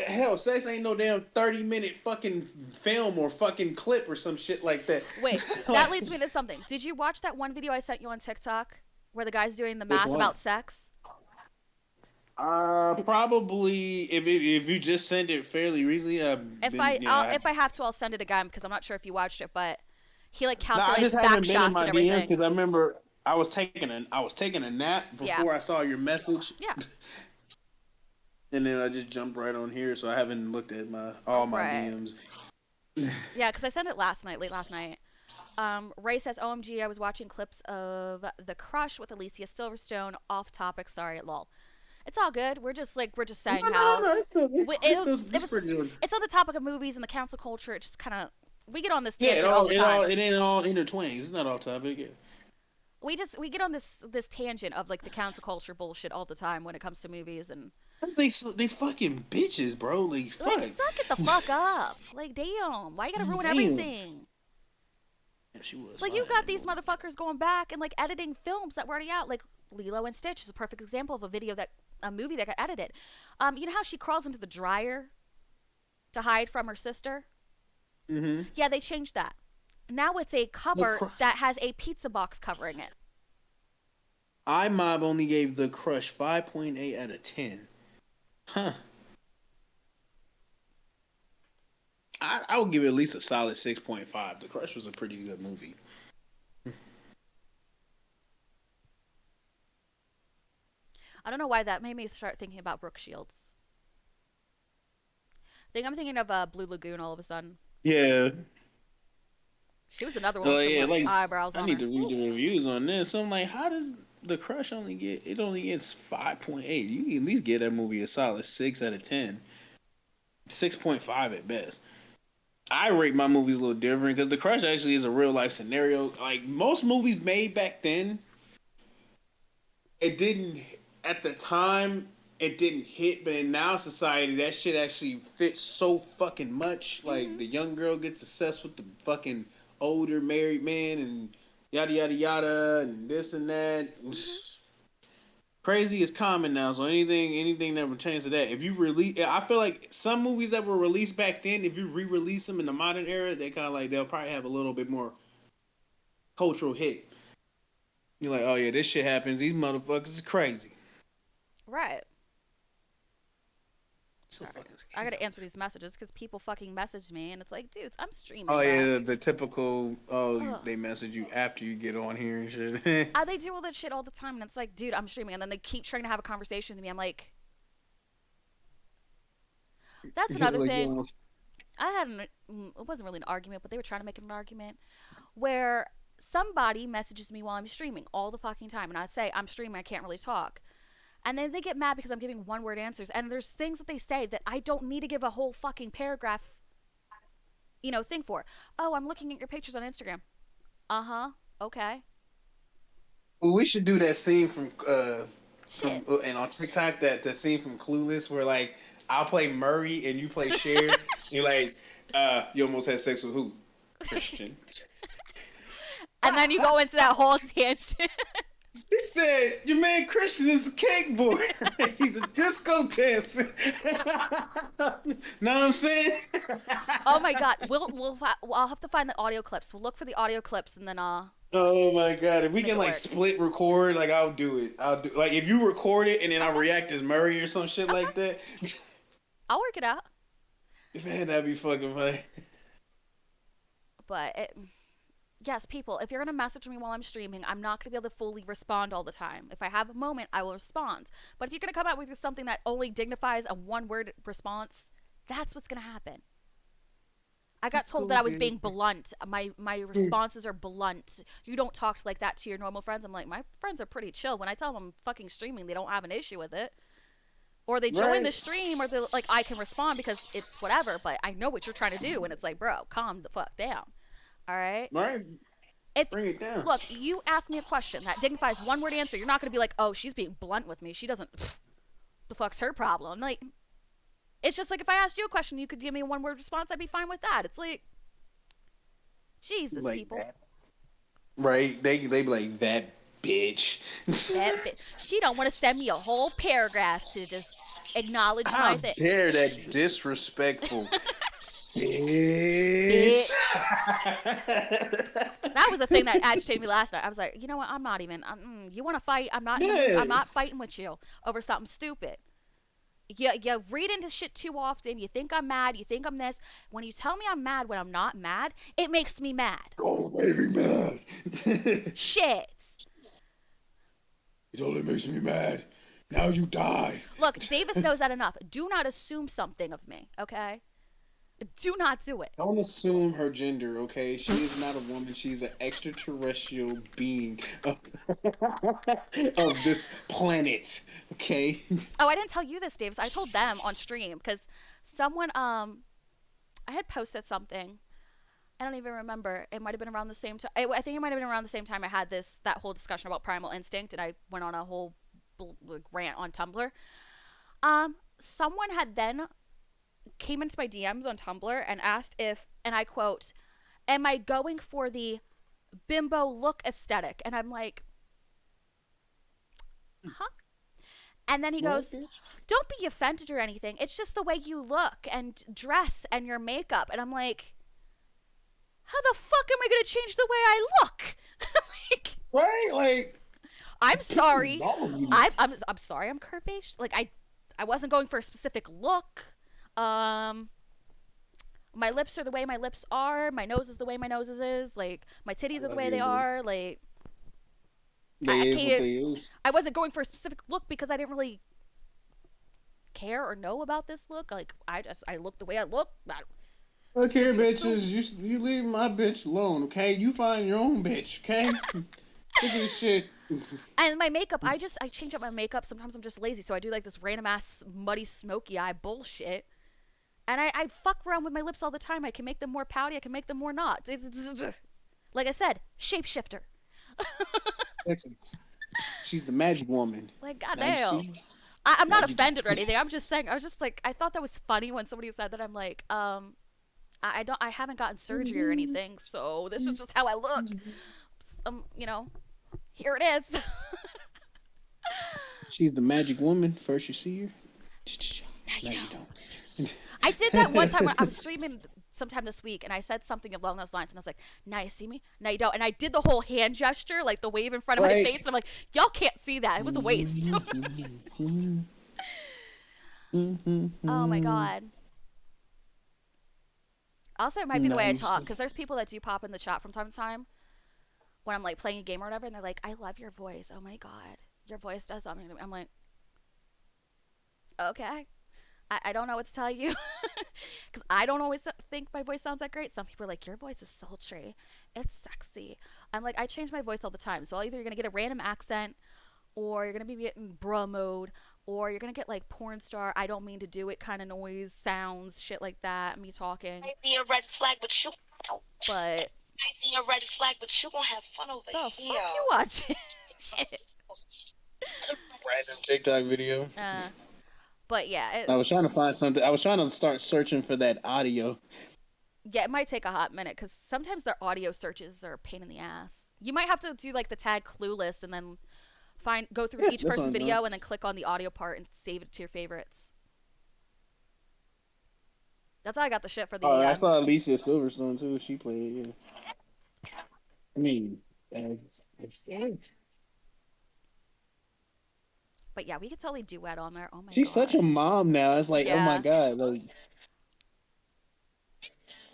hell, sex ain't no damn 30-minute fucking film or fucking clip or some shit like that. Wait, that Like leads me to something. Did you watch that one video I sent you on TikTok where the guy's doing the which math one? about sex? Probably if you just send it fairly recently, I've If been yeah. if I have to, I'll send it again because I'm not sure if you watched it, but he like No, I calculates just back haven't been in shots my and DM everything. because I remember I was taking a nap Yeah, before I saw your message, yeah, and then I just jumped right on here, so I haven't looked at my all my right. DMs. Yeah, because I sent it last night, late last night. Ray says, "OMG, I was watching clips of The Crush with Alicia Silverstone. Off topic, sorry, lol. It's all good. We're just No, saying no, no, how no. It's it was pretty good. it's on the topic of movies and the council culture. It just kind of we get on this Yeah, tangent all the time. it ain't all intertwined. It's not all topic. Yeah. We get on this tangent of like the council culture bullshit all the time when it comes to movies and They fucking bitches, bro. Like like fuck. suck it the fuck up. Like damn, why you gotta ruin Damn. everything? Yeah, she was Like you fine in got that these movie. motherfuckers going back and like editing films that were already out. Like Lilo and Stitch is a perfect example of a video that a movie that got edited. You know how she crawls into the dryer to hide from her sister? Mm-hmm. Yeah, they changed that. Now it's a The cover that has a pizza box covering it. iMob only gave The Crush 5.8 out of 10. Huh. I would give it at least a solid 6.5. The Crush was a pretty good movie. I don't know why that made me start thinking about Brooke Shields. I think I'm thinking of Blue Lagoon all of a sudden. Yeah. She was another one with some Yeah, like like eyebrows I on need her. to read Oof. the reviews on this. So I'm like, how does The Crush only gets 5.8? You can at least get that movie a solid 6 out of 10. 6.5 at best. I rate my movies a little different because The Crush actually is a real life scenario. Like most movies made back then, it didn't at the time it didn't hit, but in now society that shit actually fits so fucking much. Like Mhm. the young girl gets obsessed with the fucking older married man and yada yada yada and this and that. Mhm. Crazy is common now, so anything that pertains to that. If you release, I feel like some movies that were released back then, if you re-release them in the modern era, they kind of like they'll probably have a little bit more cultural hit. You're like, oh yeah, this shit happens. These motherfuckers is crazy. Right. So All right. fucking I gotta scary. answer these messages because people fucking message me and it's like, dudes, I'm Oh streaming, bruh. yeah, the typical Ugh. they message you after you get on here and shit. They do all that shit all the time, and it's like, dude, I'm streaming, and then they keep trying to have a conversation with me. I'm like, that's another like you thing. almost I had it wasn't really an argument, but they were trying to make it an argument where somebody messages me while I'm streaming all the fucking time, and I say I'm streaming, I can't really talk, and then they get mad because I'm giving one word answers, and there's things that they say that I don't need to give a whole fucking paragraph, thing for. Oh, I'm looking at your pictures on Instagram. Uh huh. Okay. well, we should do that scene from Shit. and on TikTok that scene from Clueless where like I'll play Murray and you play Cher. You're like, you almost had sex with who? Christian. And then you go into that whole tangent. He said, "Your man Christian is a cake boy. He's a disco dancer." Know what I'm saying? Oh my god, I'll have to find the audio clips. We'll look for the audio clips and then Oh my god! If we make can it like work. split record, like I'll do it. I'll do like if you record it and then I Okay, react as Murray or some shit okay, like that. I'll work it out. Man, that'd be fucking funny. But yes, people, if you're gonna message me while I'm streaming, I'm not gonna be able to fully respond all the time. If I have a moment, I will respond. But if you're gonna come out with something that only dignifies a one-word response, that's what's gonna happen. I got told Disco that I was being dancer. blunt. My responses are blunt. You don't talk like that to your normal friends. I'm like, my friends are pretty chill. When I tell them I'm fucking streaming, they don't have an issue with it. Or they join the Right, stream, or they're like, I can respond because it's whatever. But I know what you're trying to do, and it's like, bro, calm the fuck down. All right. right. If Bring it down. Look, you ask me a question that dignifies one word answer, you're not gonna be like, oh, she's being blunt with me. She doesn't. The fuck's her problem? Like, it's just like if I asked you a question, you could give me a one word response. I'd be fine with that. It's like, Jesus, Like people. that. Right? They be like that bitch. That bitch. She don't want to send me a whole paragraph to just acknowledge How my thing. dare that disrespectful bitch? Bitch. That was the thing that agitated me last night. I was like, you know what? I'm not even. You want to fight? I'm not in the mood. I'm Yeah. not fighting with you over something stupid. You read into shit too often. You think I'm mad. You think I'm this. When you tell me I'm mad when I'm not mad, it makes me mad. Oh, baby, mad. Shit. It only makes me mad. Now you die. Look, Davis knows that enough. Do not assume something of me, okay? Do not do it. Don't assume her gender, okay? She is not a woman. She's an extraterrestrial being of this planet, okay? Oh, I didn't tell you this, Davis. I told them on stream because someone I had posted something. I don't even remember. It might have been around the same time. I think it might have been around the same time I had that whole discussion about primal instinct, and I went on a whole like, rant on Tumblr. Someone had then came into my DMs on Tumblr and asked if, and I quote, "Am I going for the bimbo look aesthetic?" And I'm like, huh? And then he What, goes, bitch? don't be offended or anything. It's just the way you look and dress and your makeup. And I'm like, how the fuck am I going to change the way I look? Like, Right? Like, I'm people's sorry. balls. I'm sorry. I'm curvaceous. Like I wasn't going for a specific look. Um, my lips are the way my lips are. My nose is the way my nose is. Like my I titties are the love way you, they bro. are. Like I They is what can't. they is. I wasn't going for a specific look because I didn't really care or know about this look. Like I look the way I look. Just Okay, because he was still. bitches, you leave my bitch alone, okay? You find your own bitch, okay? Sick of this shit. And my makeup, I change up my makeup. Sometimes I'm just lazy, so I do like this random ass muddy smoky eye bullshit. And I fuck around with my lips all the time. I can make them more pouty. I can make them more not. Like I said, shapeshifter. Listen, she's the magic woman. Like Now you goddamn. see, I'm not magic. offended or anything. I'm just saying. I was just like, I thought that was funny when somebody said that. I'm like, I haven't gotten surgery or anything, so this is just how I look. You know, here it is. She's the magic woman. First you see her, Now you now know. you don't. I did that one time when I was streaming sometime this week, and I said something along those lines, and I was like, "Now you see me, now you don't," and I did the whole hand gesture, like the wave in front of my Right. face, and I'm like, "Y'all can't see that. It was a waste." Oh my god. Also, it might be the way I Nice. talk, because there's people that do pop in the chat from time to time when I'm like playing a game or whatever, and they're like, "I love your voice. Oh my god, your voice does something to me." I'm like, okay. I don't know what to tell you because I don't always think my voice sounds that great. Some people are like, your voice is sultry, it's sexy. I'm like, I change my voice all the time. So either you're gonna get a random accent, or you're gonna be getting bruh mode, or you're gonna get like porn star. I don't mean to do it kind of noise, sounds, shit like that. Me talking, Might be a red flag, but you but might be a red flag, but you gonna have fun over the here. fuck you watching? Shit. Random TikTok video. Uh, but yeah, I was trying to find something. I was trying to start searching for that audio. yeah, it might take a hot minute because sometimes their audio searches are a pain in the ass. You might have to do like the tag clueless and then go through Yeah, each that's what person's I'm doing. video and then click on the audio part and save it to your favorites. That's how I got the shit for Oh, the I saw Alicia Silverstone too. She played. Yeah. I mean, it's but yeah, we could totally duet on there. Oh my she's such god. a mom now. It's like, oh my Yeah. god,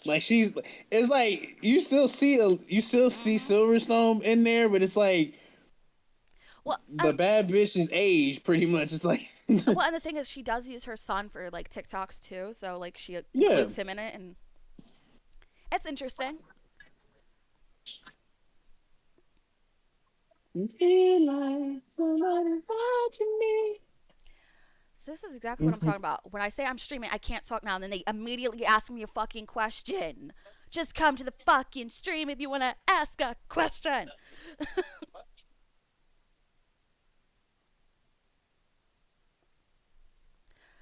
like she's. It's like you still see Mhm. Silverstone in there, but it's like Well, the bad bitch is age pretty much. It's like, and the thing is, she does use her son for like TikToks too, so like she yeah. includes him in it, and it's interesting. Feel like somebody's watching me. So this is exactly what I'm talking about. When I say I'm streaming, I can't talk now, and then they immediately ask me a fucking question. Just come to the fucking stream if you want to ask a question.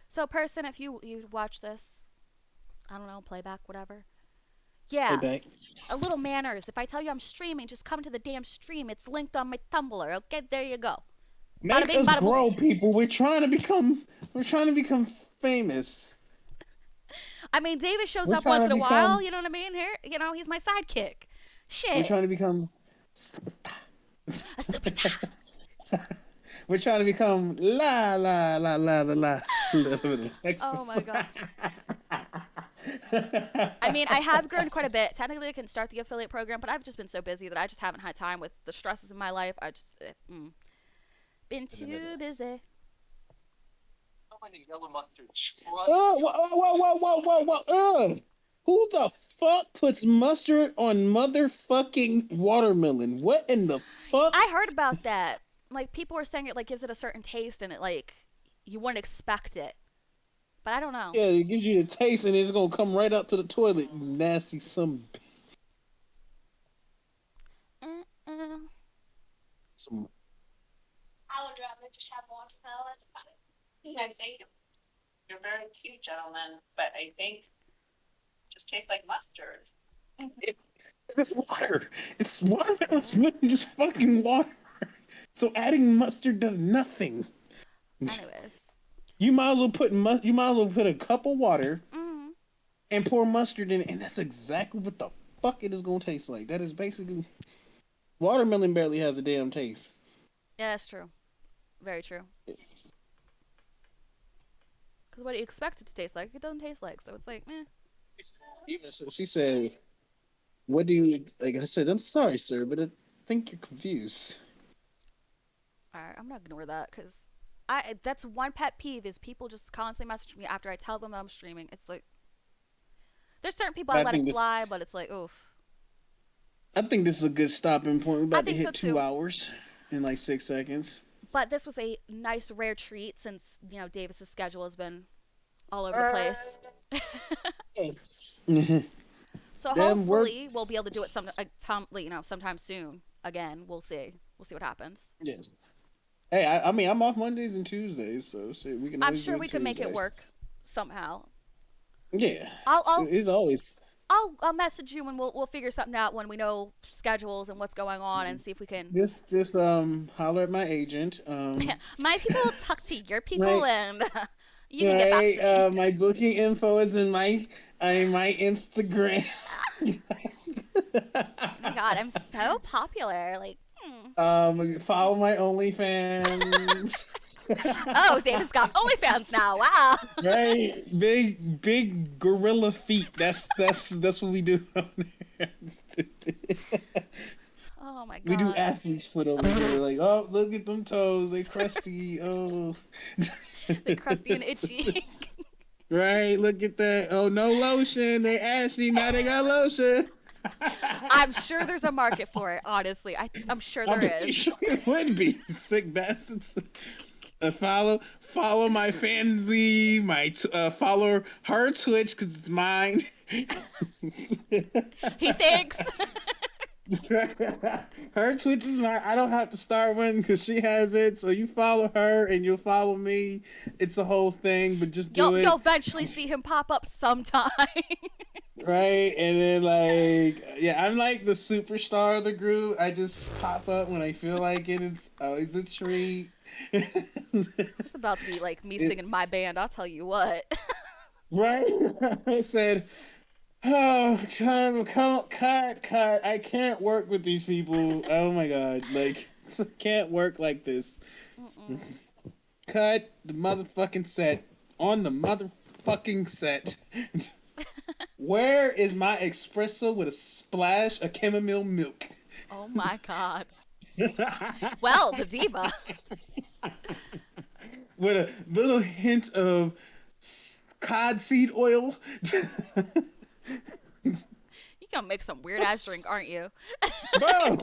So, person, if you watch this, I don't know, playback, whatever. Hey, Yeah, back. a little manners. If I tell you I'm streaming, just come to the damn stream. It's linked on my Tumblr. Okay, there you go. Bada Make bing, us bada boom. grow, people. We're trying to become famous. I mean, David shows We're up trying once to in a while. become. You know what I mean? Here, he's my sidekick. We're Shit, trying to become. a superstar. We're trying to become la la la la la la. Oh my god. I mean, I have grown quite a bit. Technically, I can start the affiliate program, but I've just been so busy that I just haven't had time with the stresses of my life. I just been too busy. So many yellow mustard. Oh, whoa, whoa, whoa, whoa, whoa, whoa. Who the fuck puts mustard on motherfucking watermelon? What in the fuck? I heard about that. Like people were saying it like gives it a certain taste, and it like you wouldn't expect it. But I don't know. Yeah, it gives you the taste and it's gonna come right out to the toilet, you nasty some. Uh-uh. Some I would rather just have watermelon. I think you're very cute, gentlemen, but I think it just tastes like mustard. it's water. It's watermelon's really just fucking water. So adding mustard does nothing. Anyways. You might as well you might as well put a cup of water Mm, and pour mustard in it, and that's exactly what the fuck it is gonna taste like. That is basically watermelon barely has a damn taste. yeah, that's true. Very true. Because what do you expect it to taste like? It doesn't taste like. So it's like, eh. Even so, she said, "What do you like?" I said, "I'm sorry, sir, but I think you're confused." Alright, I'm gonna ignore that because that's one pet peeve is people just constantly message me after I tell them that I'm streaming. It's like there's certain people I I let it think this, fly, but it's like, oof. I think this is a good stopping point. We're I about to think so hit two too. hours in like 6 seconds. But this was a nice rare treat since Davis's schedule has been all over the place. So Them work. hopefully we'll be able to do it sometime soon. Again, we'll see. We'll see what happens. Yes. Hey, I mean, I'm off Mondays and Tuesdays, so shit, we can I'm always do sure it we can make it Tuesday. work somehow. Yeah, I'll I'll it's always. I'll message you and we'll figure something out when we know schedules and what's going on and see if we can. Just holler at my agent. My people will talk to your people My and you can get back my to me. my booking info is in my Instagram. Oh my god, I'm so popular. Like, Follow my OnlyFans. oh, David's got OnlyFans now. Wow. Right, big gorilla feet. That's what we do on there. Oh my We do god. athlete's foot over here. Like, oh, look at them toes. They crusty. Oh. The crusty and itchy. Right, look at that. Oh, no lotion. They ashy. Now they got lotion. I'm sure there's a market for it. Honestly, I'm sure I'm there pretty is. sure it would be. Sick bastards. Follow my fancy, follow her Twitch because it's mine. He thinks. Her Twitch is mine. I don't have to start one because she has it. So you follow her and you'll follow me. It's a whole thing, but just do You'll it. eventually see him pop up sometime. Right, and then like, yeah, I'm like the superstar of the group. I just pop up when I feel like it. It's always a treat. It's about to be like me It, singing my band. I'll tell you what. right, I said, "Oh, cut! I can't work with these people. Oh my god, like, can't work like this. Mm-mm. Cut the motherfucking set on the motherfucking set." Where is my espresso with a splash of chamomile milk? Oh my god. Well, the diva. With a little hint of cod seed oil. You gonna make some weird ass drink, aren't you? Bro,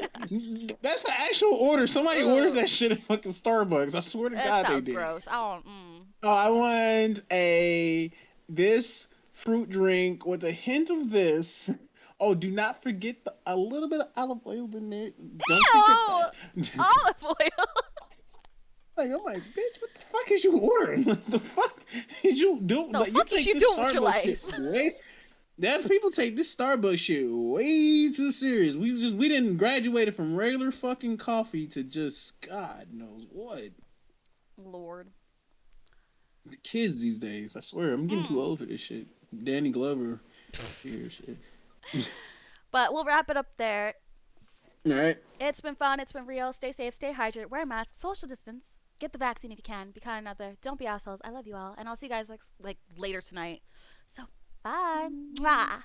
that's an actual order. Somebody orders Ugh, that shit at fucking Starbucks. I swear to that God they sounds did. gross. I don't. Mm. Oh, I want this fruit drink with a hint of this. Oh, do not forget a little bit of olive oil in there. Don't forget Ew! that. Olive oil. Like, I'm like, bitch, what the fuck is you ordering? What the fuck is you doing? The Like, you fuck is take you this doing with your Starbucks life? shit way. That people take this Starbucks shit way too serious. We didn't graduated from regular fucking coffee to just God knows what. Lord. The kids these days, I swear, I'm getting too Mm. old for this shit. Danny Glover, here shit. But we'll wrap it up there. All right. It's been fun. It's been real. Stay safe. Stay hydrated. Wear a mask. Social distance. Get the vaccine if you can. Be kind another. Don't be assholes. I love you all, and I'll see you guys like later tonight. So bye. Mwah.